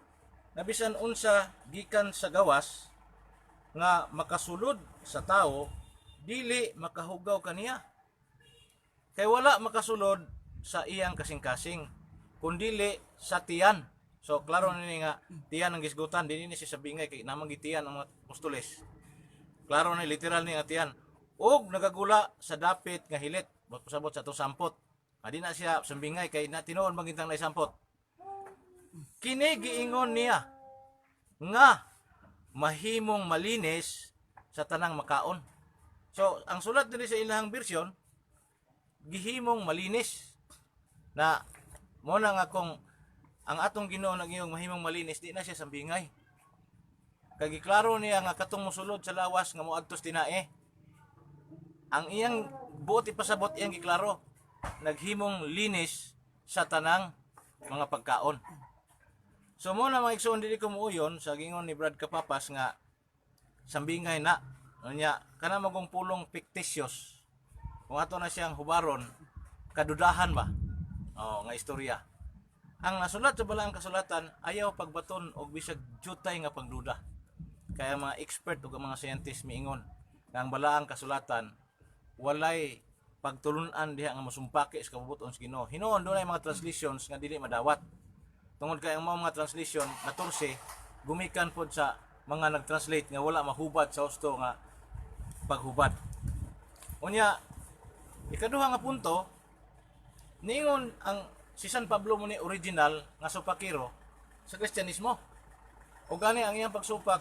na bisan unsa gikan sa gawas nga makasulod sa tao dili makahugaw kaniya? Kay wala makasulod sa iyang kasing-kasing kundili sa tiyan. So klaro ni nga tiyan ang gisgutan, dinhi ni siya sabingay kay namang gitiyan ang mga apostoles. Klaro ni literal ni nga tiyan. Og nagagula sa dapit nga hilit, pasabot sa to sampot. Adi na siya sambingay kay natinuon magintang na sampot. Kini giingon niya nga mahimong malinis sa tanang makaon. So ang sulat diri sa ilahang bersyon gihimong malinis na mo na nga kung ang atong Ginoo naging mahimong malinis di na siya sambingay. Kay giklaro niya nga katong mosulod sa lawas nga moadtos tinae. Ang iyang buot ipasabot iyang giklaro naghimong linis sa tanang mga pagkaon. So mo na mga igsoon dili ko muuyon sa gingon ni Brad Kapapas nga sambingay na nya kana magong pulong fictitious. Kung ato na siyang hubaron, kadudahan ba? Oh, nga istorya. Ang nasulat sa balaang kasulatan, ayaw pagbaton og bisag jutay nga pagduda. Kaya mga expert ug mga scientist miingon nga ang balaang kasulatan walay pagtulunan diha nga masumpaki sa kabubuton sa Ginoo. Hinuon dunay mga translations nga dili madawat. Tungod kay ang mga translation naturse gumikan pod sa mga nagtranslate nga wala mahubad sa husto nga paghubad. Unya ikaduha nga punto, niingon ang si San Pablo mo ni original nga supakiro sa Kristyanismo. O gani ang iyang pagsupak,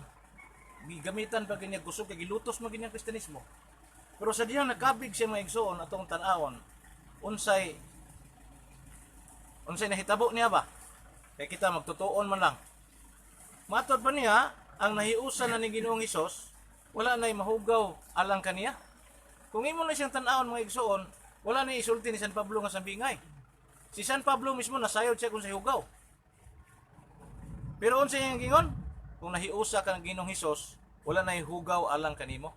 gamitan pa kanya kusog kay gilutos mo ganyang Kristyanismo. Pero sa diyang nakabig siya mga igsoon atong tan-awon, unsay nahitabo niya ba? Kay kita magtutuon man lang. Matod pa niya, ang nahiusan na ni Ginoong Hesus, wala na'y mahugaw alang kaniya. Kung imo na siyang tan-awon mga igsoon, wala na isulti ni San Pablo nga sambingay. Si San Pablo mismo nasayod siya kung sa hugaw. Pero unsa iyang gingon? Kung nahiusa ka ng Ginoong Hesus, wala na hugaw alang kanimo.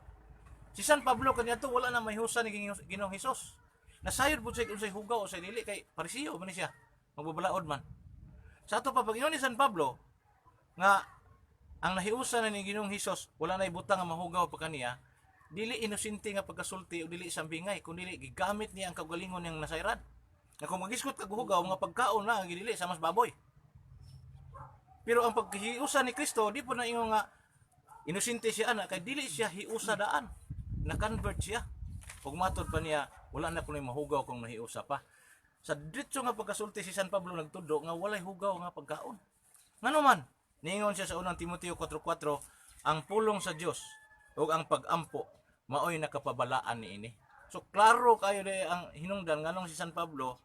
Si San Pablo kaniadto wala na mahiusa ni Ginoong Hesus. Nasayod pud siya kung sa hugaw o sa dili kay parisiyo man siya. Magbabalaod man. Sa ato pa pag-ingon ni San Pablo nga ang nahiusa na ni Ginoong Hesus, wala na ibutang nga mahugaw pa kaniya. Dili inosente nga pagkasulti o dili sambingay, kundi gigamit niya ang kagalingon niyang nasayran. Na kung magiskot kag hugaw mga pagkaon na ang gidili sa mas baboy. Pero ang paghiusa ni Kristo di po na ingon nga inosente siya ana kay dili siya hiusa daan. Na-convert siya. Ug matod pa niya wala na kuno mahugaw kung nahiusa pa. Sa diretso nga pagkasulti si San Pablo nagtudo nga walay hugaw nga pagkaon. Ngano man niingon siya sa unang Timoteo 4:4, ang pulong sa Dios ug ang pag-ampo maoy nakapabalaan niini. So klaro kayo di ang hinungdan nganong si San Pablo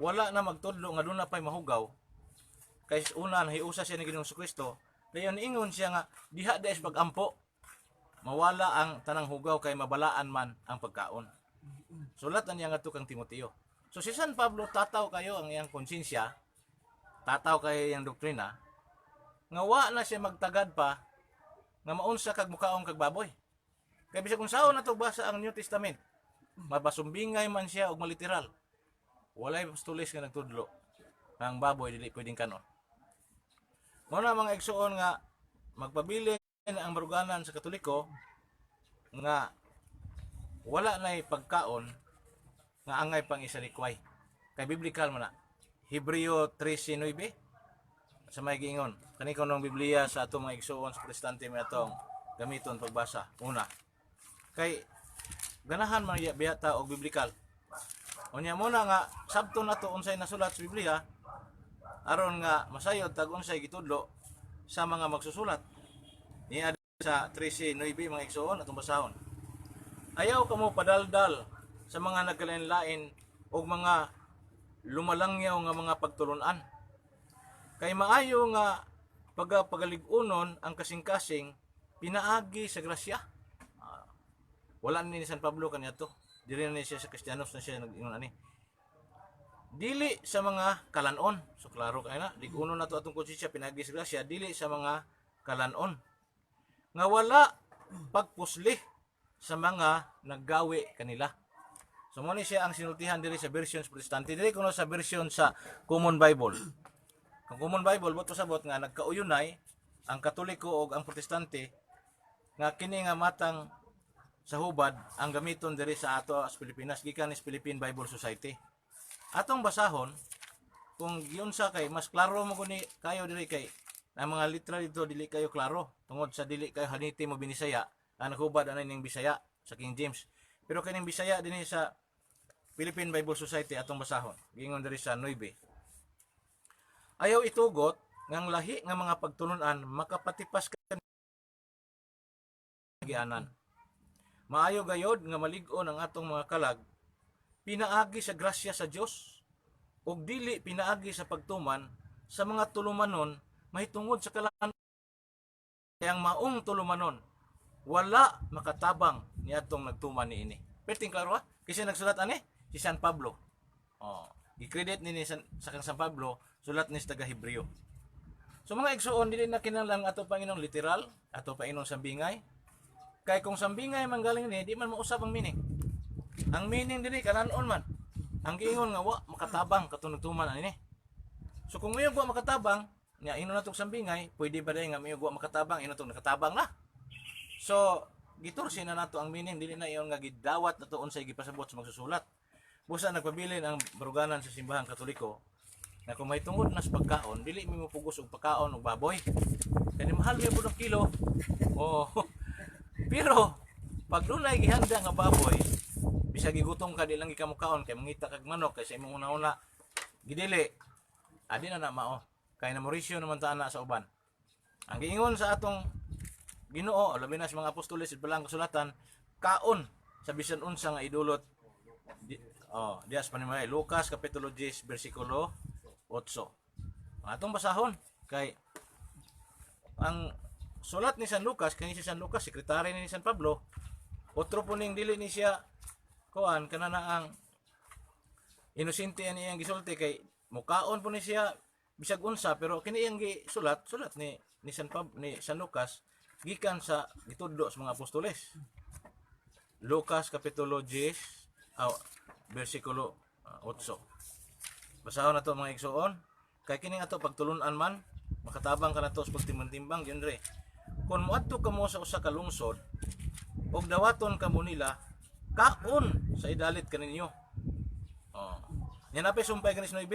wala na magtudlo nga doon na pa'y mahugaw kay una nahiusa siya ni Ginoong Kristo. Dayon ingon siya nga diha da is pag-ampo mawala ang tanang hugaw kay mabalaan man ang pagkaon. Sulat na niya nga kang Timoteo. So si San Pablo tataw kayo ang iyang konsensya, tataw kayo iyang doktrina, nga wa na siya magtagad pa nga maunsa kag mukaon kag baboy. Kay bisag kung sao na to basa ang New Testament, mabasumbingay man siya og maliteral. Walay apostoles nga nagtudlo ang baboy dili pwedeng kanon. Muna mga igsuon nga magpabilin ang baruganan sa Katoliko nga wala na pagkaon nga angay pang isalikway. Kay biblikal mo na. Hebreo 13:9 sa may giingon. Kani ko nung Biblia sa atong mga igsuon sa Protestante may atong gamiton pagbasa. Una. Kay ganahan man biyata og biblikal. Unya muna nga sabto na to unsay nasulat sa Biblia aron nga masayod tag unsay gitudlo sa mga magsusulat. Niya sa 13:9 mga igsoon atong basahon. Ayaw kamo padaldal sa mga nagkalain-lain o mga lumalangyaw nga mga pagtulunan. Kay maayo nga pagalig-unon ang kasing-kasing pinaagi sa grasya. Wala ni San Pablo kaniya to. Dili na siya sa Kristiyanos na siya nag-ingon ani. Dili sa mga kalanon. So klaro kay na, lig-unon na to atong konsensya pinaagi sa grasya dili sa mga kalanon. Nga wala pagpusli sa mga naggawi kanila. So mo ni siya ang sinultihan diri sa version Protestante diri kuno sa version sa Common Bible. Ang Common Bible boto sabot nga nagkauyunay ang Katoliko ug ang Protestante nga kini nga matang sa hubad ang gamiton diri sa ato as Pilipinas gikan is Philippine Bible Society. Atong basahon kung giunsa kay mas klaro mo kuni kayo diri kay ang mga litra dito dili kayo klaro tungod sa dili kayo haniti mo binisaya ang naghubad anay ning Bisaya sa King James. Pero kining Bisaya dinhi sa Philippine Bible Society atong basahon. Gingon diri sa 9. Ayaw itugot ngang lahi nga mga pagtulunan makapatipas gianan. Maayo gayod nga malig-on ang atong mga kalag pinaagi sa grasya sa Dios ug dili pinaagi sa pagtuman sa mga tulumanon mahitungod sa kalangan kayang maong tulumanon wala makatabang ni atong nagtuman niini. Perting klaro ha? Kasi nagsulat ani si San Pablo. I-credit ni sa kang San Pablo sulat ni sa taga Hebreo. So mga igsuon dili na kinahanglan ato Panginoon literal, ato Panginoon sambingay. Kay kung sambingay man galing ni di man mausab ang meaning. Ang meaning dili kalanon man. Ang giingon nga wa makatabang katong nagtuman ani. So kung mayo wa makatabang nya ino natong sambingay, pwede ba day nga mayo wa makatabang ino tong nakatabang na. So gitursi na nato ang meaning dili na iyon nga gidawat nato unsay gipasabot sa magsusulat. Busa nagpabilin ang baruganan sa simbahan Katoliko na kung may tungod na sa pagkaon, dili mi mupugos og pagkaon og baboy. Kani mahal mi pud ang kilo. Oh. Pero pag dunay gihanda nga baboy, bisag gigutom ka di lang gikamukaon kay mangita kag manok kay sa imong una-una gidili. Adi na mao. Kay na Mauricio naman ta ana sa uban. Ang giingon sa atong Ginoo, labi na sa mga apostoles sa balang kasulatan, kaon sa bisan unsa nga idulot. Dias panimay Lucas kapitulo 10 bersikulo 8. Atong basahon kay ang sulat ni San Lucas kani si San Lucas sekretary ni San Pablo. Otro po ning dili ni siya kuan kanana ang inosente ani ang gisulti kay mukaon po ni siya bisag unsa pero kini ang gisulat ni San Lucas gikan sa gitudlo sa mga apostoles. Lucas kapitulo 10 bersikulo 8. Basahon nato mga igsoon kay kini ato pagtulunan man makatabang ka nato sa pagtimbang-timbang yun re. Kung moadto kamo sa usa ka lungsod og dawaton kamo nila kaon sa idalit kaninyo. Yan apay sumpay kanis 9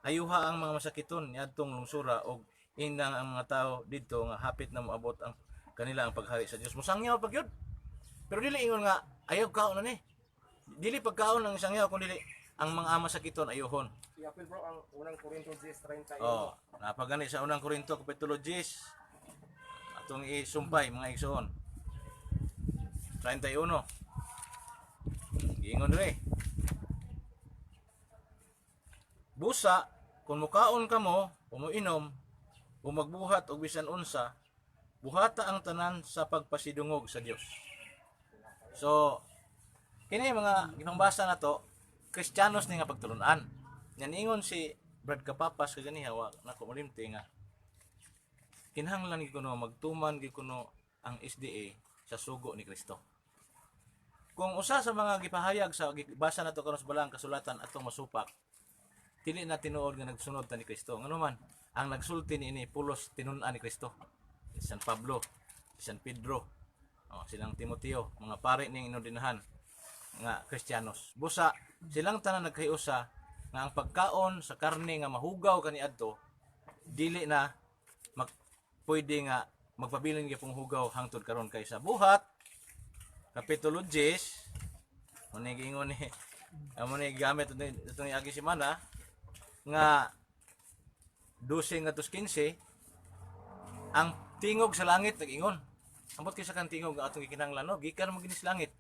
ayuha ang mga masakiton niadtong lungsura og indang ang mga tao didto nga hapit na moabot ang kanila ang paghari sa Dios. Musangyaw pagyud. Pero dili ingon nga ayaw kaon na ni. Dili pagkaon ang sangyaw kun dili ang mga masakiton ayohon. I-apil bro ang unang Korinto 10:31. Napagani sa unang Korinto kapitulo 10. atong isumpay mga igsoon. 31. Giingon re. Busa kung mukaon kamo, umuinom, o magbuhat og bisan unsa, buhata ang tanan sa pagpasidungog sa Dios. So, kini mga ginambasa na to, Kristiyanos ni nga pagtulunan. Yan ingon si Brad Kapapas kagani hawa nako malimti nga kinahanglan gyud kuno magtuman gyud kuno ang SDA sa sugo ni Kristo. Kung usa sa mga gipahayag sa gibasa nato karon sa balang kasulatan atong masupak, dili na tinuod nga nagsunod ta ni Kristo. Ngano man ang nagsulti niini pulos tinun-an ni Kristo. Si San Pablo, si San Pedro, silang Timoteo, mga pare ning inordinahan nga Kristiyanos. Busa silang tanan nagkayusa nga ang pagkaon sa karne nga mahugaw kaniadto dili na pwede nga magpabilin gyapong hugaw hangtod karon kay sa buhat kapitulo 10 mo giingon ni amo ni gamit itong agi semana nga 12 ngadto 15 ang tingog sa langit nag-ingon ambot kay sa kan tingog nga atong gikinahanglan no gikan mo ginis langit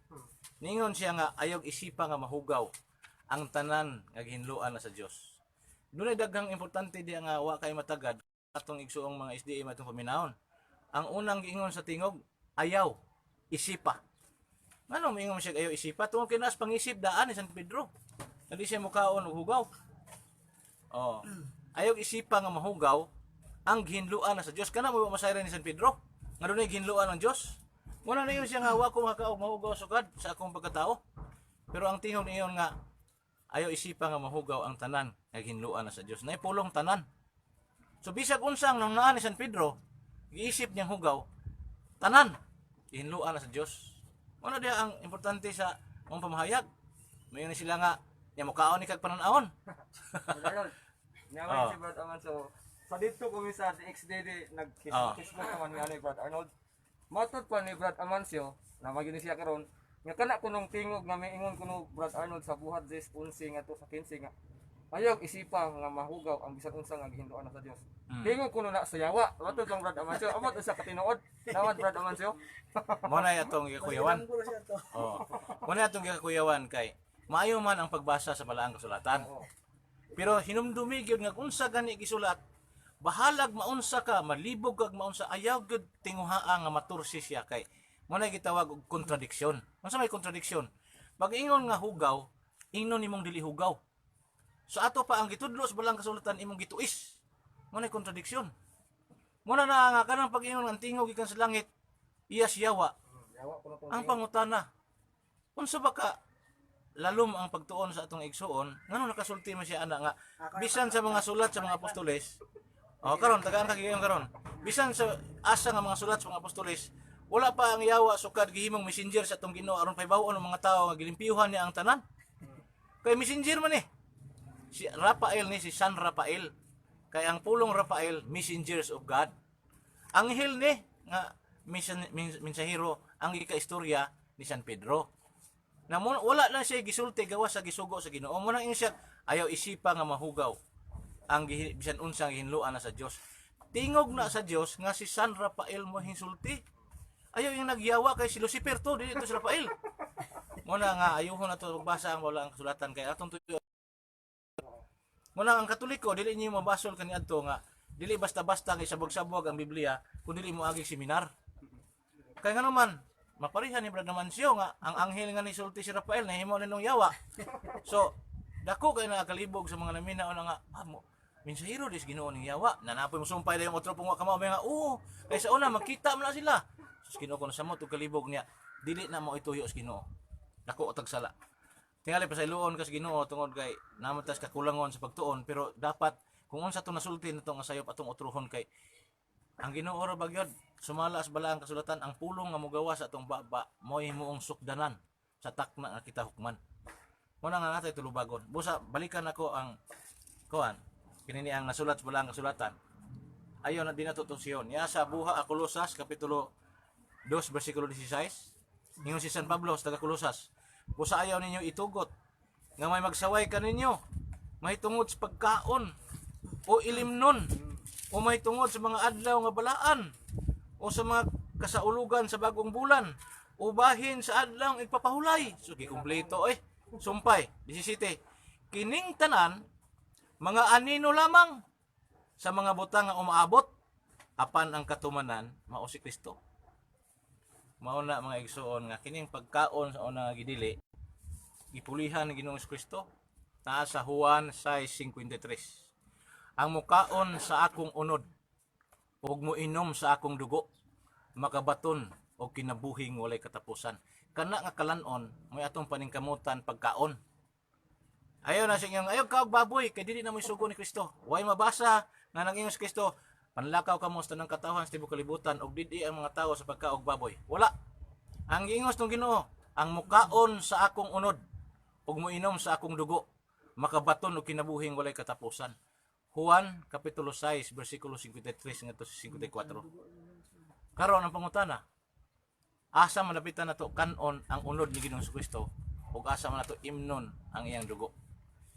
ningon siya nga ayog isipa nga mahugaw ang tanan nga gihinluan na sa Dios. Dunay daghang importante diya nga wa kay matagad atong igsuong mga SDA matong paminahon. Ang unang giingon sa tingog, ayaw isipa. Ngano moingon siya ayaw isipa tungod kay nas pangisip daan ni San Pedro. Dili siya mukaon og hugaw. Ayaw isipa nga mahugaw ang gihinluan na sa Dios. Kana mo masayran ni San Pedro? Nga dunay gihinluan ng Dios. Muna na yun siya nga wa ko makaog mahugaw sugad sa akong pagkatao. Pero ang tingog niyon nga ayaw isipa nga mahugaw ang tanan nga ginluan na sa Dios. Nay pulong tanan. So bisag unsang nang naa ni San Pedro, giisip niyang hugaw tanan ginluan na sa Dios. Ano dia ang importante sa mong pamahayag? Mayon sila nga nya mukaon ni kag panan-awon. Naman si Brad Aman so sa dito kami sa XDD nag-Facebook naman ni Brad Arnold. Matud pa ni Brad Amancio na magini siya karon nga kana kunong tingog nga miingon kuno Brad Arnold sa buhat 10:11 nga to sa 15 nga ayaw isipa nga mahugaw ang bisan unsa nga gihinduan na sa Dios. Tingog kuno na sa yawa. Matud lang Brad Amancio. Amot usa ka tinuod. Nawad Brad Amancio. Mo na atong gikuyawan. Mo na atong gikuyawan kay maayo man ang pagbasa sa balaang kasulatan. Pero hinumdumi gyud nga unsa gani gisulat bahalag maunsa ka malibog kag maunsa ayaw gyud tinguhaa nga matursi siya kay mo na gitawag og kontradiksyon. Unsa may kontradiksyon? Pag ingon nga hugaw, ingnon nimong dili hugaw. So ato pa ang gitudlo sa balang kasulatan imong gituis. Mo na kontradiksyon. Mo na nga kanang pag ingon ang tingog gikan sa langit, iya siyawa. Ang pangutana. Unsa ba ka lalom ang pagtuon sa atong igsuon? Ngano nakasulti man siya ana nga bisan sa mga sulat sa mga apostoles. Karon tagaan ka giyon karon. Bisan sa asa nga mga sulat sa mga apostoles, wala pa ang yawa sukad gihimong messenger sa atong Ginoo aron paybawon ng mga tawo nga gilimpiyuhan niya ang tanan. Kay messenger man si Rafael ni si San Rafael. Kay ang pulong Rafael messengers of God. Anghel ni nga mensahero ang gikaistorya ni San Pedro. Na wala na siya gisulti gawas sa gisugo sa Ginoo. Mo nang siya ayaw isipa nga mahugaw ang bisan unsa nga gihinluan na sa Dios. Tingog na sa Dios nga si San Rafael mo hinsulti. Ayaw yung nagyawa kay si Lucifer to, dili to si Rafael. Muna nga ayuhon na to magbasa ang wala ang kasulatan kay atong tuyo. Muna ang Katoliko dili niyo mabasol kaniadto nga dili basta-basta kay sabog-sabog ang Biblia kun dili mo agi seminar. Kay ngano man maparihan ni Brad Amancio nga ang anghel nga ni sulti si Rafael nahimo ninong yawa. So dako kay nakakalibog sa mga naminaw nga mensahero dis Ginoo ning yawa. Nanapoy mo sumpay dayon otro pong wa ka mao nga kay sa una makita mo na sila. Ginoo ko na sa mo ug kalibog niya dili na mo ituyo sa Ginoo dako otag sala tingali pa sa iluon ka sa Ginoo tungod kay namantas kakulangon sa pagtuon pero dapat kung unsa to nasulti nato nga sayop atong utrohon kay ang Ginoo ra bagyod sumala sa balaang kasulatan ang pulong nga mogawa sa atong baba moy himuong sukdanan sa takna nga kita hukman mo na nga natay tulubagon busa balikan ako ang kuan kinini ang nasulat sa balaang kasulatan ayon na dinatutusiyon ya sa buha Kolosas kapitulo 2 versikulo 16 ningon si San Pablo sa taga Kolosas busa ayaw ninyo itugot nga may magsaway ka ninyo may tungod sa pagkaon o ilimnon o may tungod sa mga adlaw nga balaan o sa mga kasaulugan sa bagong bulan o bahin sa adlang igpapahulay. So gikumpleto sumpay 17. Kining tanan mga anino lamang sa mga butang nga umaabot apan ang katumanan mao si Kristo. Mao na mga igsoon nga kining pagkaon sa una nga gidili gipulihan ni Ginoong Kristo naa sa Juan 6:53. Ang mukaon sa akong unod ug moinom sa akong dugo makabaton og kinabuhing walay katapusan. Kana nga kalanon may atong paningkamutan pagkaon. Ayaw na siya ayaw ka og baboy kay dili na mo sugo ni Kristo. Way mabasa nga nag-ingon si Kristo, panlakaw kamo sa tanang katawhan sa tibuok kalibutan og didi ang mga tawo sa pagkaog baboy. Wala. Ang giingos ng Ginoo, ang mukaon sa akong unod ug moinom sa akong dugo makabaton og kinabuhing walay katapusan. Juan kapitulo 6 bersikulo 53 ngadto sa 54. Karon ang pangutana, asa malapitan nato kanon ang unod ni Ginoong Kristo ug asa man nato imnon ang iyang dugo.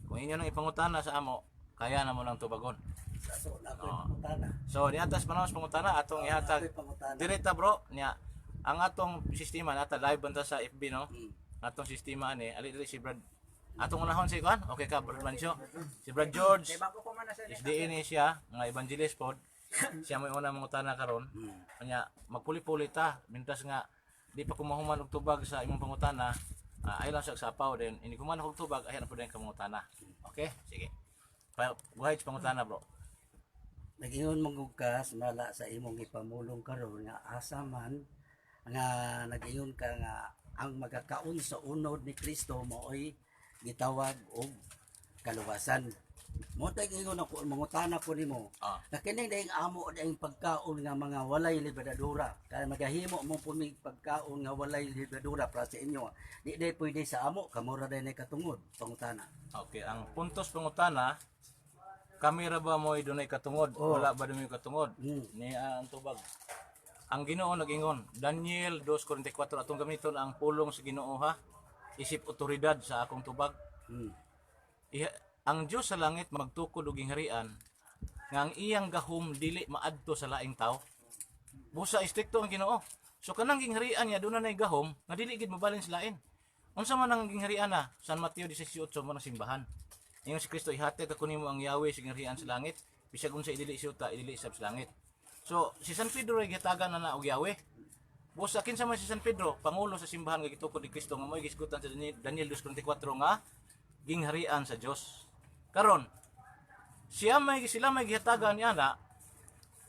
Kung inyo nang ipangutana sa amo, kaya na mo nang tubagon. So, niatas panahon sa pangutana atong ihatag direta bro niya ang atong sistema nata live banta sa FB no. Atong sistema ani ali si Brad atong unahon si kuan. Okay ka Brad Mancio. Si Brad George. SDA ni siya nga evangelist pod. Siya mo una mangutana karon. Kanya magpuli-puli ta mintas nga di pa kumahuman og tubag sa imong pangutana. Ay lang sa sapaw din ini kuman og tubag ayan po din ka mangutana. Okay? Sige. Buhay sa pangutana bro. Nag-ingon magugkas mala sa imong ipamulong karon nga asa man nga nag-ingon ka nga ang magakaon sa unod ni Kristo mo'y gitawag og kaluwasan. Mo tay ingon ako mangutana ko nimo. Na kining daing amo daing pagkaon nga mga walay libadura. Kaya magahimo mo pumig pagkaon nga walay libadura para sa inyo. Di day pwede sa amo kamura day nay katungod pangutana. Okay, ang puntos pangutana kamera ba mo dunay katungod? Wala ba dunay katungod? Ni ang tubag. Ang Ginoo nag-ingon, Daniel 2:44 atong gamiton ang pulong sa Ginoo ha. Isip otoridad sa akong tubag. Ang Dios sa langit magtukod og gingharian nga ang iyang gahom dili maadto sa laing tao. Busa istrikto ang Ginoo. So kanang gingharian niya dunay nay gahom nga dili gid mabalin sa lain. Unsa man ang gingharian na? San Mateo 18 man ang simbahan. Ingon si Kristo ihatag ako nimo ang Yahweh sa gingharian sa langit, bisag unsa idili siyuta idili sab sa langit. So si San Pedro ay gihatagan na og Yahweh. Busa kinsa man si San Pedro, pangulo sa simbahan nga gitukod ni Kristo nga mo'y gisgutan sa Daniel 2:44 nga gingharian sa Dios. Karon sila may gihatagan niya na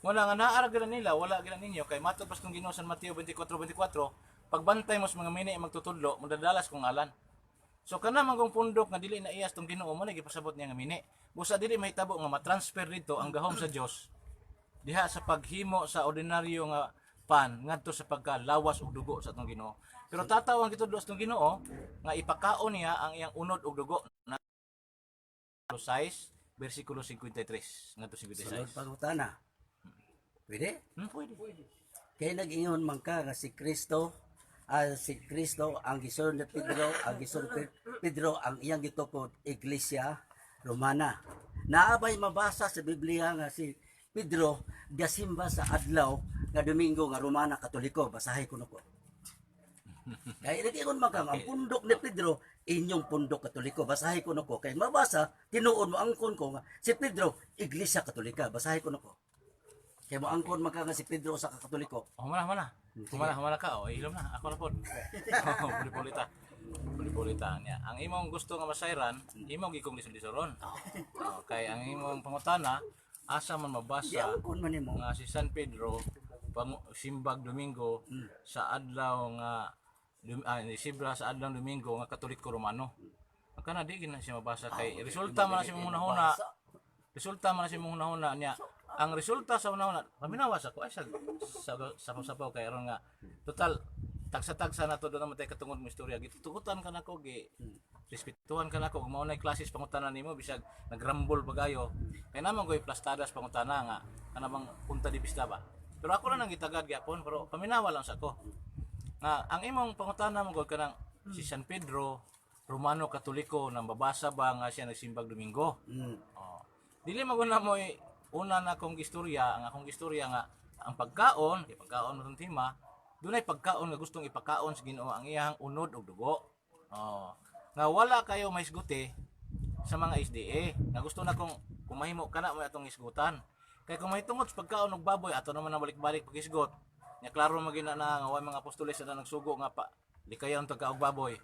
wala nga naara gyud nila, wala gyud ninyo kay matod pas kung Ginoo San Mateo 24:24, pagbantay mo sa mga mini magtutudlo, madadalas kong ngalan. So kana man kung pundok nga dili na iyas tong Ginoo mo na gipasabot niya nga mini. Busa dili mahitabo nga ma-transfer dito ang gahom sa Dios diha sa paghimo sa ordinaryo nga pan ngadto sa pagkalawas og dugo sa atong Ginoo. Pero tatawang gitudlo sa atong Ginoo nga ipakaon niya ang iyang unod og dugo na 6 bersikulo 53 ngadto 56. Sunod pangutana. Pwede? Pwede. Kay nag-ingon man ka nga si Kristo ang gisor ni Pedro, ang gisor Pedro ang iyang gitukod Iglesia Romana. Naabay mabasa sa Biblia nga si Pedro gasimba sa adlaw nga Domingo nga Romana Katoliko, basahay ko nako. Kay nag-ingon man ka ang pundok ni Pedro inyong pundok Katoliko, basahay ko nako. Kay mabasa tinuod mo angkon ko nga si Pedro Iglesia Katolika, basahay ko nako. Kay mo angkon man ka nga si Pedro sa Katoliko. Humana ka. Ilom na. Ako na po. Pulita niya. Ang imong gusto nga masayran, imong gikong lisod-lisoron. Kay ang imong pangutana, asa man Di mabasa angkon man nimo. nga si San Pedro simbag Domingo sa adlaw nga sibra sa adlaw Domingo nga Katoliko Romano. Kana di gina siya mabasa kay resulta man na siya mong hunahuna niya. Ang resulta sa una paminawas ako ay sa sapaw kay aron nga total tagsa-tagsa na to do naman tay katungod mo istorya gitutugutan ka nako gi respetuhan ka nako mao nay klases pangutanan nimo bisag nagrambol pagayo kay naman koy plastadas pangutana nga kana bang punta di pista ba pero ako lang nang gitagad gyapon pero paminawa lang sa ko nga ang imong pangutana mo gud kanang si San Pedro Romano Katoliko nang babasa ba nga siya nagsimbag Domingo dili maguna mo una na akong istorya, ang akong istorya nga ang pagkaon, kay pagkaon matong tema, dunay pagkaon nga gustong ipakaon sa Ginoo ang iyang unod ug dugo. Oh. Nga wala kayo maisguti sa mga SDA nga gusto na kung mahimo kana mo atong isgutan. Kay kung mahitungod sa pagkaon og baboy ato naman na balik-balik pagisgot. Nya klaro magina na nga way mga apostoles na nagsugo nga pa likayon tagka og baboy.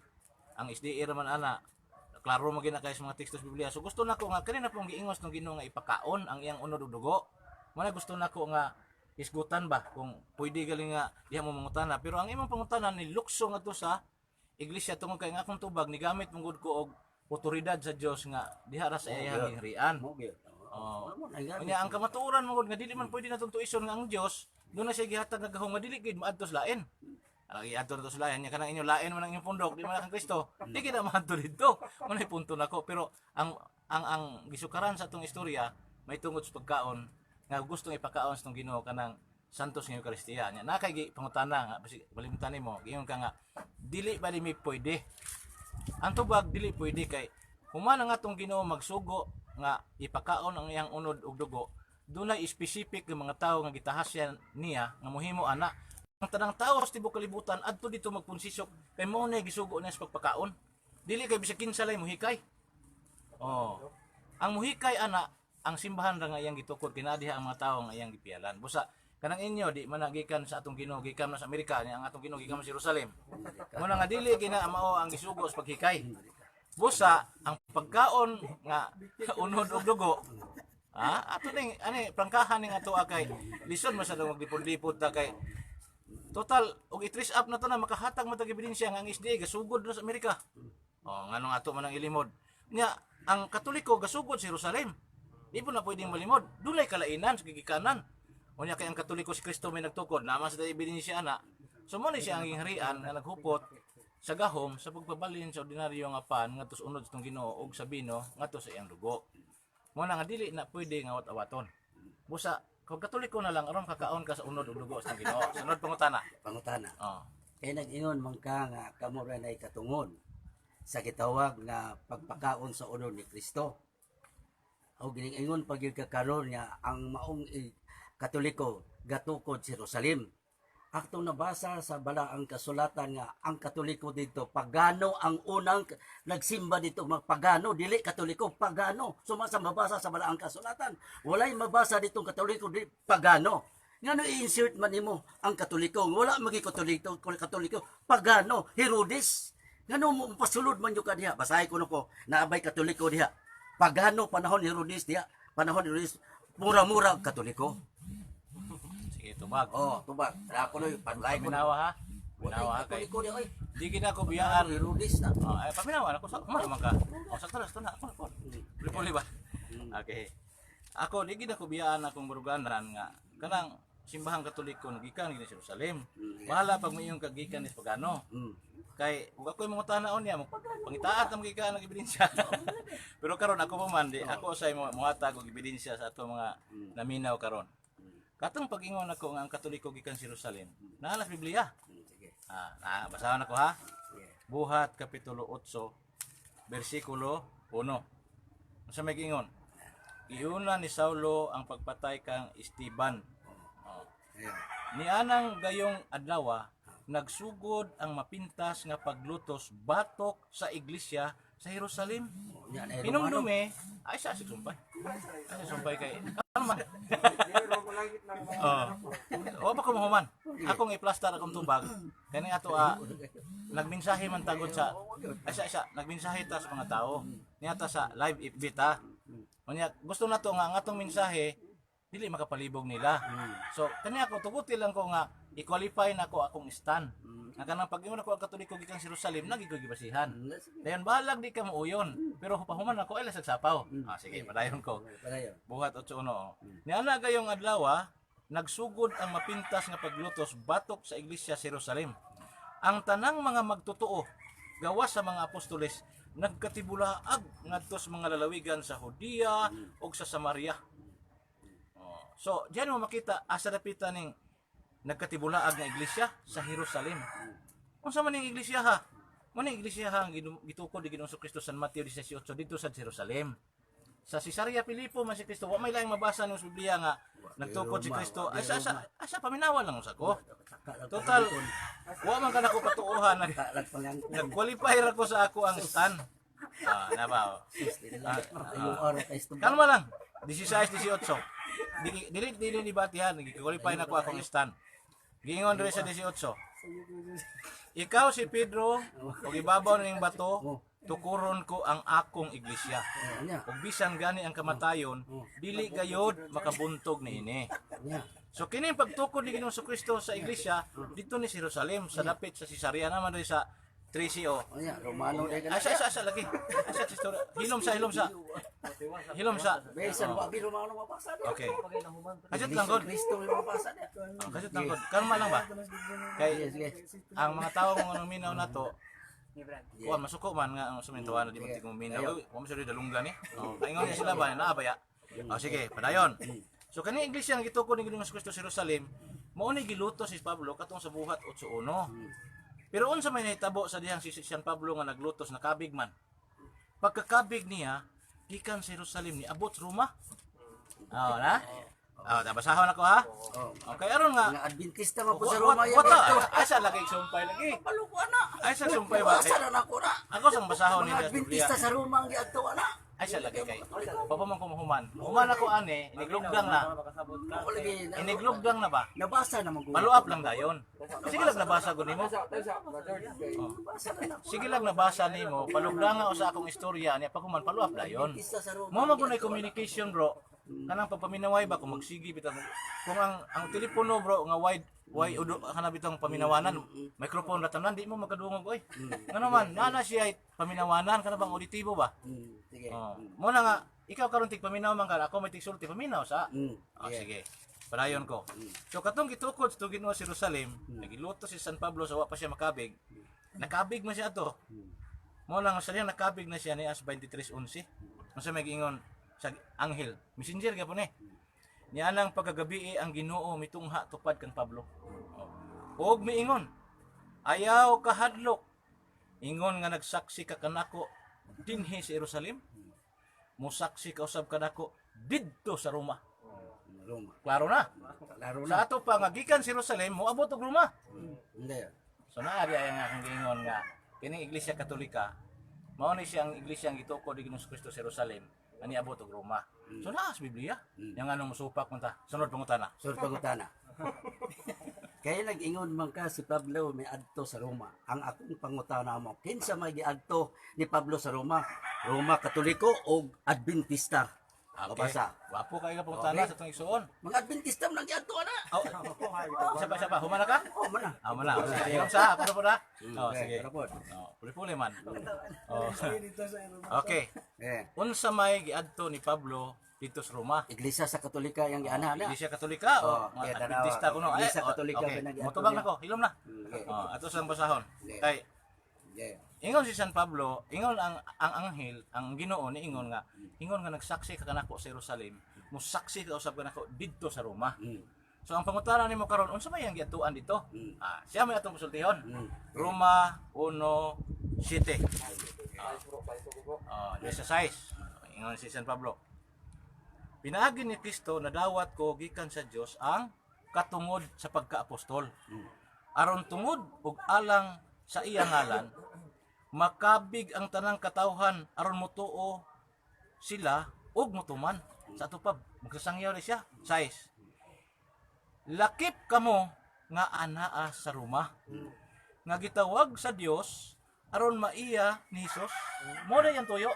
Ang SDA raman ana klaro magina kay sa mga tekstos Biblia. So gusto nako nga kanina pong giingos ng Ginoo nga ipakaon ang iyang unod ug dugo. Muna gusto nako nga isgutan ba kung pwede galing nga diha mo mangutana, pero ang imong pangutanan ni lukso nga to sa iglesia tungod kay nga akong tubag ni gamit mong ko og otoridad sa Dios nga diha ra sa iyang hingrian. Mo gyud. Oh. Unya ang kamatuoran mo nga dili man pwede natong tuison nga ang Dios, doon na siya gihatag nga gahom nga dili gid maadto sa lain. Ang iadto na to sa lain, nya kanang inyo lain man ang inyong pundok, di man kang Kristo. Di kita maadto dito. Unay punto nako, pero ang gisukaran sa atong istorya may tungod sa pagkaon nga gustong ipakaon sa tong Ginoo kanang santos nga Eucharistia. Nya na kay pangutana nga basig balimutan nimo, ingon ka nga dili ba mi pwede. Ang tubag dili pwede kay human nga atong Ginoo magsugo nga ipakaon ang iyang unod ug dugo. Dunay specific nga mga tawo nga gitahasyan niya nga mohimo ana. Ang tanang tawo sa tibok kalibutan adto dito magpunsisok kay mao na gisugo niya sa pagpakaon. Dili kay bisag kinsa lay muhikay. Oh. Ang muhikay ana ang simbahan ra nga iyang gitukod kinadiha ang mga tawo nga iyang gipialan. Busa kanang inyo di man nagikan sa atong Ginoo gikan na sa Amerika niya ang atong Ginoo gikan sa Jerusalem. Muna nga dili gina mao ang gisugo sa paghikay. Busa ang pagkaon nga unod og dugo. Ato ning ani prangkahan ning ato kay lison man sa maglipod-lipod ta kay total og i-trace up na to na makahatag mo tag ebidensya nga ang SDA gasugod na sa Amerika. Oh, nganong ato man ang ilimod. Nya ang Katoliko gasugod sa Jerusalem. Di po na pwedeng malimod. Dunay kalainan sa gigikanan. Unya kay ang Katoliko si Kristo may nagtukod naman sa ebidensya ana. So mo ni siya ang gingharian nga naghupot sa gahom sa pagpabalin sa ordinaryo nga pan ngadto sa unod sa tong Ginoo ug sa bino ngadto sa iyang dugo. Mo na nga dili na pwede nga awat-awaton. Busa kung Katoliko na lang aron kakaon ka sa unod ug dugo sa Ginoo. Sunod pangutana. Pangutana. Oh. Kay nag-ingon man ka nga kamo ra nay katungod sa gitawag nga pagpakaon sa unod ni Kristo. O giningon pag yung kakaroon nga ang maong Katoliko gatukod sa Jerusalem. Aktong nabasa sa balaang kasulatan nga ang Katoliko dito pagano ang unang nagsimba dito magpagano dili Katoliko pagano. Sumasa mabasa sa balaang kasulatan. Walay mabasa ditong Katoliko di pagano. Ngano i-insert man nimo ang Katoliko? Wala magi Katoliko pagano Herodes. Ngano mo pasulod man yo kadiha? Basahi ko nako naabay Katoliko diha. Pagano panahon ni Herodes diha. Panahon ni Herodes mura-mura Katoliko. Sige, tubag. Oh, tubag. Ako no panlay ko. Paminawa ha. Paminawa ha kay. Katoliko diha oy. Di kita ko biyaan. Herodes na. Oh, ay paminawa ako sa man ka. Oh, sakto na ako. Puli ba? Okay. Ako di gid ako biyaan akong baruganan nga kanang simbahang Katoliko nagikan gid sa Jerusalem. Bahala pag mayong kagikan is pagano. Kay ug ako imong tanaon niya pangitaat ang gikan ng ebidensya. Pero karon ako pa man di ako say mohatag og ebidensya sa ato mga naminaw karon. Katong pag-ingon ako nga ang Katoliko gikan sa Jerusalem. Naa sa Biblia. Sige. Basahan ako ha. Buhat kapitulo 8 bersikulo 1. Sa may giingon. Iuna ni Saulo ang pagpatay kang Esteban. Nianang gayong adlaw nagsugod ang mapintas nga paglutos batok sa iglesia sa Jerusalem. Hinumdume ay sa sumpay. Ay sumpay kay kalma. O ba ko mahuman? Akong i-plaster akong tubag. Kani ato nagmensahe man tagod sa isa nagmensahe ta sa mga tao. Niata sa live FB ta. Unya gusto nato nga ang atong mensahe dili makapalibog nila. So kani ako tuguti lang ko nga i-qualify na ko akong stand. Ang kanang pag-ingon ako ang Katoliko gikan sa Jerusalem nagi ko gibasihan. Dayon balag di ka mauyon, pero hupahuman ako ay lasag sapaw. Sige, padayon ko. Buhat 8:1. Niana gayong adlaw nagsugod ang mapintas nga paglutos batok sa iglesia sa Jerusalem. Ang tanang mga magtotoo gawas sa mga apostoles nagkatibulaag ngadto sa mga lalawigan sa Judea ug sa Samaria. So, diyan mo makita asa dapitan ning nagkatibulaag nga iglesia sa Jerusalem. Unsa man ning iglesia ha? Mo ning iglesia ha ang gitukod ni Ginoong Kristo San Mateo 18 dito sa Jerusalem. sa Cesarea Filipo man si Kristo. Wa may laing mabasa ng Biblia nga nagtukod si Kristo. Asa paminawan lang sa ko. Total, wa man ka nako katuohan nag-qualify ra ko sa ako ang stand. Na ba? Kalma lang. 16, 18. Dili ni batihan, nag-qualify na ko akong stand. Giingon diri sa 18. Ikaw si Pedro, ug ibabaw ning bato, tukuron ko ang akong iglesia. Ug bisan gani ang kamatayon, dili gayod makabuntog niini. So kini pagtukod ni Ginoong Kristo sa iglesia dito ni Jerusalem sa dapit sa Cesarea naman diri sa 3CO. Romano Asa lagi. Hilom sa. Besan wa bi Romano mabasa dia. Okay. Kasut lang god. Kristo yung mabasa dia. Kasut lang god. Kalma lang ba? Kay ang mga tawo mo nang minaw nato. Kuan masuko man nga ang sumintuan di man tingong minaw. Wa mo sila dalunggan ni. Paingon niya sila ba na abaya. Sige, padayon. So kani iglesia nga gitukod ni Ginoong Kristo sa Jerusalem, mao ni giluto si Pablo katong sa buhat 8:1. Pero unsa may nahitabo sa dihang si San Pablo nga naglutos na kabig man. Pagkakabig niya, gikan sa Jerusalem ni abot sa Roma. Na? Tabasahon ako ha. Okay, aron nga Nga Adventista man po sa Roma yan. asa lagi sumpay lagi. Paluko ana. Ay sa sumpay ba? Basa na nako na. Ako sang basahon ni Mga Adventista sa Roma ang giadto ana. Ay sa lagi kay. Papa man ko mahuman. Human ako ani, iniglugdang na. Ako lagi Iniglugdang na ba? nabasa naman ko. Follow up lang dayon. Sige lang nabasa ko nimo. Nabasa na nako. Sige lang nabasa nimo, palugdanga o sa akong istorya niya pa kuman follow up dayon. Adventista sa Roma. Mo magunay communication bro. Kanang pagpaminaway ba kung magsigi bitaw kung ang telepono bro nga wide udo kana bitong paminawanan microphone ratanan di mo makadungog oy. Ngano man nana siya paminawanan kana bang auditibo ba? Sige. Mo na nga ikaw karon tig paminaw man ka ako may tig sulti paminaw sa. Yeah. Sige. Padayon ko. So katong gitukod sa Ginoo sa Jerusalem, nagiluto si San Pablo sa wa pa siya makabig. Nakabig man siya ato. Mo lang sa niya nakabig na siya ni as 23:11. Unsa may giingon sa anghel, messenger gyapon niya lang pagkagabi ang Ginoo mitungha tupad kang Pablo. Og miingon, ayaw kahadlok. Ingon nga nagsaksi ka kanako dinhi sa Jerusalem. Musaksi ka usab kanako didto sa Roma. Roma. Klaro na. Laro Sa na. ato pa nga gikan sa Jerusalem moabot og Roma. Hindi. So naari ay nga akong giingon nga kining Iglesia Katolika mao ni siyang iglesia ang gitukod ni Ginoong Kristo sa Jerusalem ani abot og Roma. So naa sa Biblia. Yang anong musupak man ta. Sunod pangutana. Sur pagutana. Kaya nag-ingon man ka si Pablo may adto sa Roma. Ang akong pangutana mo, kinsa may giadto ni Pablo sa Roma? Roma Katoliko o Adventista? Mabasa. Wapo kay ka pangutana sa tong igsuon. Mga Adventista man ang giadto ana. Sapa humana ka? Oh, mana. Mana. Sige, sa para po na. Sige. Karapod. Puli-puli man. Okay. Unsa may giadto ni Pablo dito sa Roma? Iglesia sa Katolika yang giana na. Iglesia Katolika o kaya Adventista kuno. Iglesia Katolika okay. pinag-ato Motubang niya. nako, hilom na. Ato sang basahon. Kay ingon si San Pablo, ingon ang anghel, ang Ginoo ni ingon nga nagsaksi ka kanako sa Jerusalem, musaksi ka usab kanako didto sa Roma. So ang pangutana nimo karon unsa may ang giatuan dito? Siya may atong pasultihon. Roma 1:7. 16. Ingon si San Pablo. Pinaagi ni Kristo na dawat ko gikan sa Dios ang katungod sa pagkaapostol. Aron tungod ug alang sa iyang ngalan, makabig ang tanang katawhan aron motuo sila ug motuman. Sa ato pa magsasangyaw ni siya. 6. Lakip kamo nga anaa sa Roma. Nga gitawag sa Dios aron maiya ni Hesus. Mo na yan tuyo.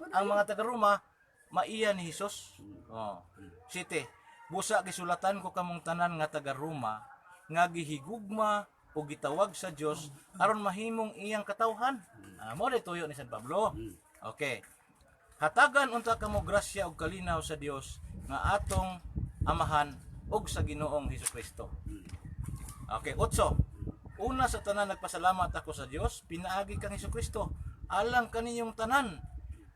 Ang mga taga Roma maiya ni Hesus. 7. Busa gisulatan ko kamong tanan nga taga Roma nga gihigugma o gitawag sa Dios aron mahimong iyang katawhan. Mo na tuyo ni San Pablo. Okay. Hatagan unta kamo grasya ug kalinaw sa Dios nga atong amahan ug sa Ginoong Hesukristo. Okay, 8. Una sa tanan nagpasalamat ako sa Dios, pinaagi kang Hesukristo, alang kaninyong tanan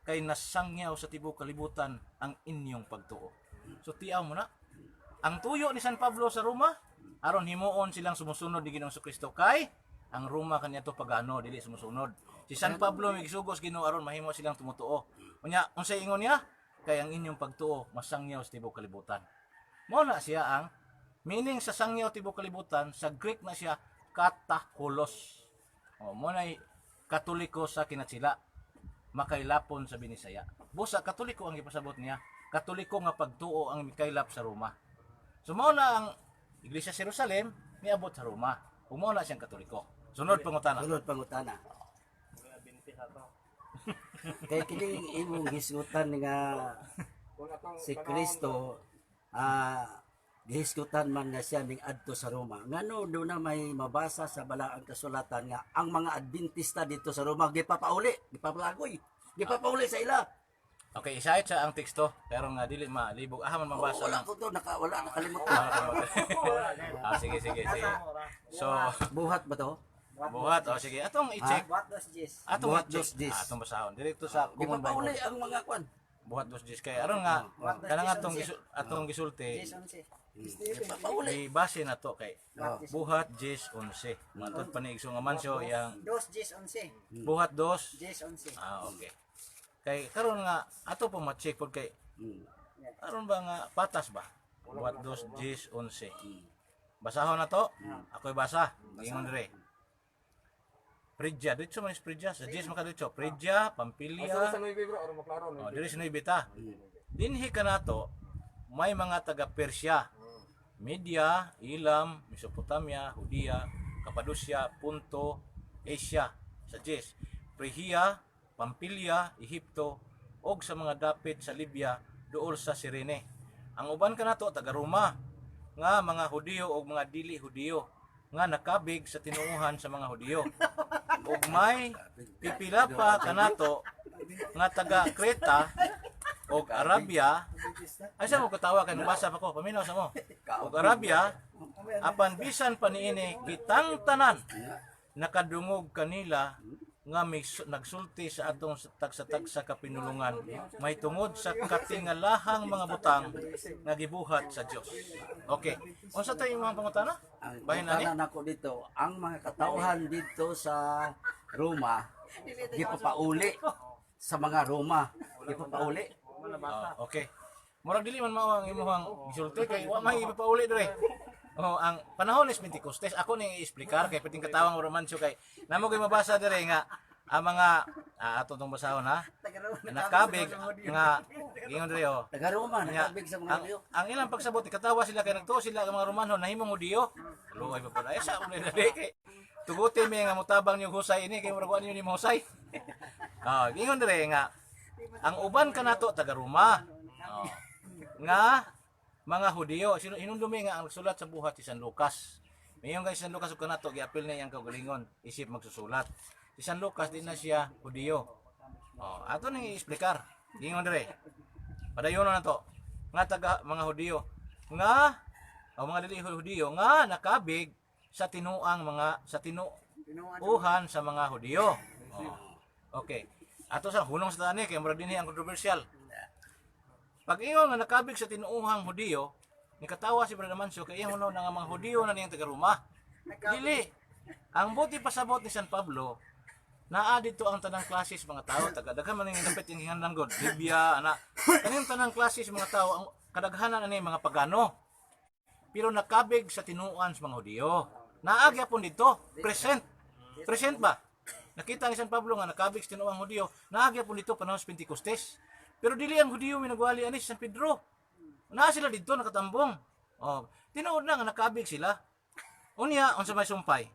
kay nasangyaw sa tibuok kalibutan ang inyong pagtuo. So tiaw mo na. Ang tuyo ni San Pablo sa Roma, aron himuon silang sumusunod ni Ginoong Hesukristo kay ang Roma kaniya to pagano dili sumusunod. Si San Pablo migisugos Ginoo aron mahimo silang tumutuo. Unya unsay ingon niya? kay ang inyong pagtuo masangyaw sa tibuok kalibutan. Mao na siya ang meaning sa sangyaw tibuok kalibutan, sa Greek na siya kataholos. Mo na Katoliko sa kinatsila, makailapon sa Binisaya. Busa Katoliko ang ipasabot niya, Katoliko nga pagtuo ang mikailap sa Roma. So mao na ang Iglesia sa Jerusalem niabot sa Roma. Ug mao na siyang Katoliko. Sunod pangutana. Sulod pangutana. Kay kining imong hisgutan nga Kung atong si panahon Kristo gihisgutan man nga siya ning adto sa Roma. Ngano do na may mabasa sa balaang kasulatan nga ang mga Adventista dito sa Roma gipapalagoy sa ila. Okay, isayot sa ang teksto pero nga dili malibog man mabasa Wala lang. ko to wala nakalimutan. Sige. So, Buhat ba to? buhat sige. Atong i-check. What does this? Atong Buhat i-check. dos dis. Atong basahon. Direkto sa Common Gipapauli Bible. ang mga kwan. Buhat dos dis kay aron nga kanang atong gisulti This 11. Gipapauli. di base na to kay Oh. buhat 10:11. Matod pa ni Igso nga mansyo yang Dos this 11. buhat 2. This 11. Okay. Kay karon nga ato po ma-check pod kay aron ba nga patas ba? Buhat 2:10:11. Basahon na to. Ako'y basa. Ingon dire. Pridya, dito man is Pridya. Sa 10 makadito. Pridya, sa Pampilya. 9 bro, aron maklaro no. Diri sa Nuibita. Dinhi kanato may mga taga Persia, Media, Elam, Mesopotamia, Judea, Cappadocia, Punto, Asia sa 10. Phrygia, Pampilya, Ehipto, og sa mga dapit sa Libya duol sa Cirene. Ang uban kanato taga Roma nga mga Hudiyo og mga dili Hudiyo nga nakabig sa tinuuhan sa mga Hudiyo. Ug may pipila pa kanato nga taga Creta og Arabia. Ay sa mo katawa kay nabasa pa ko, paminaw sa mo. Og Arabia apan bisan pa niini kitang tanan nakadungog kanila nga may nagsulti sa atong tagsa kapinulungan may tungod sa katingalahang mga butang nga gibuhat sa Dios. Okay. Unsa to yung mga pangutana? Ang Bahin ani? pangutanan ako dito, ang mga katauhan dito sa Roma gipapauli sa mga Roma. Gipapauli. Okay. Murag dili man mao ang imong gisulti kay wa may ipauli dire. Ang panahon is Pentecostes. Ako ning i-explicar kay piting katawang romansyo kay namo gyud mabasa dire nga ang mga ato tong basahon ha. Nakabig nga ingon dire Taga Roma Nya, nakabig sa mga Diyo. ang ilang pagsabot katawa sila kay nagtuo sila ang mga Romano nahimong Hudiyo. Luoy pa pala sa ulit dali kay tuguti mi nga mutabang yung husay ini kay murag ano ni husay. Ingon dire nga ang uban kanato taga Roma. Nga mga Hudiyo, hinumdumi nga ang nagsulat sa buhat si San Lucas. Mayon kay San Lucas ug kanato giapil na iyang kaugalingon isip magsusulat. Si San Lucas din na siya Hudiyo. Ato nang i-explicar. Ingon dire. Padayon na to. Nga taga mga Hudiyo nga o mga dili Hudiyo nga nakabig sa tinuang mga sa tinuuhan sa mga Hudiyo. Okay. Ato sa hunong sa tani kay murag dinhi ang kontrobersyal. Pag ingon nga nakabig sa tinuuhang Hudiyo, ni katawa si Brother Manso kay ingon na nga mga Hudiyo na niyang taga Roma. Dili. Ang buti pasabot ni San Pablo naa dito ang tanang klases mga tao taga daghan man ning dapit ing hinganlan god Libya ana kaning tanang klases mga tao ang kadaghanan ani mga pagano pero nakabig sa tinuuan sa mga Hudiyo naagya pon dito present ba nakita ni San Pablo nga nakabig sa tinuuang Hudiyo naagya pon dito panahon sa Pentecostes pero dili ang Hudiyo minagwali ani sa San Pedro naa sila dito nakatambong tinuod na nga nakabig sila unya unsa may sumpay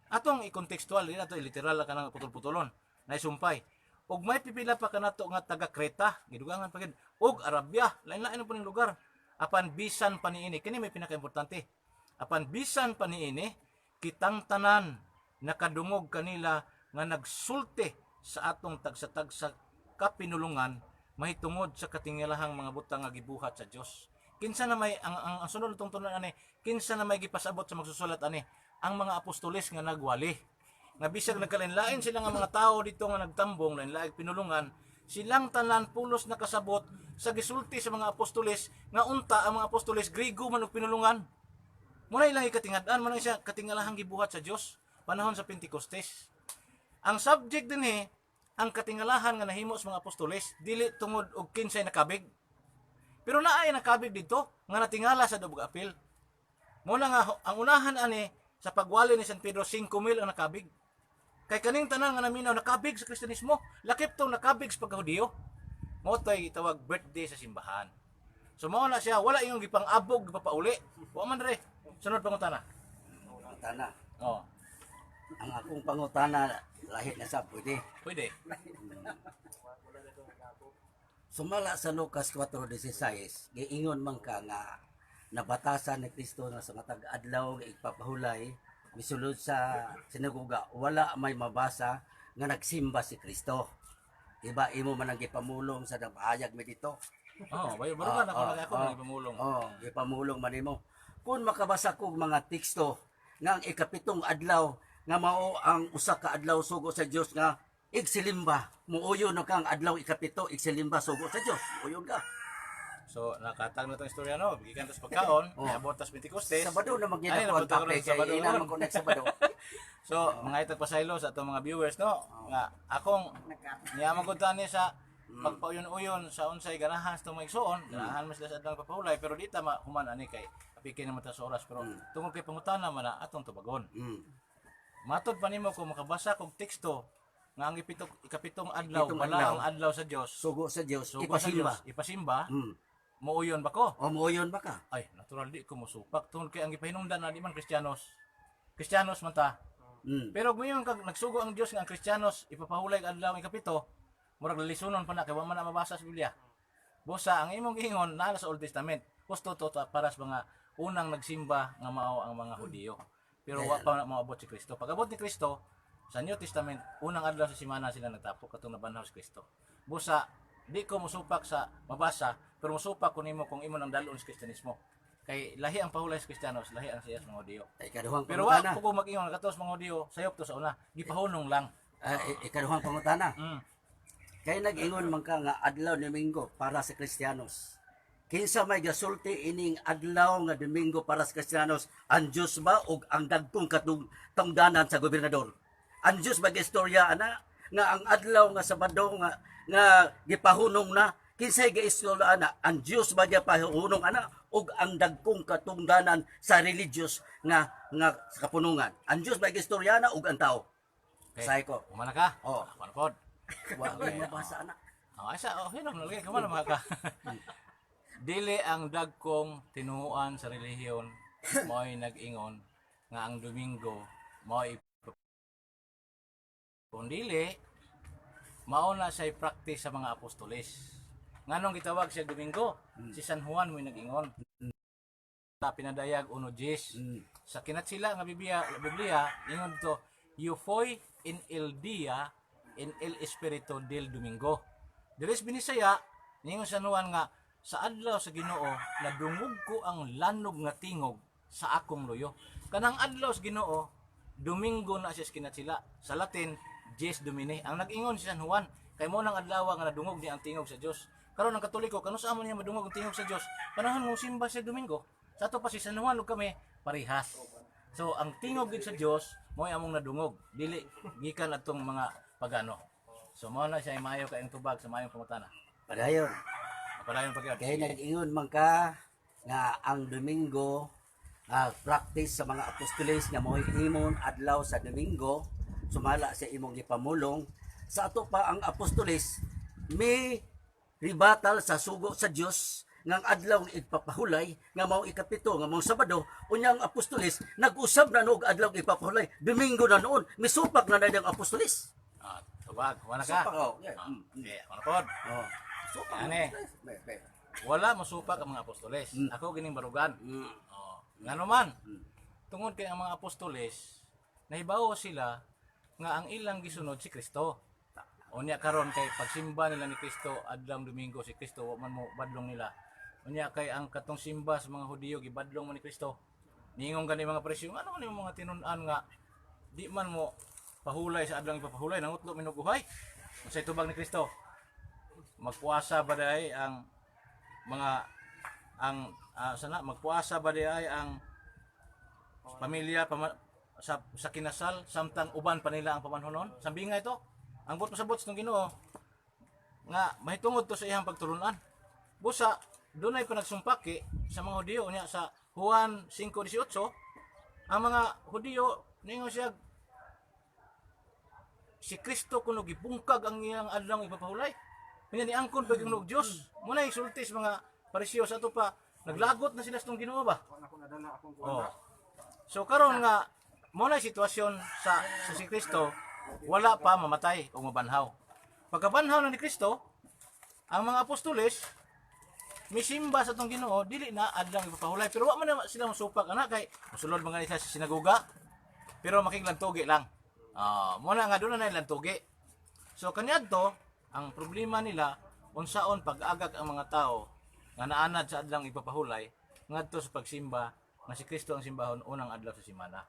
atong i-contextual din ato literal ka nang putol-putulon na isumpay ug may pipila pa kanato nga taga Creta gidugangan pa gid ug Arabia lain-lain po ning lugar apan bisan pa niini kini may pinakaimportante apan bisan pa niini kitang tanan nakadungog kanila nga nagsulti sa atong tagsa-tagsa kapinulungan mahitungod sa katingalahang mga butang nga gibuhat sa Dios kinsa na may ang sunod tong tunan ani kinsa na may gipasabot sa magsusulat ani ang mga apostoles nga nagwali nga bisag nagkalain-lain sila nga mga tao dito nga nagtambong lain-laing pinulungan silang tanan pulos nakasabot sa gisulti sa mga apostoles nga unta ang mga apostoles Griego man og pinulungan muna ilang ikatingad-an man siya katingalahang gibuhat sa Dios panahon sa Pentecostes ang subject dinhi ang katingalahan nga nahimo sa mga apostoles dili tungod og kinsay nakabig. Pero naay nakabig dito nga natingala sa dubog apil. Mo na nga ang unahan ani sa pagwali ni San Pedro 5,000 ang nakabig. Kay kaning tanan nga naminaw nakabig sa Kristiyanismo, lakip tong nakabig sa pagkahudiyo. Mo toy tawag birthday sa simbahan. So mao na siya, wala yung gipang-abog gipapauli. Wa man re. Sunod pangutana. Pangutana. Oh, Ang akong pangutana lahi na sa pwede. pwede. Sumala sa Lucas 4:16, giingon man ka nga nabatasan ni Kristo na sa matag adlaw nga ipapahulay misulod sa sinagoga wala may mabasa nga nagsimba si Kristo. Diba imo man ang gipamulong sa nabahayag mi dito. Oh, barugan ako ako nagpamulong. Gipamulong man nimo. Kung makabasa kog mga teksto nga ang ikapitong adlaw nga mao ang usa ka adlaw sugo sa Dios nga igsilimba, muuyon na kang adlaw ikapito, igsilimba sugo sa Dios. Muuyon ka. So nakatag na tong istorya no, gikan tas pagkaon, niabot tas Pentecostes. Sabado na Ay, magina ko ang napunta ko rin topic sa Sabado kay ina ron. man ko next Sabado. So, mga itag pasaylo sa atong mga viewers no, nga akong niyaman ko tani sa pagpauyon-uyon sa unsay ganahan sa itong mga igsoon, ganahan mas sa adlang papahulay, pero di ta human ani kay apikin naman ta sa oras, pero tungod kay pangutana man na atong tubagon. Matod pa nimo kung makabasa kog teksto nga ang ikapitong adlaw Ikapitong wala adlaw. ang adlaw sa Dios. Sugo sa Dios, Sugo sa ipasimba. Dios, ipasimba. Mm. Muuyon ba ko? O muuyon ba ka? Ay, natural di ko musupak tungod kay ang gipahinungdan na di man Kristiyanos. Kristiyanos man ta. Pero ngayon kag nagsugo ang Dios nga ang Kristiyanos ipapahulay ang adlaw ikapito, murag lilisunon pa na kay wa man na mabasa sa Biblia. Busa ang imong giingon naa sa Old Testament. Gusto to para sa mga unang nagsimba nga mao ang mga Hudiyo. Pero wa pa maabot si Kristo. Pag abot ni Kristo sa New Testament, unang adlaw sa semana sila nagtapok katong nabanhaw si Kristo. Busa di ko musupak sa mabasa, pero musupak ko nimo kung imo nang dalon sa Kristiyanismo. Kay lahi ang pahulay sa Kristiyanos, lahi ang siya sa mga Hudiyo. Ikaduhang Pero wa pangutana. ko mag-ingon katos mga Hudiyo, sayop to sa una, gipahunong lang. Ikaduhang pangutana. Mm. Kay nag-ingon man ka nga adlaw ni Domingo para sa Kristiyanos. Kinsa may gasulti ining adlaw nga Domingo para sa Kristiyanos, ang Dios ba ug ang dagkong katungdanan sa gobernador? Ang Dios ba istorya ana nga ang adlaw nga Sabado nga gipahunong na kinsay giistorya ana? Ang Dios ba gipahunong ana ug ang dagkong katungdanan sa religious nga sa kapunungan? Ang Dios ba istorya ana ug ang tao? Say ko. Umana ka? Oh. Manapod. Wa ko mabasa ana. Asa, hinom nalagay ka man ka. Dili ang dagkong tinuuan sa relihiyon mo'y nag-ingon nga ang Domingo mo'y kung dili mauna siya'y practice sa mga apostoles. Nganong gitawag siya Domingo? Si San Juan mo'y nag-ingon. Pinadayag 1:10. Sa kinatsila nga Biblia ingon to, "Euphoi in el dia in el espiritu del Domingo." Dires binisaya ningon San Juan nga sa adlaw sa Ginoo nadungog ko ang lanog nga tingog sa akong luyo. Kanang adlaw sa Ginoo Domingo na siya kinatsila. Sa Latin, Dies Domini. Ang nag-ingon si San Juan kay mo nang adlaw nga nadungog niya ang tingog sa Dios. Karon ang Katoliko kano sa amon niya madungog ang tingog sa Dios? Panahon mo simba sa Domingo. Sa ato pa si San Juan ug kami parehas. So ang tingog gid sa Dios mo'y among nadungog. Dili gikan atong mga pagano. So mo na siya maayo kay ang tubag sa maayong pangutana. Padayon. Padayon pagyan. Kaya nag-ingon man ka nga ang Domingo practice sa mga apostoles nga mo'y imon adlaw sa Domingo sumala sa imong gipamulong sa ato pa ang apostoles may ribatal sa sugo sa Dios nga ang adlaw nga ipapahulay nga mao ikapito nga mao Sabado unyang apostoles nag-usab na og adlaw nga ipapahulay Domingo na noon misupak na ang apostoles. Tubag, wala ka. Supak, oh. Okay, manapod. Oh. Supak. Ane. Wala masupak ang mga apostoles. Ako gining barugan. Ngano man. Tungod kay ang mga apostoles nahibawo sila nga ang ilang gisunod si Kristo. Unya karon kay pagsimba nila ni Kristo adlaw Domingo si Kristo wa man mo badlong nila. Unya kay ang katong simba sa mga Hudiyo gibadlong man ni Kristo. Ningon gani mga presyo, ano man yung mga tinun-an nga di man mo pahulay sa adlaw ipapahulay nangutlo minuguhay. Unsay tubag ni Kristo? Magpuasa ba day ang mga sana magpuasa ba day ang pamilya sa kinasal samtang uban pa nila ang pamanhonon? Sambinga ito. Ang buot pasabot sa Ginoo nga mahitungod to sa iyang pagtulunan. Busa dunay panagsumpaki sa mga Hudiyo niya sa Juan 5:18, ang mga Hudiyo ningon siya si Kristo kuno gibungkag ang iyang adlaw ipapahulay. Kanya ni angkon paging og Dios. Muna isulti sa mga Pariseo sa ato pa naglagot na sila sa Ginoo ba? Oh. So karon nga muna sitwasyon sa si Kristo wala pa mamatay o mabanhaw. Pagkabanhaw na ni Kristo, ang mga apostoles misimba sa tong Ginoo dili na adlaw ipapahulay pero wa man na sila musupak ana kay mosulod mga sa sinagoga pero makiglantugi lang. Muna nga doon na lantugi. So kaniadto ang problema nila unsaon pag-agak ang mga tao nga naanad sa adlaw ipapahulay ngadto sa pagsimba nga si Kristo ang simbahon unang adlaw sa semana.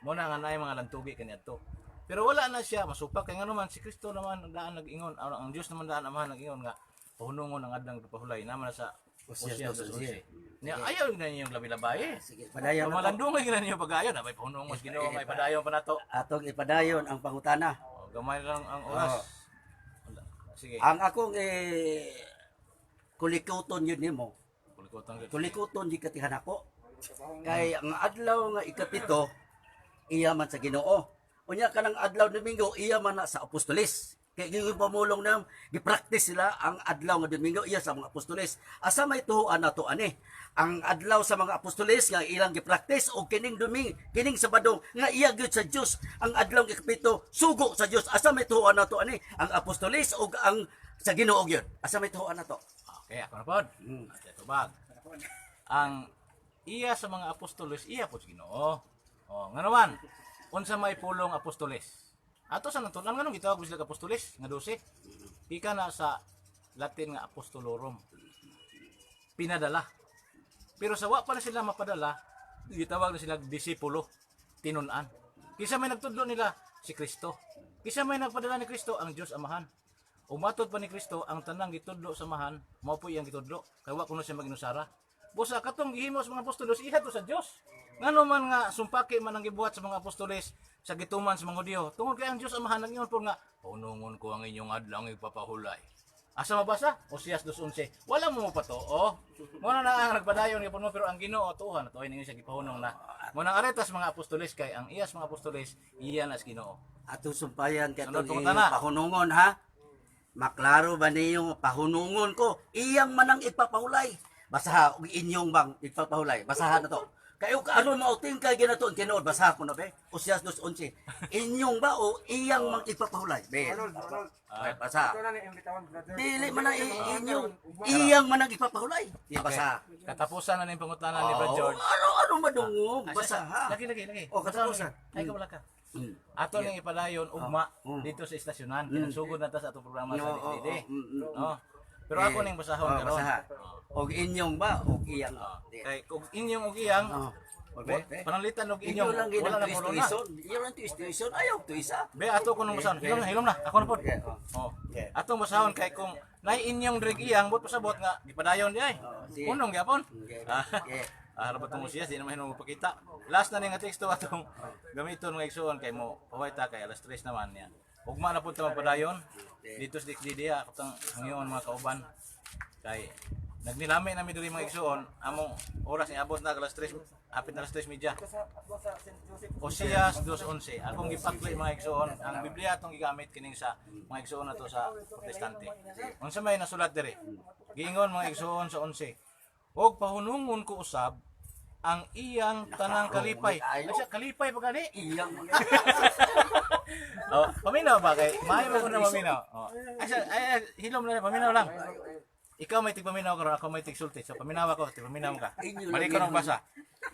Muna nga naay mga lantugi kaniadto. Pero wala na siya masupak kay ngano man si Kristo naman daan nag-ingon ang Dios naman daan naman nag-ingon nga pahunungon ang adlaw ipapahulay naman sa Hosea 11. Niya ayaw na niyong labi-labay. Sige, padayon na to. Malandungay na niyo pag-ayon na may pahunungon sa Ginoo may padayon pa nato. Atong ipadayon ang pangutana. Gamay lang ang oras. Sige. Ang akong kulikuton yun nimo. Kulikutan gid. Kulikuton di katihan ako. Kay ang adlaw nga ikapito iya man sa Ginoo. Unya kanang adlaw Domingo iya man na sa apostoles. Kay gyud pamulong na gi-practice sila ang adlaw nga Domingo iya sa mga apostoles. Asa may tuhuan nato ani? Ang adlaw sa mga apostoles nga ilang gi-practice o kining Domingo, kining Sabado nga iya gyud sa Dios. Ang adlaw ikapito sugo sa Dios. Asa may tuhuan nato ani? Ang apostoles o ang sa Ginoo gyud. Asa may tuhuan nato? Okay, ako na pod. Ito bag. Ang iya sa mga apostoles iya po sa Ginoo. Oh, nga naman unsa may pulong apostoles? Ato sa natunan nganong gitawag sila apostoles nga 12. Ika na sa Latin nga apostolorum. Pinadala. Pero sa wa pa na sila mapadala, gitawag na sila disipulo, tinun-an. Kisa may nagtudlo nila si Kristo. Kisa may nagpadala ni Kristo ang Dios Amahan. Umatod pa ni Kristo ang tanang gitudlo sa amahan, mao po iyang gitudlo. Kay wa kuno siya maginusara. Busa katong gihimo sa mga apostolos iha to sa Dios. Ngano man nga sumpaki man ang gibuhat sa mga apostoles sa gituman sa mga Hudiyo. Tungod kay ang Dios Amahan nag po nga, "Punungon ko ang inyong adlaw nga ipapahulay." Asa mabasa? Hosea 2:11. Wala mo patoo. Muna na ang nagpadayon gipon mo pero ang Ginoo tuhan na tuoy ninyo siya gipahunong na. Muna aretas mga apostoles kay ang iyas mga apostoles iya na sa Ginoo. Atong sumpayan Sunod katong pangutana. pahunungon ha. Maklaro ba niyo pahunungon ko? Iyang man ang ipapahulay. Basaha og inyong bang ipapahulay. Basahan na to. Kayo aron mauting kay ginaton tinuod basaha ko na be. Hosea 2:11. Inyong ba o iyang mang ipapahulay? Be. Ay, basa. Ito na ni imbitawan brother. Dili man ang inyong iyang man ang ipapahulay. Di basa. Katapusan na ning pangutana ni Brad George. Ano madungog? Basaha. Lagi. O, katapusan. Ay ka wala ka. Mm. Ato ning ipadayon ugma Mm. dito sa istasyonan kinasugod na ta sa atong programa sa Oo, DD. oo, No. Pero ako ning basahon karon. basaha. Og inyong ba o iyang? Di. Kay kung inyong ug iyang Oh. panalitan og Inyo inyong lang wala na ginang puro na. tuition. Iyo lang tuition. Ayaw tuisa. Be ato ko nung basahon. Hilom na. Ako na pod. Okay, oh. Oh. Okay. Atong basahon kay kung nay inyong drig iyang bot pasabot nga gipadayon di ay. sige. Unong gyapon. Okay. Ah. Okay. Harap atong siya, di naman hinong magpakita. Last na ni nga teksto atong gamiton mga igsoon kay mo pawayta kay alas 3 naman niya. Ugma na punta magpadayon. Dito sa DXD atong hangyon mga kauban. Kay nagnilami namin diri mga igsoon among oras ni abot na alas 3 apit na alas 3:30. Hosea 2:11. Akong gipakli mga igsoon ang Biblia atong gigamit kining sa mga igsoon nato sa Protestante. Unsa may nasulat diri? Giingon mga igsoon sa 11. Og pahunungon ko usab ang iyang tanang kalipay. Ay siya kalipay pa gani. Iyang Oh, paminaw ba kay? Maayo mo na paminaw. Oh. Ay hilom na paminaw lang. Ikaw may tigpaminaw karon ako may tigsulti. So paminaw ako, tigpaminaw ka. Balik ko ng basa.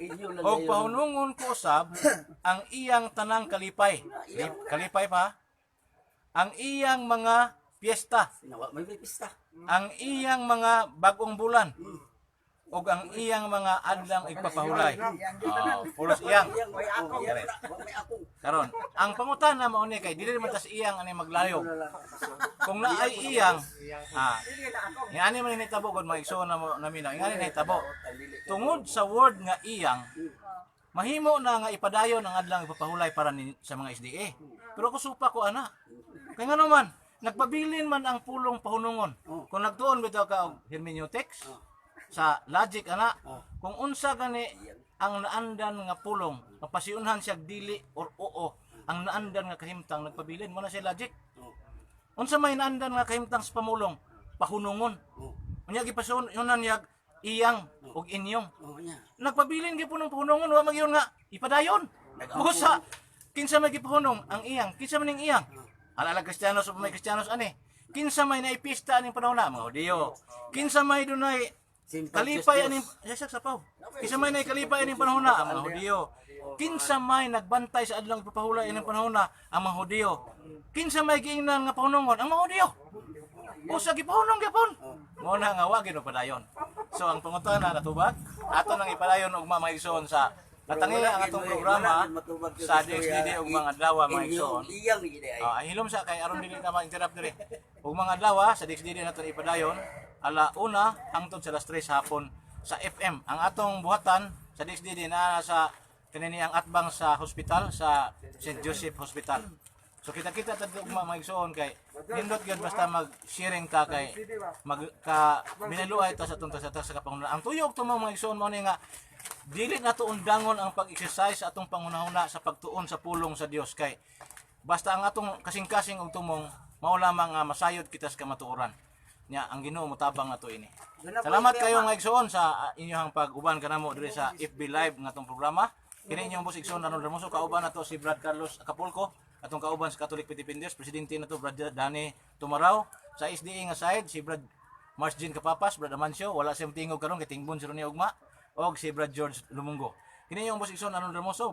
inyo lang. Og pahunungon ko usab ang iyang tanang kalipay. Kalipay pa. Ang iyang mga piyesta, Nawa may pista. ang iyang mga bagong bulan. Og ang iyang mga adlang igpapahulay. Pulos iyang. May akong. Karon, ang pangutana mao ni kay dili man tas iyang ani maglayo. Kung naay iyang, ngani man ni tabo gud maigsoon na namin ngani ni tabo. Tungod sa word nga iyang, mahimo na nga ipadayon ang adlang ipapahulay para sa mga SDA. Pero kusupa ko ana. Kaya nga naman, nagpabilin man ang pulong pahunungon. Oh. Kung nagtuon bitaw ka og hermeneutics, sa logic ana, kung unsa gani ang naandan nga pulong, mapasiunhan siya dili or oo, ang naandan nga kahimtang nagpabilin mo na siya logic. Unsa may naandan nga kahimtang sa pamulong, pahunungon. Unya gipasuunan yag iyang og inyong. Oh, nya. Nagpabilin gyud ng pahunungon wa magyon nga ipadayon. Busa kinsa may gipahunong ang iyang, kinsa man ning iyang. Alala Kristiyanos o may Kristiyanos ani. Kinsa may naipista aning panahon na mga Hudiyo. Kinsa may dunay kalipay aning yasak sa paw. Kinsa may kalipay aning panahon na ang mga Hudiyo. Kinsa may nagbantay sa adlang pagpahula aning panahon na ang mga Hudiyo. Kinsa may giingnan nga pahunongon ang mga Hudiyo. Usa gipahunong gyapon. Mo na nga wa gyud padayon. So ang pangutana natubag ato nang ipadayon og mga igsoon sa natangi ang atong programa sa DXDD og mga adlaw mga igsoon. Iyang ide ay. Hilom sa kay aron dili na ma-interrupt diri. Ug mga adlaw sa DXDD naton ipadayon ala una hangtod sa alas 3 hapon sa FM. Ang atong buhatan sa DXDD na sa kanini ang atbang sa hospital sa St. Joseph Hospital. So kita-kita tadto mga igsoon kay nindot gyud basta mag-sharing ka kay binaluay ta sa tunta sa kapangunahan. Ang tuyok to mga igsoon mao ni nga dili nato undangon ang pag-exercise sa atong pangunahuna sa pagtuon sa pulong sa Dios kay basta ang atong kasing-kasing og tumong mao lamang nga masayod kita sa kamatuoran. Nya ang Ginoo motabang nato ini. Salamat kayo mga igsoon sa inyong pag-uban kanamo diri sa FB Live nga atong programa. Kini inyong boss igsoon Ronald Hermoso, kauban nato si Brad Carlos Acapulco, atong kauban sa Catholic Philippines, presidente nato Brad Dani Tumaraw, sa SDA nga side si Brad Marsjin Kapapas, Brad Amancio, wala siyang tingog karon kay tingbon si Ronnie Ugma, og si Brad George Lumungo. Kini inyong boss igsoon Ronald Hermoso.